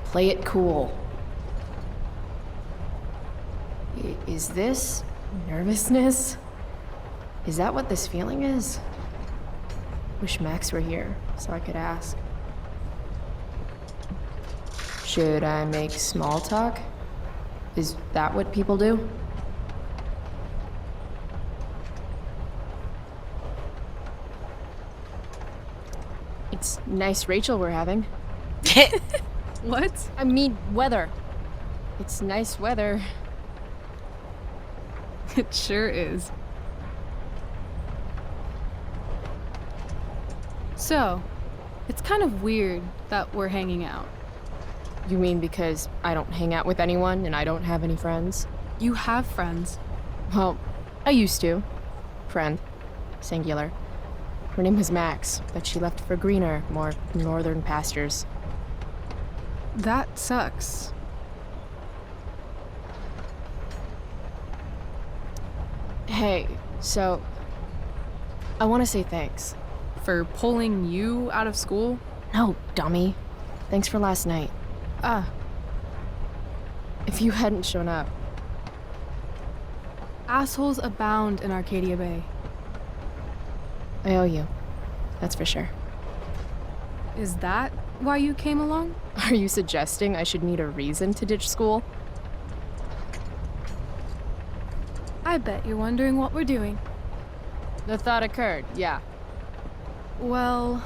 Play it cool. Is this nervousness? Is that what this feeling is? Wish Max were here so I could ask. Should I make small talk? Is that what people do? It's nice Rachel we're having. What? I mean, weather. It's nice weather. It sure is. So, it's kind of weird that we're hanging out. You mean because I don't hang out with anyone and I don't have any friends? You have friends. Well, I used to. Friend. Singular. Her name was Max, but she left for greener, more northern pastures. That sucks. Hey, so I want to say thanks. For pulling you out of school? No, dummy. Thanks for last night. If you hadn't shown up. Assholes abound in Arcadia Bay. I owe you. That's for sure. Is that why you came along? Are you suggesting I should need a reason to ditch school? I bet you're wondering what we're doing. The thought occurred, yeah. Well,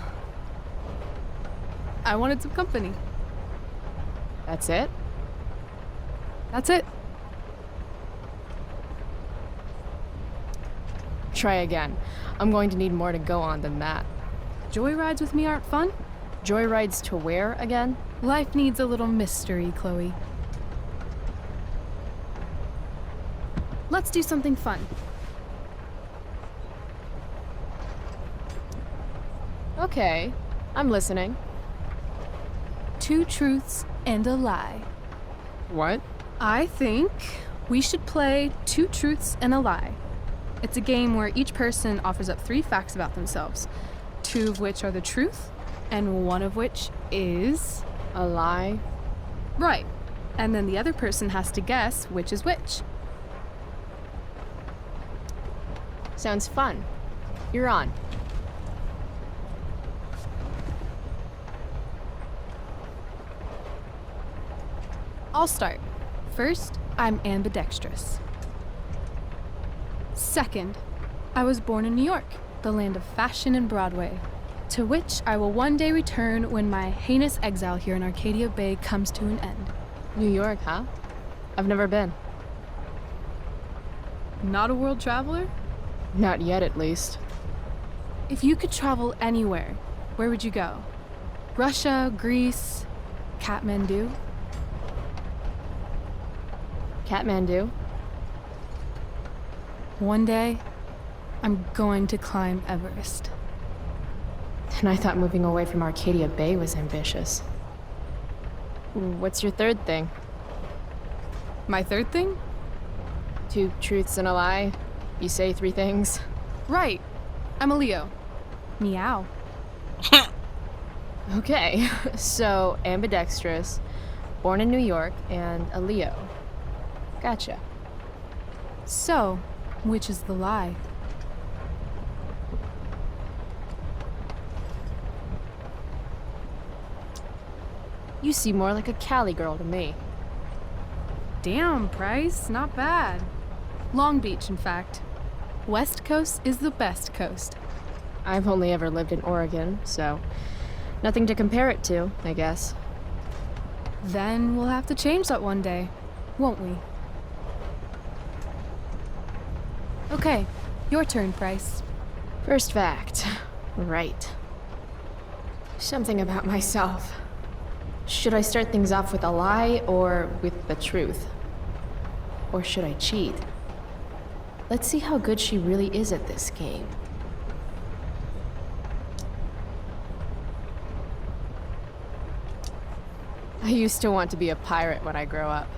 I wanted some company. That's it? That's it. Try again. I'm going to need more to go on than that. Joyrides with me aren't fun? Joyrides to where again? Life needs a little mystery, Chloe. Let's do something fun. Okay, I'm listening. 2 truths and a lie. What? I think we should play 2 truths and a lie. It's a game where each person offers up 3 facts about themselves. 2 of which are the truth, and 1 of which is a lie. Right. And then the other person has to guess which is which. Sounds fun. You're on. I'll start. First, I'm ambidextrous. Second, I was born in New York, the land of fashion and Broadway, to which I will one day return when my heinous exile here in Arcadia Bay comes to an end. New York, huh? I've never been. Not a world traveler? Not yet, at least. If you could travel anywhere, where would you go? Russia, Greece, Kathmandu? Kathmandu? One day, I'm going to climb Everest. And I thought moving away from Arcadia Bay was ambitious. What's your third thing? My third thing? 2 truths and a lie. You say 3 things. Right. I'm a Leo. Meow. Okay, so ambidextrous, born in New York, and a Leo. Gotcha. So, which is the lie? You seem more like a Cali girl to me. Damn, Price, not bad. Long Beach, in fact. West Coast is the best coast. I've only ever lived in Oregon, so nothing to compare it to, I guess. Then we'll have to change that one day, won't we? Okay, your turn, Price. First fact. Right. Something about myself. Should I start things off with a lie or with the truth? Or should I cheat? Let's see how good she really is at this game. I used to want to be a pirate when I grow up.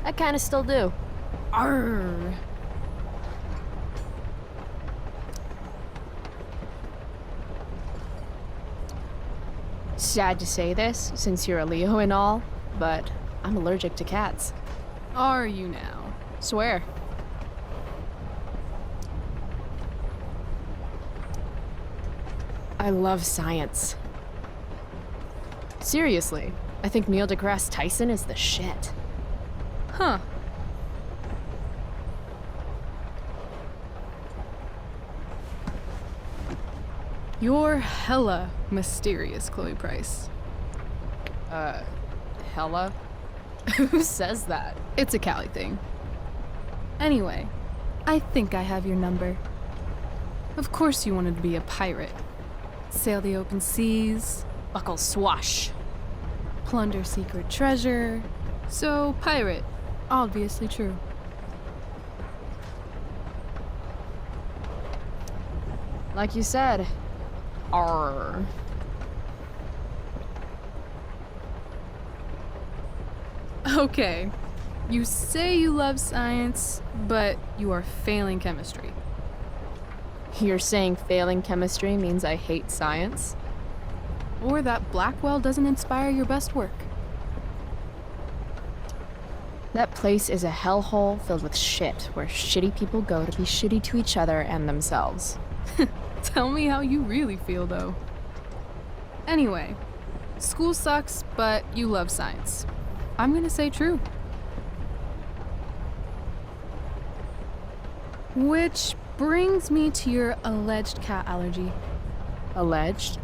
I kinda still do. Arr! Sad to say this, since you're a Leo and all, but I'm allergic to cats. Are you now? Swear. I love science. Seriously, I think Neil deGrasse Tyson is the shit. Huh. You're hella mysterious, Chloe Price. Hella? Who says that? It's a Cali thing. Anyway, I think I have your number. Of course you wanted to be a pirate. Sail the open seas, buckle swash, plunder secret treasure. So, pirate, obviously true. Like you said. Arr. Okay, you say you love science, but you are failing chemistry. You're saying failing chemistry means I hate science? Or that Blackwell doesn't inspire your best work. That place is a hellhole filled with shit, where shitty people go to be shitty to each other and themselves. Tell me how you really feel, though. Anyway, school sucks, but you love science. I'm gonna say true. Which brings me to your alleged cat allergy. Alleged?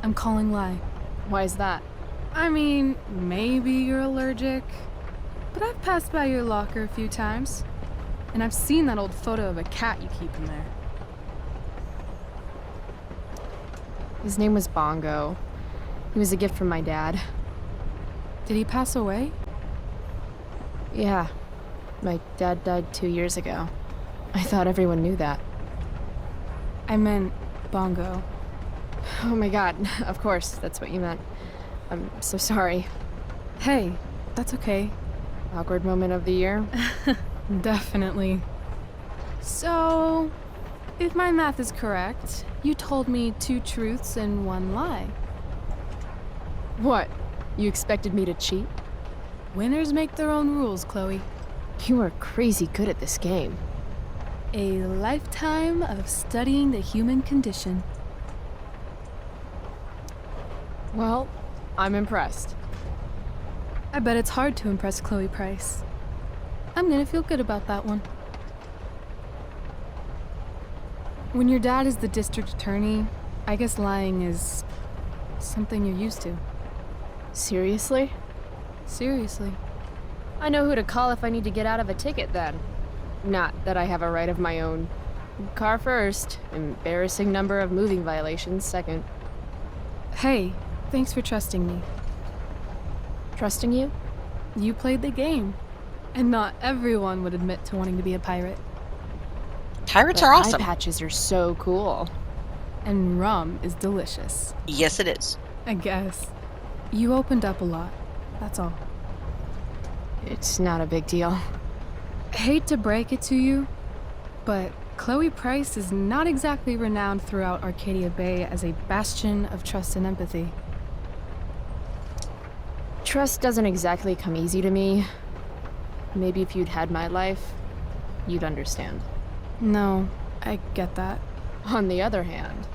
I'm calling lie. Why is that? I mean, maybe you're allergic, but I've passed by your locker a few times, and I've seen that old photo of a cat you keep in there. His name was Bongo. He was a gift from my dad. Did he pass away? Yeah. My dad died 2 years ago. I thought everyone knew that. I meant Bongo. Oh my god, of course, that's what you meant. I'm so sorry. Hey, that's okay. Awkward moment of the year? Definitely. So, If my math is correct, you told me 2 truths and 1 lie. What? You expected me to cheat? Winners make their own rules, Chloe. You are crazy good at this game. A lifetime of studying the human condition. Well, I'm impressed. I bet it's hard to impress Chloe Price. I'm gonna feel good about that one. When your dad is the district attorney, I guess lying is something you're used to. Seriously? Seriously. I know who to call if I need to get out of a ticket then. Not that I have a right of my own. Car first, embarrassing number of moving violations second. Hey, thanks for trusting me. Trusting you? You played the game. And not everyone would admit to wanting to be a pirate. Pirates But are awesome. eye patches are so cool. And rum is delicious. Yes, it is. I guess. You opened up a lot. That's all. It's not a big deal. Hate to break it to you, but Chloe Price is not exactly renowned throughout Arcadia Bay as a bastion of trust and empathy. Trust doesn't exactly come easy to me. Maybe if you'd had my life, you'd understand. No, I get that. On the other hand,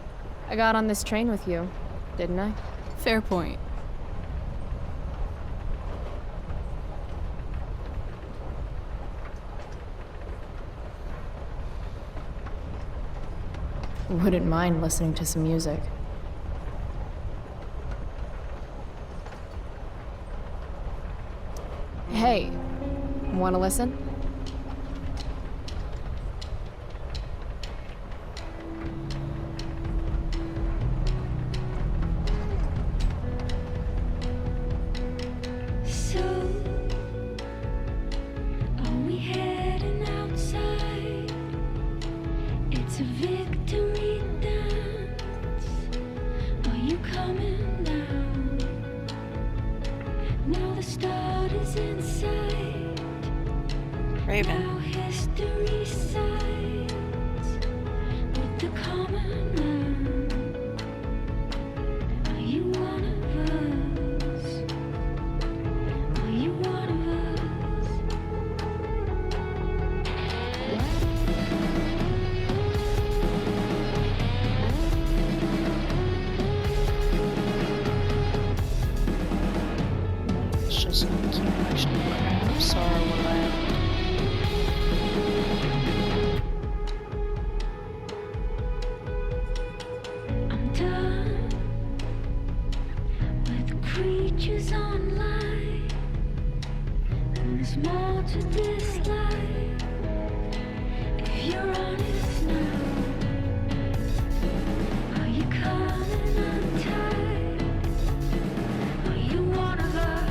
I got on this train with you, didn't I? Fair point. Wouldn't mind listening to some music. Hey, wanna listen? So, are we heading outside? It's a victory dance. Are you coming down? Now the start is in sight. Raven. Now history sides with the common man. Are you one of us? Are you one of us? It's just an accumulation of crap. Sorrow will end. I'm done with creatures online. And there's more to this life. If you're honest now, are you coming untied? Are you one of us?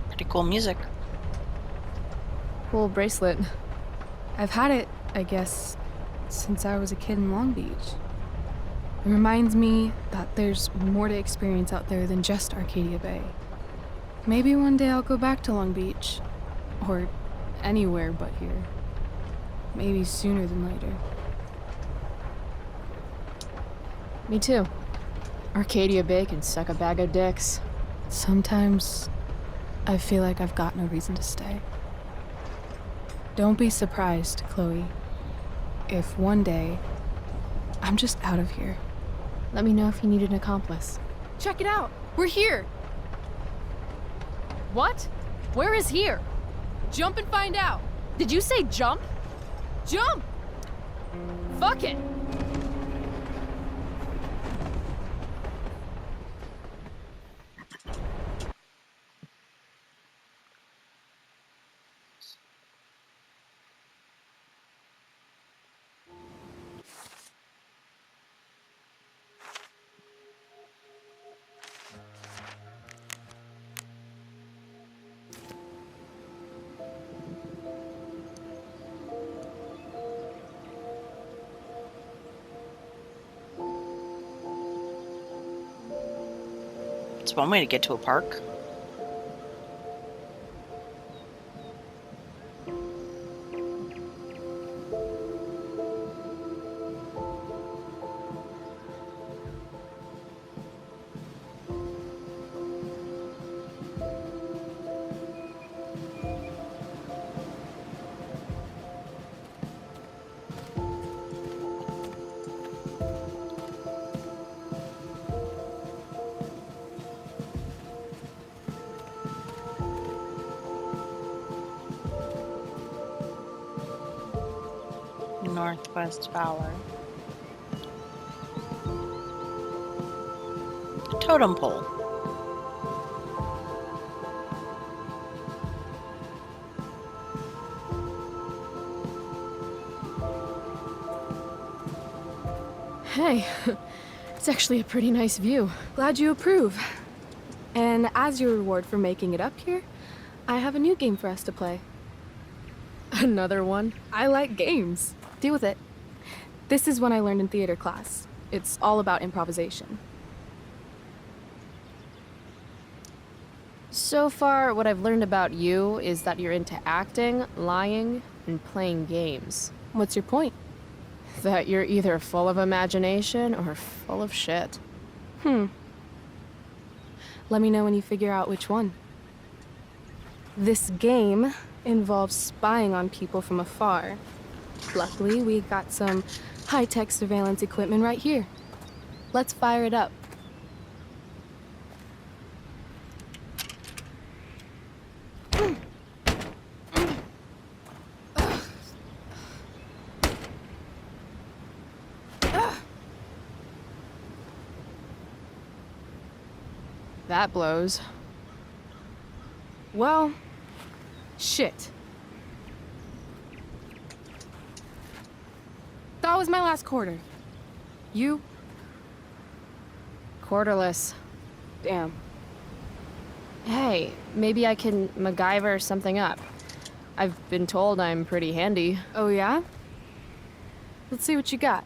Pretty cool music. Cool bracelet. I've had it, I guess, since I was a kid in Long Beach. It reminds me that there's more to experience out there than just Arcadia Bay. Maybe one day I'll go back to Long Beach. Or anywhere but here. Maybe sooner than later. Me too. Arcadia Bay can suck a bag of dicks. Sometimes I feel like I've got no reason to stay. Don't be surprised, Chloe, if one day I'm just out of here. Let me know if you need an accomplice. Check it out! We're here! What? Where is here? Jump and find out! Did you say jump? Jump! Fuck it! It's one way to get to a park. Northwest Valor. A totem pole. Hey, it's actually a pretty nice view. Glad you approve. And as your reward for making it up here, I have a new game for us to play. Another one? I like games. Deal with it. This is one I learned in theater class. It's all about improvisation. So far, what I've learned about you is that you're into acting, lying, and playing games. What's your point? That you're either full of imagination or full of shit. Let me know when you figure out which one. This game involves spying on people from afar. Luckily, we got some high-tech surveillance equipment right here. Let's fire it up. That blows. Well, shit. That was my last quarter. You? Quarterless. Damn. Hey, maybe I can MacGyver something up. I've been told I'm pretty handy. Oh yeah? Let's see what you got.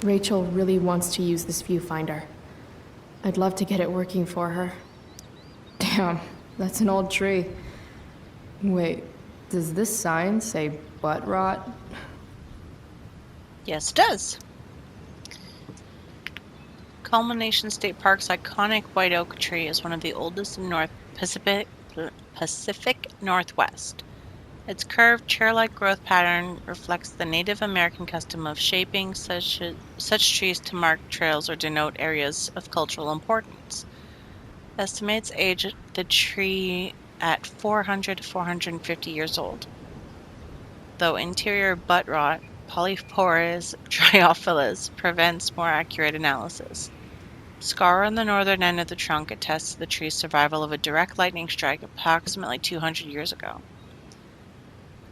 Rachel really wants to use this viewfinder. I'd love to get it working for her. Damn, that's an old tree. Wait, does this sign say butt rot? Yes, it does. Culmination State Park's iconic white oak tree is one of the oldest in Pacific Northwest. Its curved, chair-like growth pattern reflects the Native American custom of shaping such trees to mark trails or denote areas of cultural importance. Estimates age the tree at 400 to 450 years old. Though interior butt rot, polyporous Dryophilus prevents more accurate analysis. Scar on the northern end of the trunk attests to the tree's survival of a direct lightning strike approximately 200 years ago.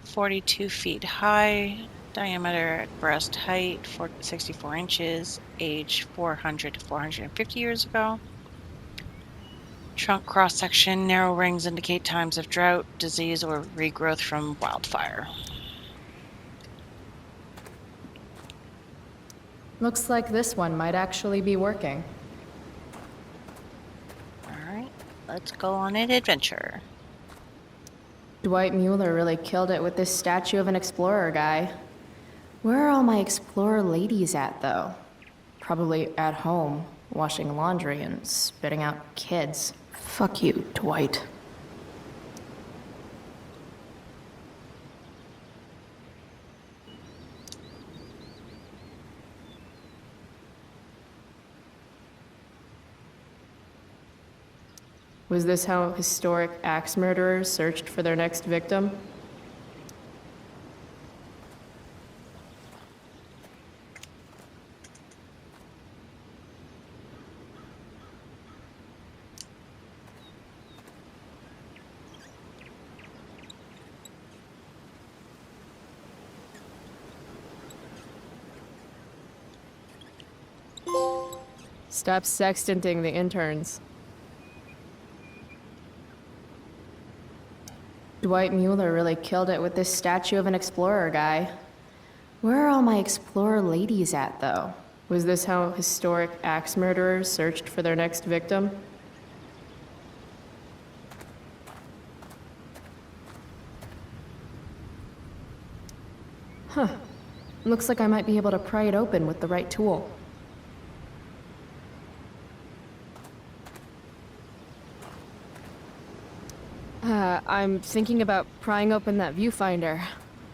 42 feet high, diameter at breast height 64 inches, age 400 to 450 years ago. Trunk cross-section, narrow rings indicate times of drought, disease, or regrowth from wildfire. Looks like this one might actually be working. Alright, let's go on an adventure. Dwight Mueller really killed it with this statue of an explorer guy. Where are all my explorer ladies at, though? Probably at home, washing laundry and spitting out kids. Fuck you, Dwight. Was this how historic axe murderers searched for their next victim? Stop sextanting the interns. Dwight Mueller really killed it with this statue of an explorer guy. Where are all my explorer ladies at, though? Was this how historic axe murderers searched for their next victim? Huh. Looks like I might be able to pry it open with the right tool. I'm thinking about prying open that viewfinder.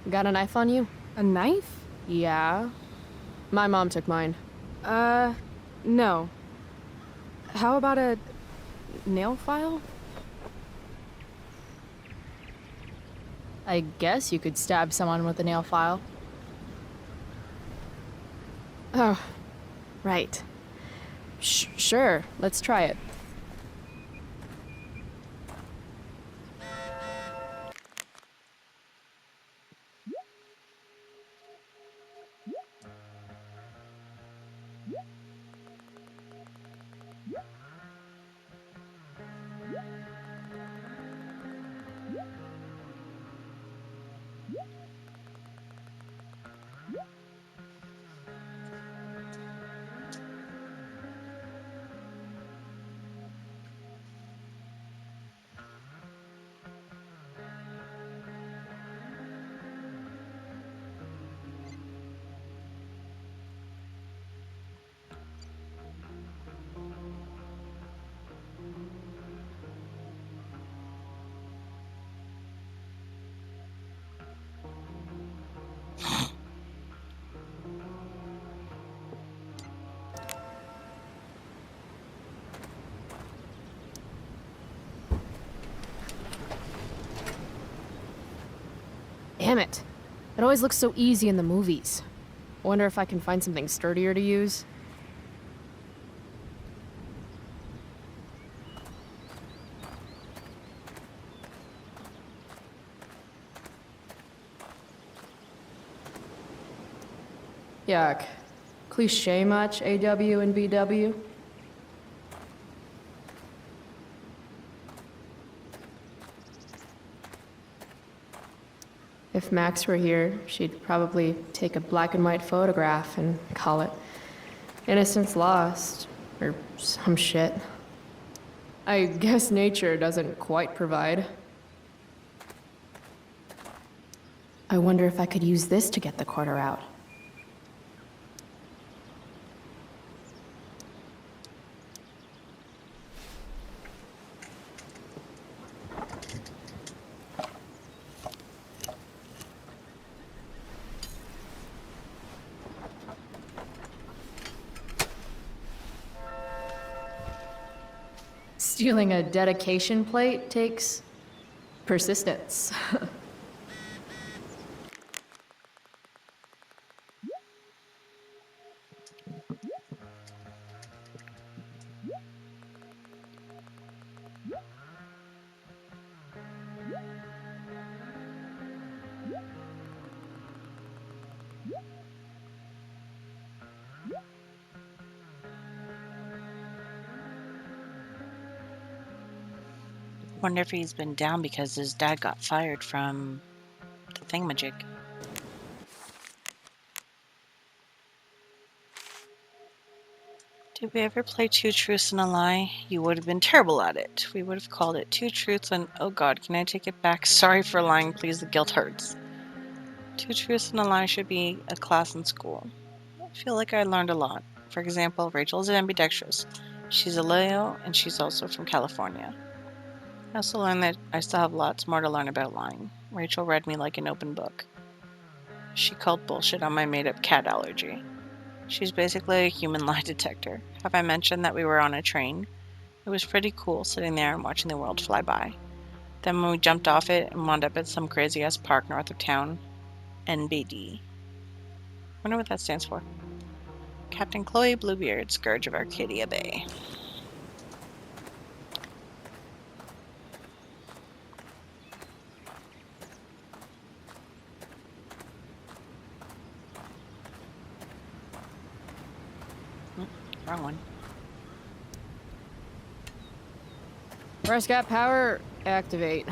Got a knife on you? A knife? Yeah. My mom took mine. No. How about a nail file? I guess you could stab someone with a nail file. Oh, right. Sure, let's try it. Damn it. It always looks so easy in the movies. Wonder if I can find something sturdier to use. Yuck. Cliche much, AW and BW? If Max were here, she'd probably take a black and white photograph and call it Innocence Lost, or some shit. I guess nature doesn't quite provide. I wonder if I could use this to get the quarter out. Stealing a dedication plate takes persistence. Wonder if he's been down because his dad got fired from the thingamajig. Did we ever play Two Truths and a Lie? You would have been terrible at it. We would have called it Two Truths and... Oh god, can I take it back? Sorry for lying, please, the guilt hurts. Two Truths and a Lie should be a class in school. I feel like I learned a lot. For example, Rachel is ambidextrous. She's a Leo, and she's also from California. I also learned that I still have lots more to learn about lying. Rachel read me like an open book. She called bullshit on my made-up cat allergy. She's basically a human lie detector. Have I mentioned that we were on a train? It was pretty cool sitting there and watching the world fly by. Then when we jumped off it and wound up at some crazy-ass park north of town, NBD. Wonder what that stands for. Captain Chloe Bluebeard, Scourge of Arcadia Bay. Wrong one. Prescott power, activate.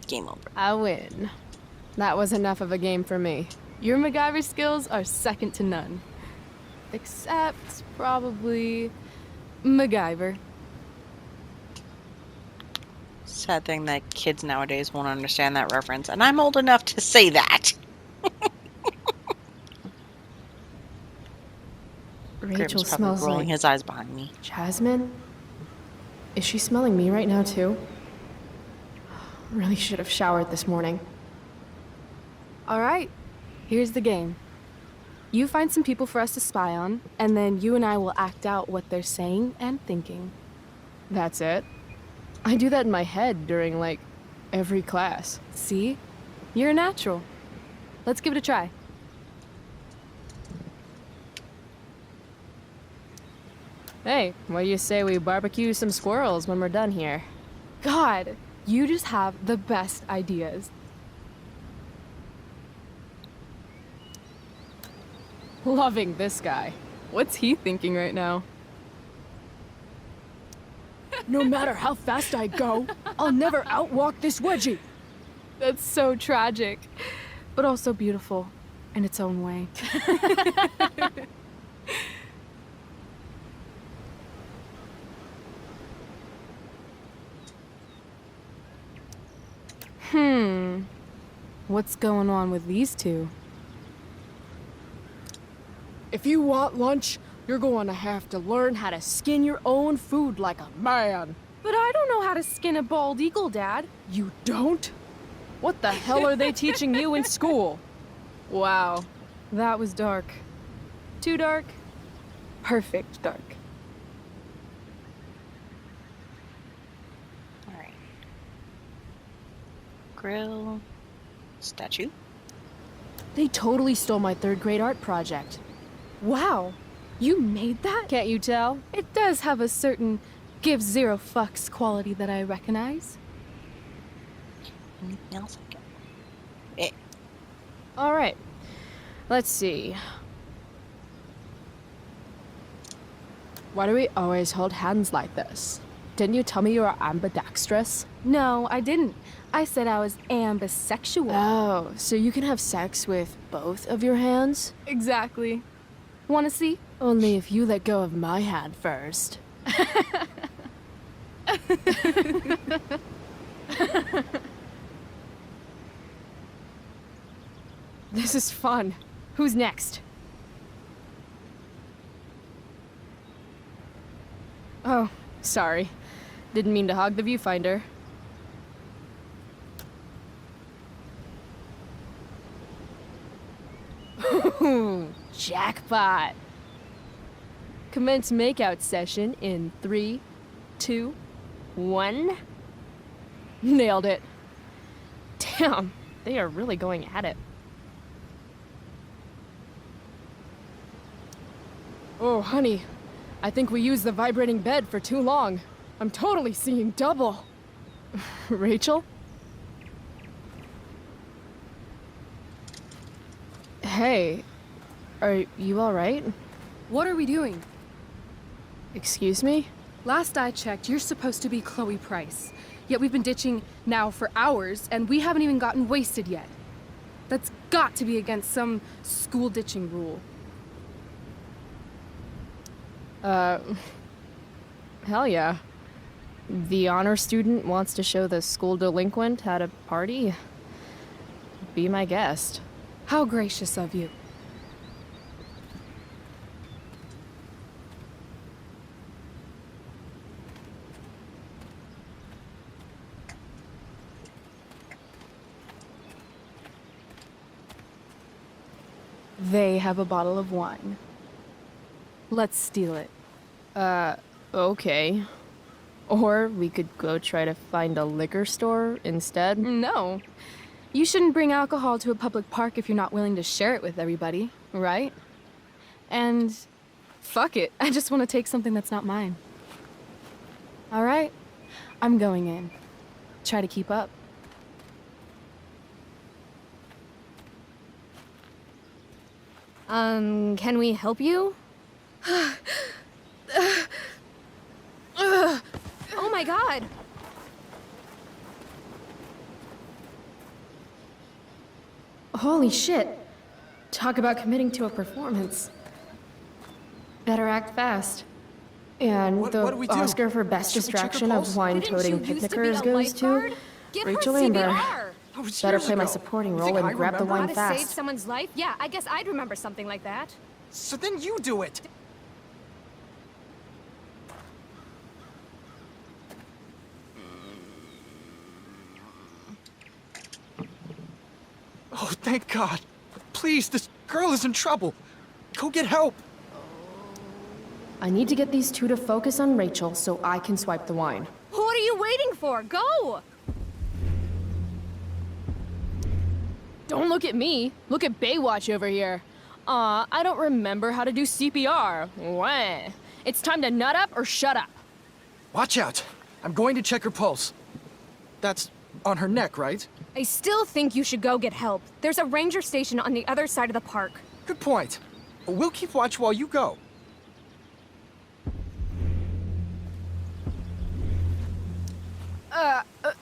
Game over. I win. That was enough of a game for me. Your MacGyver skills are second to none. Except, probably, MacGyver. Sad thing that kids nowadays won't understand that reference, and I'm old enough to say that. Rachel Grim's probably smells rolling like his eyes behind me. Jasmine? Is she smelling me right now, too? Really should have showered this morning. Alright, here's the game. You find some people for us to spy on, and then you and I will act out what they're saying and thinking. That's it? I do that in my head during, like, every class. See? You're a natural. Let's give it a try. Hey, what do you say we barbecue some squirrels when we're done here? God, you just have the best ideas. Loving this guy. What's he thinking right now? No matter how fast I go, I'll never outwalk this wedgie. That's so tragic, but also beautiful in its own way. What's going on with these two? If you want lunch, you're going to have to learn how to skin your own food like a man. But I don't know how to skin a bald eagle, Dad. You don't? What the hell are they teaching you in school? Wow, that was dark. Too dark? Perfect dark. Alright. Grill. Statue. They totally stole my third-grade art project. Wow, you made that? Can't you tell? It does have a certain give zero fucks quality that I recognize. Anything else I get? All right. Let's see. Why do we always hold hands like this? Didn't you tell me you were ambidextrous? No, I didn't. I said I was ambisexual. Oh, so you can have sex with both of your hands? Exactly. Want to see? Only if you let go of my hand first. This is fun. Who's next? Oh, sorry. Didn't mean to hog the viewfinder. Jackpot! Commence makeout session in 3, 2, 1. Nailed it. Damn, they are really going at it. Oh, honey, I think we used the vibrating bed for too long. I'm totally seeing double. Rachel? Hey, are you all right? What are we doing? Excuse me? Last I checked, you're supposed to be Chloe Price. Yet we've been ditching now for hours, and we haven't even gotten wasted yet. That's got to be against some school ditching rule. Hell yeah. The honor student wants to show the school delinquent at a party? Be my guest. How gracious of you. They have a bottle of wine. Let's steal it. Okay. Or we could go try to find a liquor store instead. No. You shouldn't bring alcohol to a public park if you're not willing to share it with everybody, right? And fuck it, I just want to take something that's not mine. All right, I'm going in. Try to keep up. Can we help you? Oh my god! Holy shit. Talk about committing to a performance. Better act fast. And What the do we do? Oscar for Best Should we check her Distraction of pulse? wine-toting Didn't you used to be picnickers a goes to lifeguard? Give her Rachel Amber. CPR. That was Better years play my ago. supporting You role think and I grab the remember? wine How to save fast. someone's life? Yeah, I guess I'd remember something like that. So then you do it. Oh, thank God. Please, this girl is in trouble. Go get help. I need to get these two to focus on Rachel so I can swipe the wine. What are you waiting for? Go! Don't look at me. Look at Baywatch over here. I don't remember how to do CPR. Wah. It's time to nut up or shut up. Watch out. I'm going to check her pulse. That's on her neck, right? I still think you should go get help. There's a ranger station on the other side of the park. Good point. We'll keep watch while you go.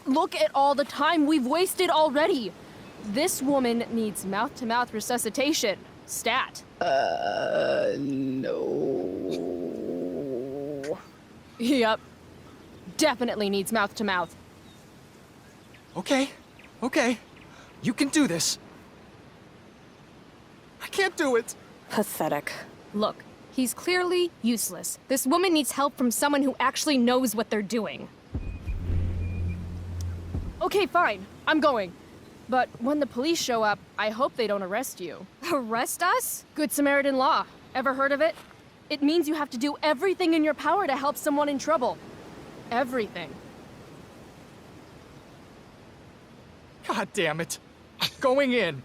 Look at all the time we've wasted already. This woman needs mouth-to-mouth resuscitation. Stat. No. Yep. Definitely needs mouth-to-mouth. Okay. You can do this. I can't do it. Pathetic. Look, he's clearly useless. This woman needs help from someone who actually knows what they're doing. Okay, fine. I'm going. But when the police show up, I hope they don't arrest you. Arrest us? Good Samaritan law. Ever heard of it? It means you have to do everything in your power to help someone in trouble. Everything. God damn it. I'm going in.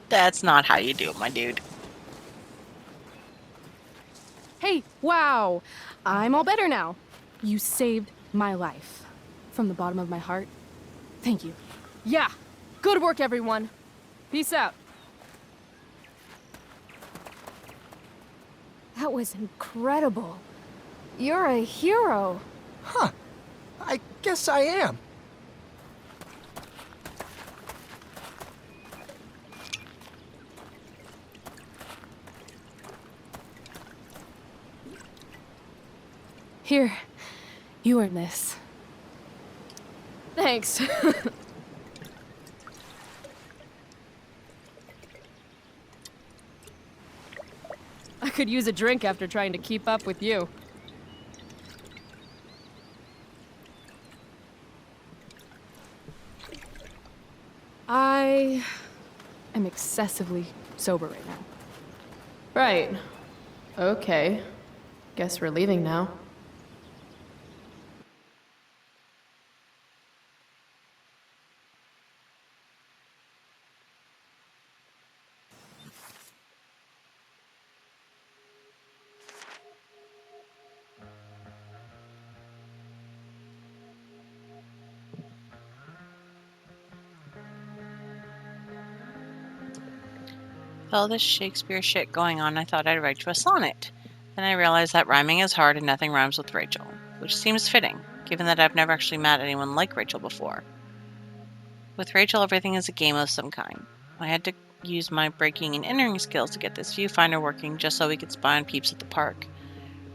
That's not how you do it, my dude. Hey, wow. I'm all better now. You saved my life. From the bottom of my heart. Thank you. Yeah. Good work, everyone. Peace out. That was incredible. You're a hero. Huh. I guess I am. Here. You earned this. Thanks. I could use a drink after trying to keep up with you. I am excessively sober right now. Right. Okay. Guess we're leaving now. With all this Shakespeare shit going on, I thought I'd write you a sonnet. Then I realized that rhyming is hard and nothing rhymes with Rachel, which seems fitting, given that I've never actually met anyone like Rachel before. With Rachel, everything is a game of some kind. I had to use my breaking and entering skills to get this viewfinder working just so we could spy on peeps at the park.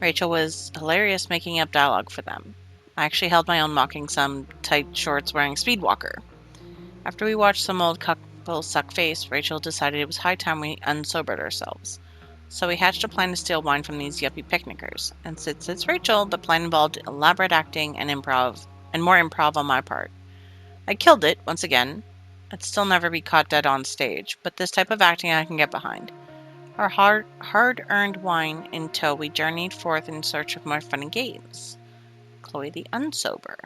Rachel was hilarious making up dialogue for them. I actually held my own mocking some tight shorts wearing Speedwalker. After we watched some old couple suck face, Rachel decided it was high time we unsobered ourselves. So we hatched a plan to steal wine from these yuppie picnickers. And since it's Rachel, the plan involved elaborate acting and more improv on my part. I killed it, once again, I'd still never be caught dead on stage, but this type of acting I can get behind. Our hard-earned wine in tow, we journeyed forth in search of more funny games. Chloe the Unsober.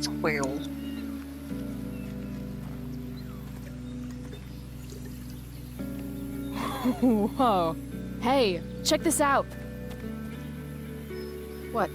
Squirrel. Whoa. Hey, check this out. What?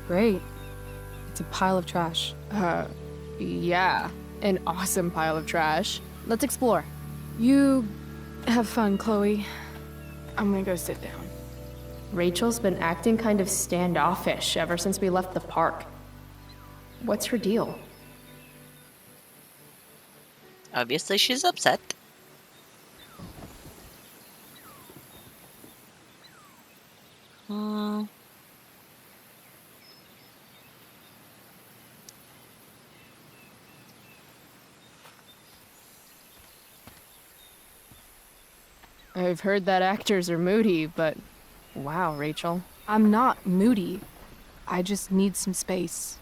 Great. It's a pile of trash. Yeah. An awesome pile of trash. Let's explore. You have fun, Chloe. I'm gonna go sit down. Rachel's been acting kind of standoffish ever since we left the park. What's her deal? Obviously, she's upset. I've heard that actors are moody, but wow, Rachel. I'm not moody. I just need some space.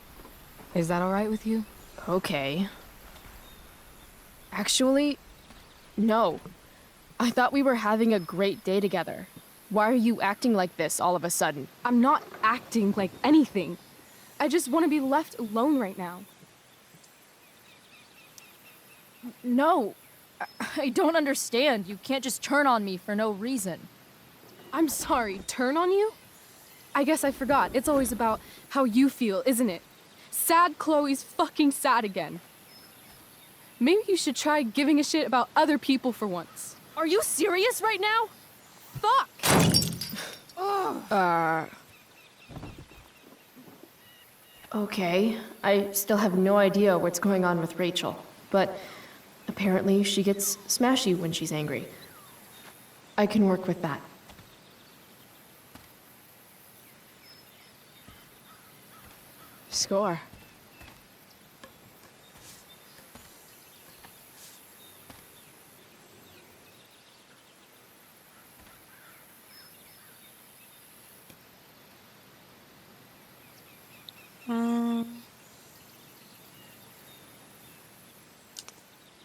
Is that alright with you? Okay. Actually, no. I thought we were having a great day together. Why are you acting like this all of a sudden? I'm not acting like anything. I just want to be left alone right now. No. I don't understand. You can't just turn on me for no reason. I'm sorry, turn on you? I guess I forgot. It's always about how you feel, isn't it? Sad Chloe's fucking sad again. Maybe you should try giving a shit about other people for once. Are you serious right now? Fuck! Okay. I still have no idea what's going on with Rachel, but apparently she gets smashy when she's angry. I can work with that. Score.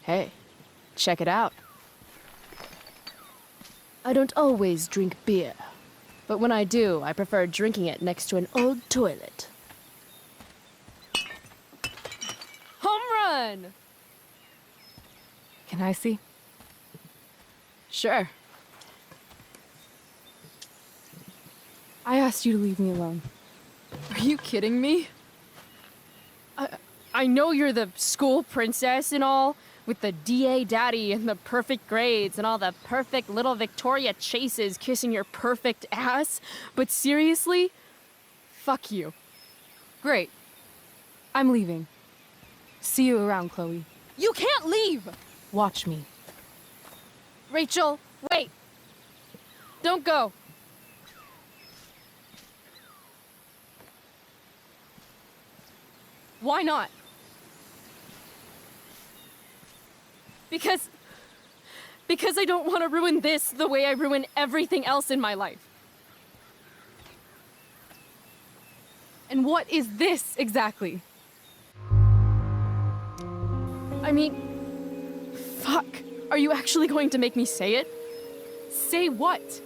Hey, check it out. I don't always drink beer, but when I do, I prefer drinking it next to an old toilet. Home run! Can I see? Sure. I asked you to leave me alone. Are you kidding me? I know you're the school princess and all, with the DA daddy and the perfect grades and all the perfect little Victoria chases kissing your perfect ass, but seriously, fuck you. Great. I'm leaving. See you around, Chloe. You can't leave! Watch me. Rachel, wait! Don't go! Why not? Because I don't want to ruin this the way I ruin everything else in my life. And what is this exactly? I mean, fuck. Are you actually going to make me say it? Say what?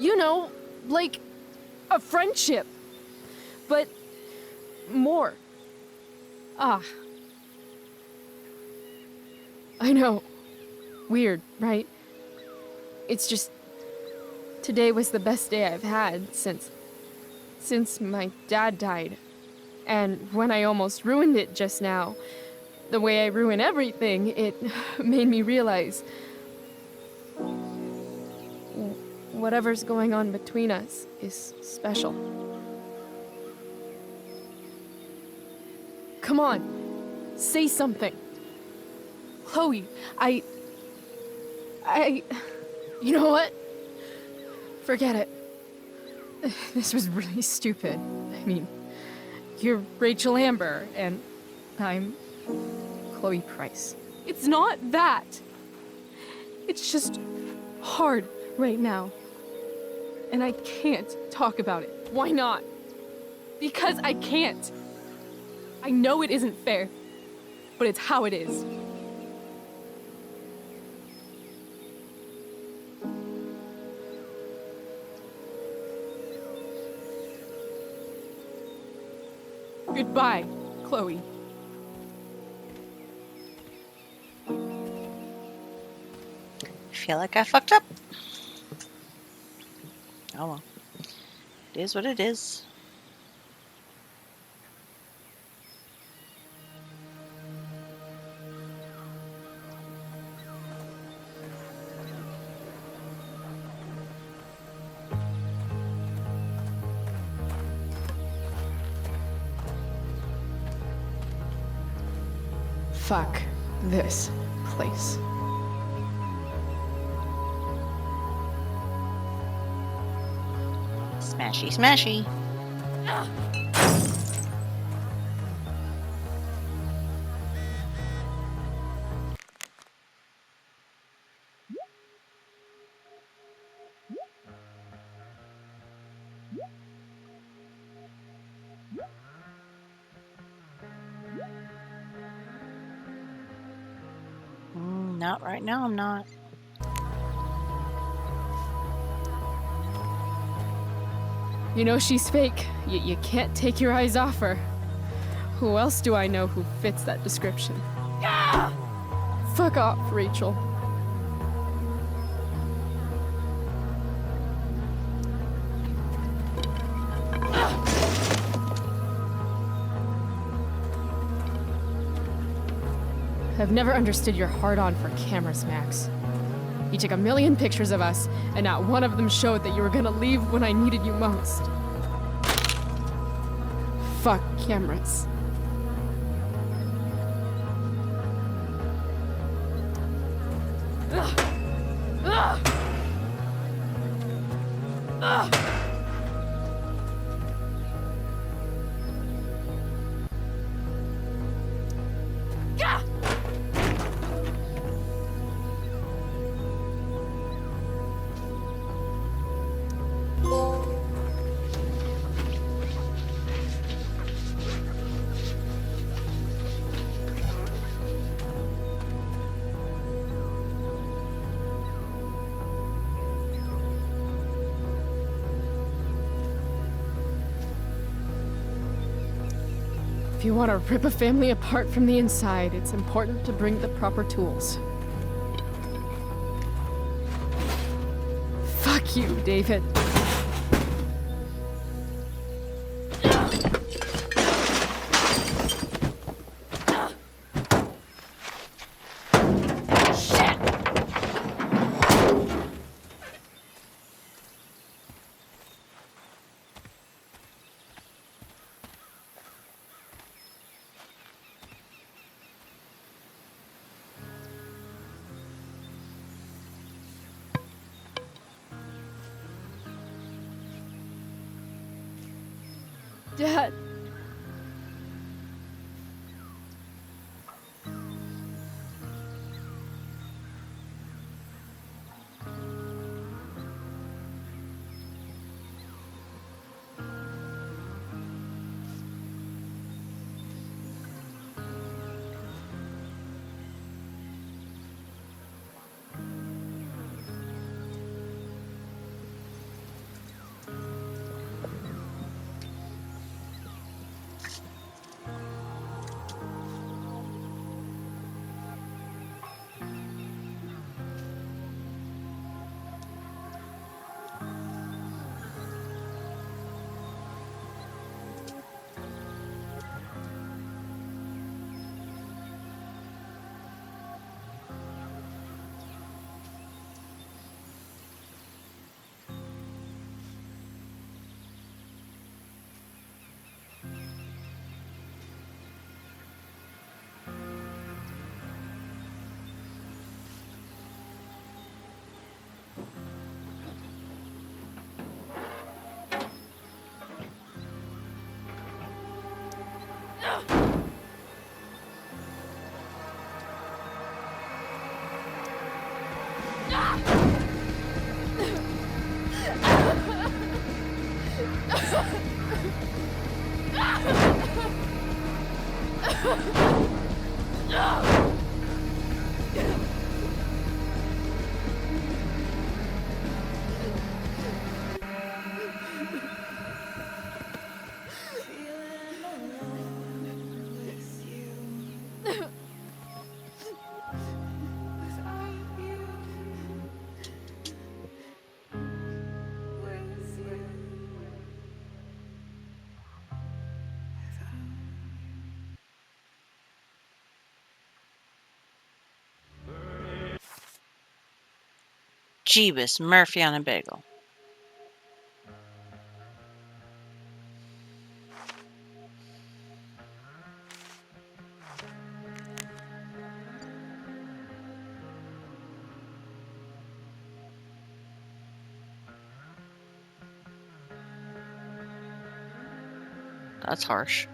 You know, like a friendship. But more. Ah. I know. Weird, right? It's just... Today was the best day I've had since my dad died. And when I almost ruined it just now, the way I ruin everything, it made me realize whatever's going on between us is special. Come on, say something. Chloe, you know what? Forget it. This was really stupid. I mean, you're Rachel Amber, and I'm Chloe Price. It's not that. It's just hard right now. And I can't talk about it. Why not? Because I can't. I know it isn't fair, but it's how it is. Goodbye, Chloe. I feel like I fucked up. Oh well. It is what it is. Fuck this place. Smashy, smashy. Not right now, I'm not. You know she's fake. You can't take your eyes off her. Who else do I know who fits that description? Fuck off, Rachel. I've never understood your hard-on for cameras, Max. You took 1,000,000 pictures of us, and not one of them showed that you were gonna leave when I needed you most. Fuck cameras. Ugh. Ugh. Ugh. If you want to rip a family apart from the inside, it's important to bring the proper tools. Fuck you, David. Dad. Jeebus, Murphy on a bagel. That's harsh.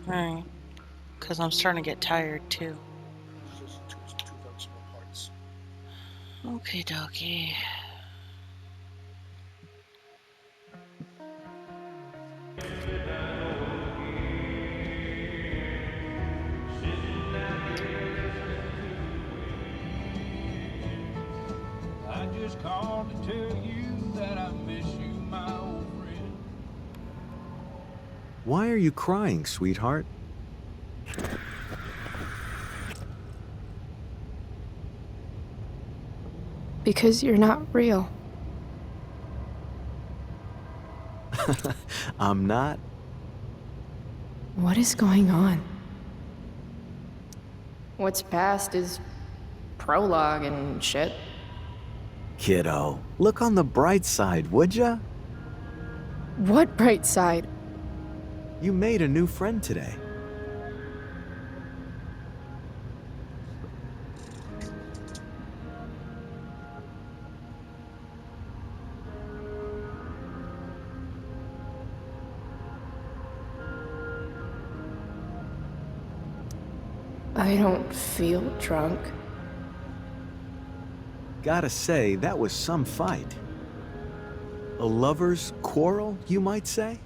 Alright. Because I'm starting to get tired too. Okay, dokie. I just called to tell you that I miss you, my old friend. Why are you crying, sweetheart? Because you're not real. I'm not. What is going on? What's past is prologue and shit. Kiddo, look on the bright side, would ya? What bright side? You made a new friend today. I don't feel drunk. Gotta say, that was some fight. A lover's quarrel, you might say?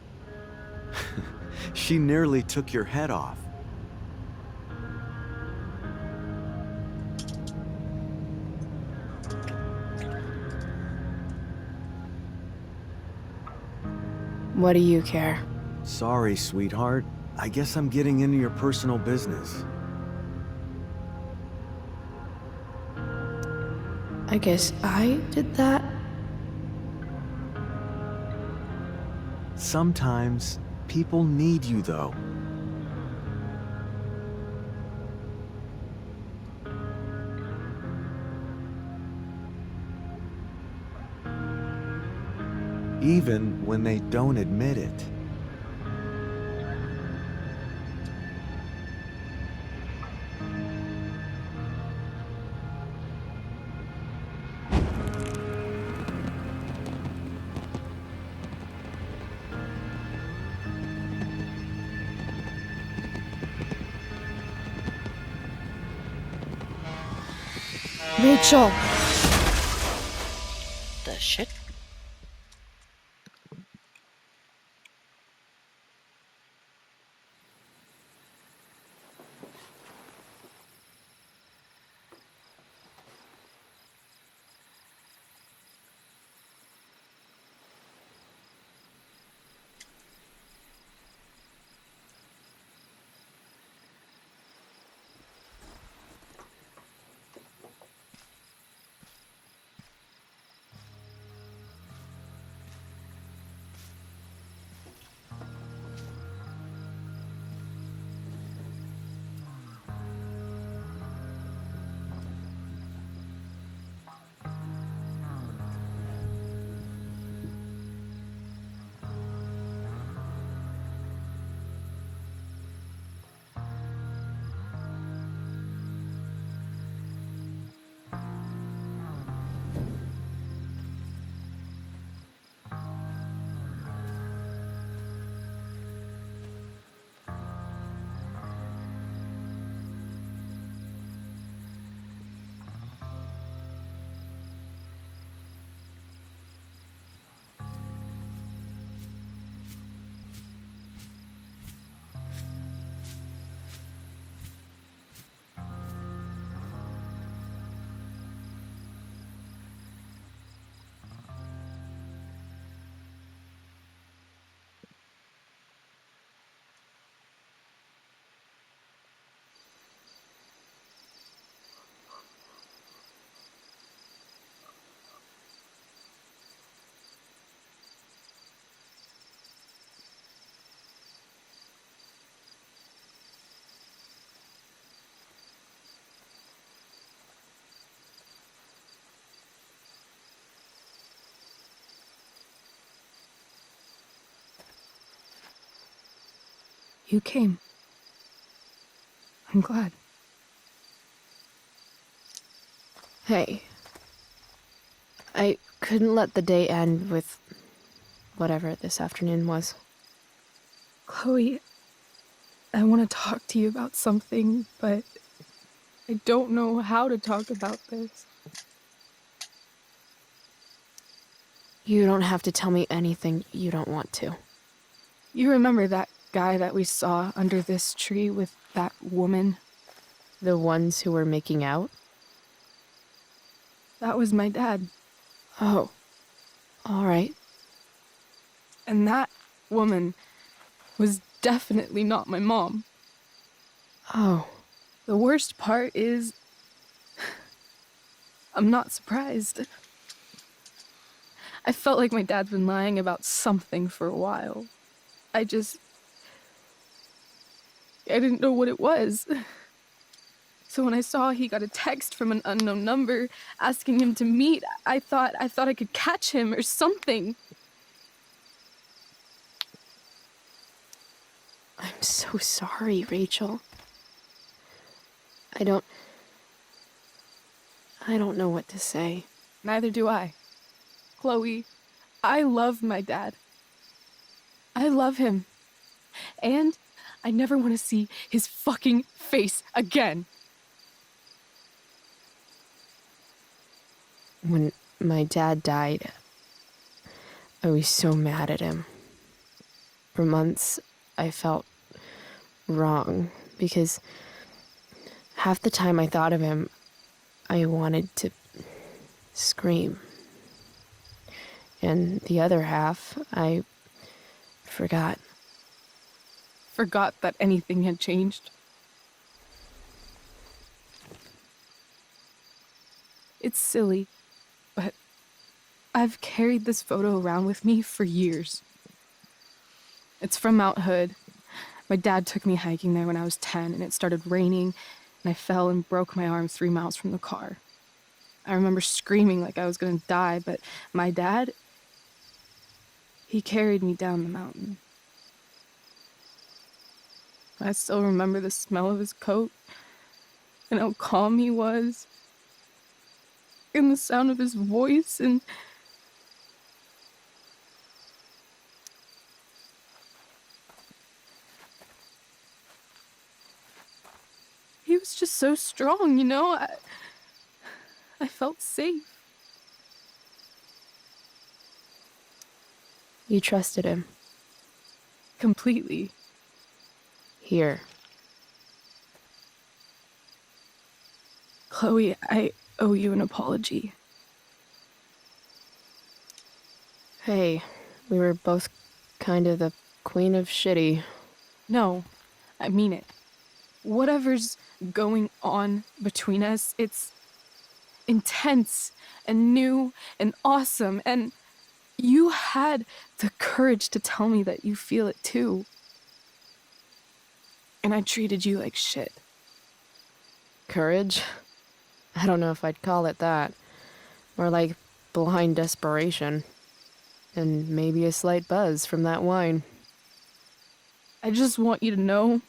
She nearly took your head off. What do you care? Sorry, sweetheart. I guess I'm getting into your personal business. I guess I did that? Sometimes, people need you, though. Even when they don't admit it. Rachel! The shit? You came. I'm glad. Hey. I couldn't let the day end with whatever this afternoon was. Chloe, I want to talk to you about something, but I don't know how to talk about this. You don't have to tell me anything you don't want to. You remember that guy that we saw under this tree with that woman? The ones who were making out? That was my dad. Oh. All right. And that woman was definitely not my mom. Oh. The worst part is, I'm not surprised. I felt like my dad's been lying about something for a while. I didn't know what it was. So when I saw he got a text from an unknown number asking him to meet, I thought I could catch him or something. I'm so sorry, Rachel. I don't know what to say. Neither do I. Chloe, I love my dad. I love him. And I never want to see his fucking face again. When my dad died, I was so mad at him. For months, I felt wrong because half the time I thought of him, I wanted to scream. And the other half, I forgot. Forgot that anything had changed. It's silly, but I've carried this photo around with me for years. It's from Mount Hood. My dad took me hiking there when I was 10, and it started raining, and I fell and broke my arm 3 miles from the car. I remember screaming like I was gonna die, but my dad, he carried me down the mountain. I still remember the smell of his coat, and how calm he was, and the sound of his voice, and he was just so strong, you know? I felt safe. You trusted him. Completely. Here. Chloe, I owe you an apology. Hey, we were both kind of the queen of shitty. No, I mean it. Whatever's going on between us, it's intense and new and awesome, and you had the courage to tell me that you feel it too. And I treated you like shit. Courage? I don't know if I'd call it that. More like blind desperation. And maybe a slight buzz from that wine. I just want you to know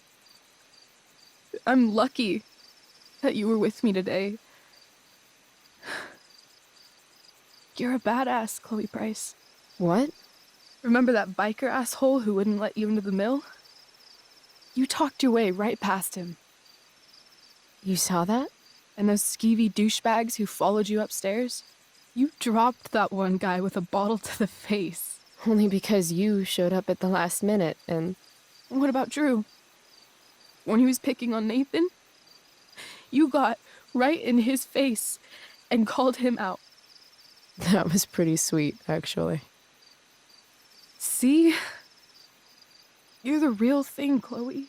I'm lucky that you were with me today. You're a badass, Chloe Price. What? Remember that biker asshole who wouldn't let you into the mill? You talked your way right past him. You saw that? And those skeevy douchebags who followed you upstairs? You dropped that one guy with a bottle to the face. Only because you showed up at the last minute, and... What about Drew? When he was picking on Nathan? You got right in his face and called him out. That was pretty sweet, actually. See? You're the real thing, Chloe.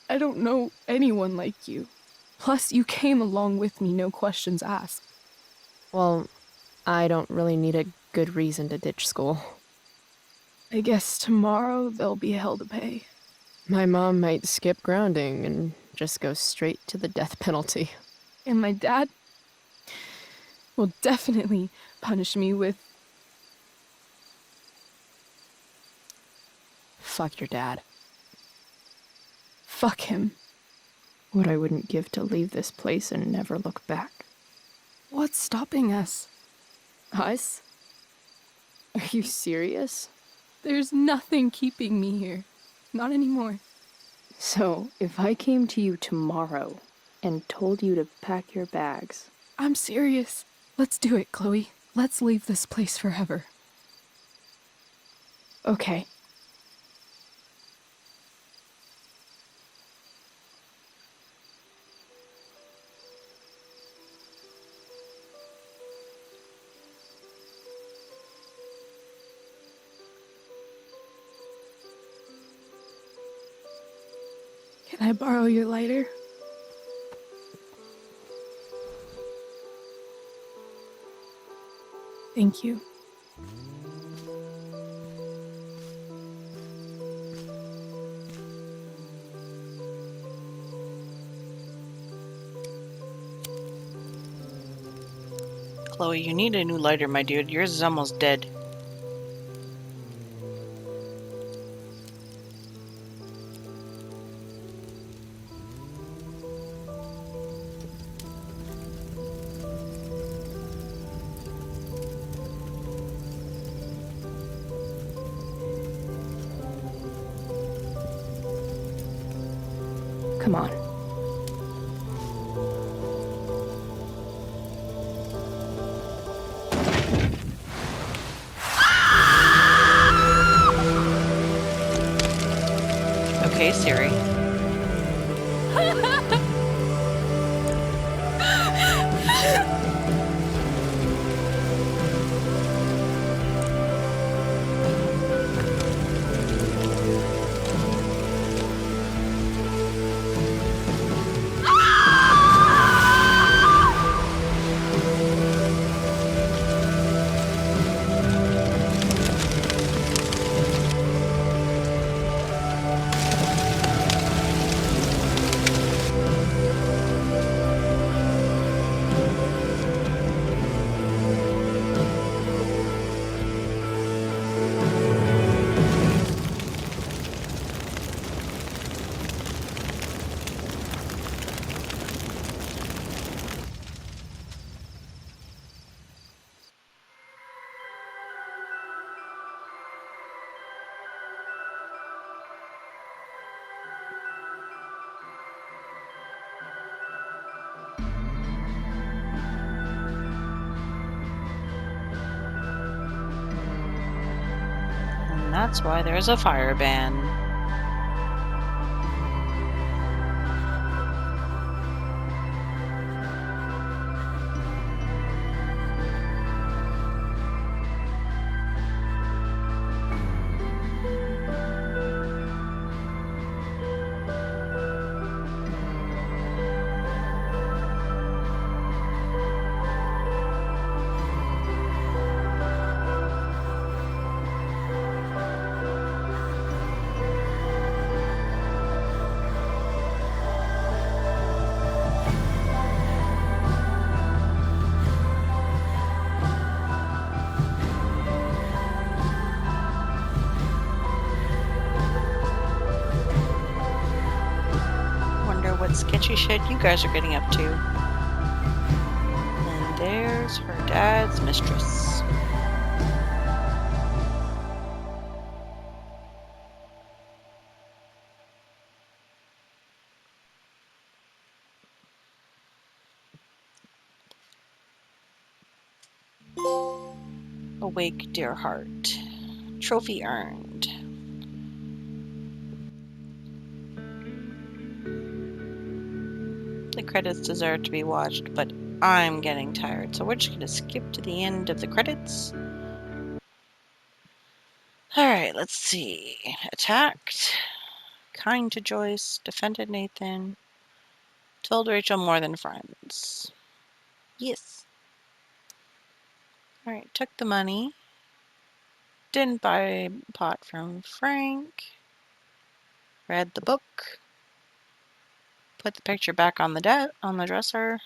I don't know anyone like you. Plus, you came along with me, no questions asked. Well, I don't really need a good reason to ditch school. I guess tomorrow there'll be hell to pay. My mom might skip grounding and just go straight to the death penalty. And my dad will definitely punish me with... Fuck your dad. Fuck him. What I wouldn't give to leave this place and never look back. What's stopping us? Us? Are you serious? There's nothing keeping me here. Not anymore. So, if I came to you tomorrow and told you to pack your bags... I'm serious. Let's do it, Chloe. Let's leave this place forever. Okay. Can I borrow your lighter? Thank you. Chloe, you need a new lighter, my dude. Yours is almost dead. Come on. Okay, Siri. That's why there's a fire ban. Sketchy shit you guys are getting up to. And there's her dad's mistress. Awake, dear heart. Trophy earned. The credits deserve to be watched, but I'm getting tired, so we're just going to skip to the end of the credits. Alright, let's see. Attacked. Kind to Joyce. Defended Nathan. Told Rachel more than friends. Yes. Alright, took the money. Didn't buy pot from Frank. Read the book. Put the picture back on the dresser.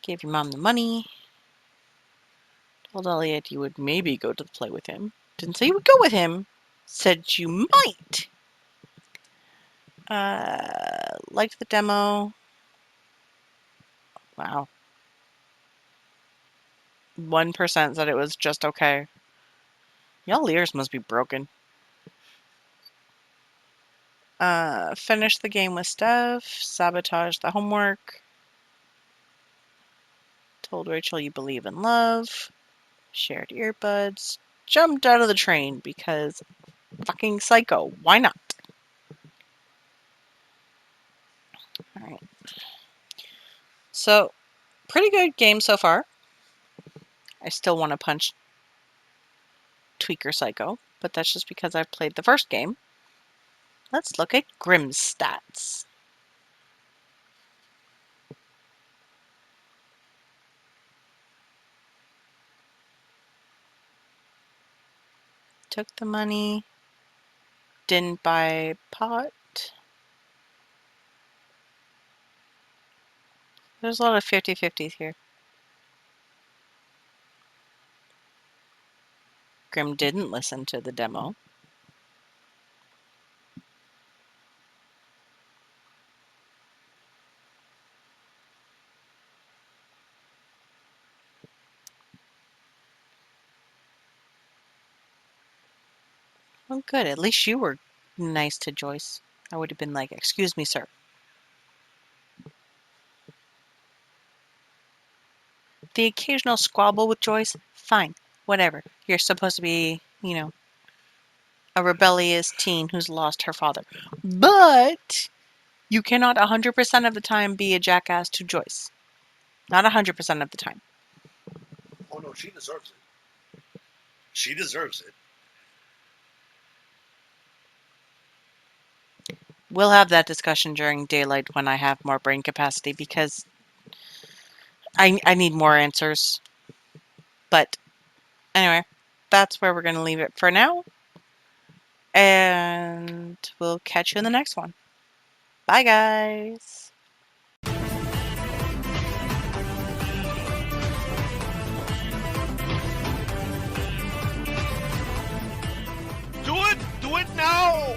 Gave your mom the money. Told Elliot you would maybe go to the play with him. Didn't say you would go with him. Said you might. Liked the demo. Wow. 1% said it was just okay. Y'all ears must be broken. Finished the game with Steph. Sabotaged the homework. Told Rachel you believe in love. Shared earbuds. Jumped out of the train because fucking psycho. Why not? Alright. So, pretty good game so far. I still want to punch Tweaker Psycho, but that's just because I've played the first game. Let's look at Grim's stats. Took the money. Didn't buy pot. There's a lot of 50-50s here. Grim didn't listen to the demo. Well, good. At least you were nice to Joyce. I would have been like, excuse me, sir. The occasional squabble with Joyce, fine. Whatever. You're supposed to be, you know, a rebellious teen who's lost her father. But you cannot 100% of the time be a jackass to Joyce. Not 100% of the time. Oh no, she deserves it. She deserves it. We'll have that discussion during daylight when I have more brain capacity because I need more answers. But anyway, that's where we're going to leave it for now. And we'll catch you in the next one. Bye, guys. Do it! Do it now!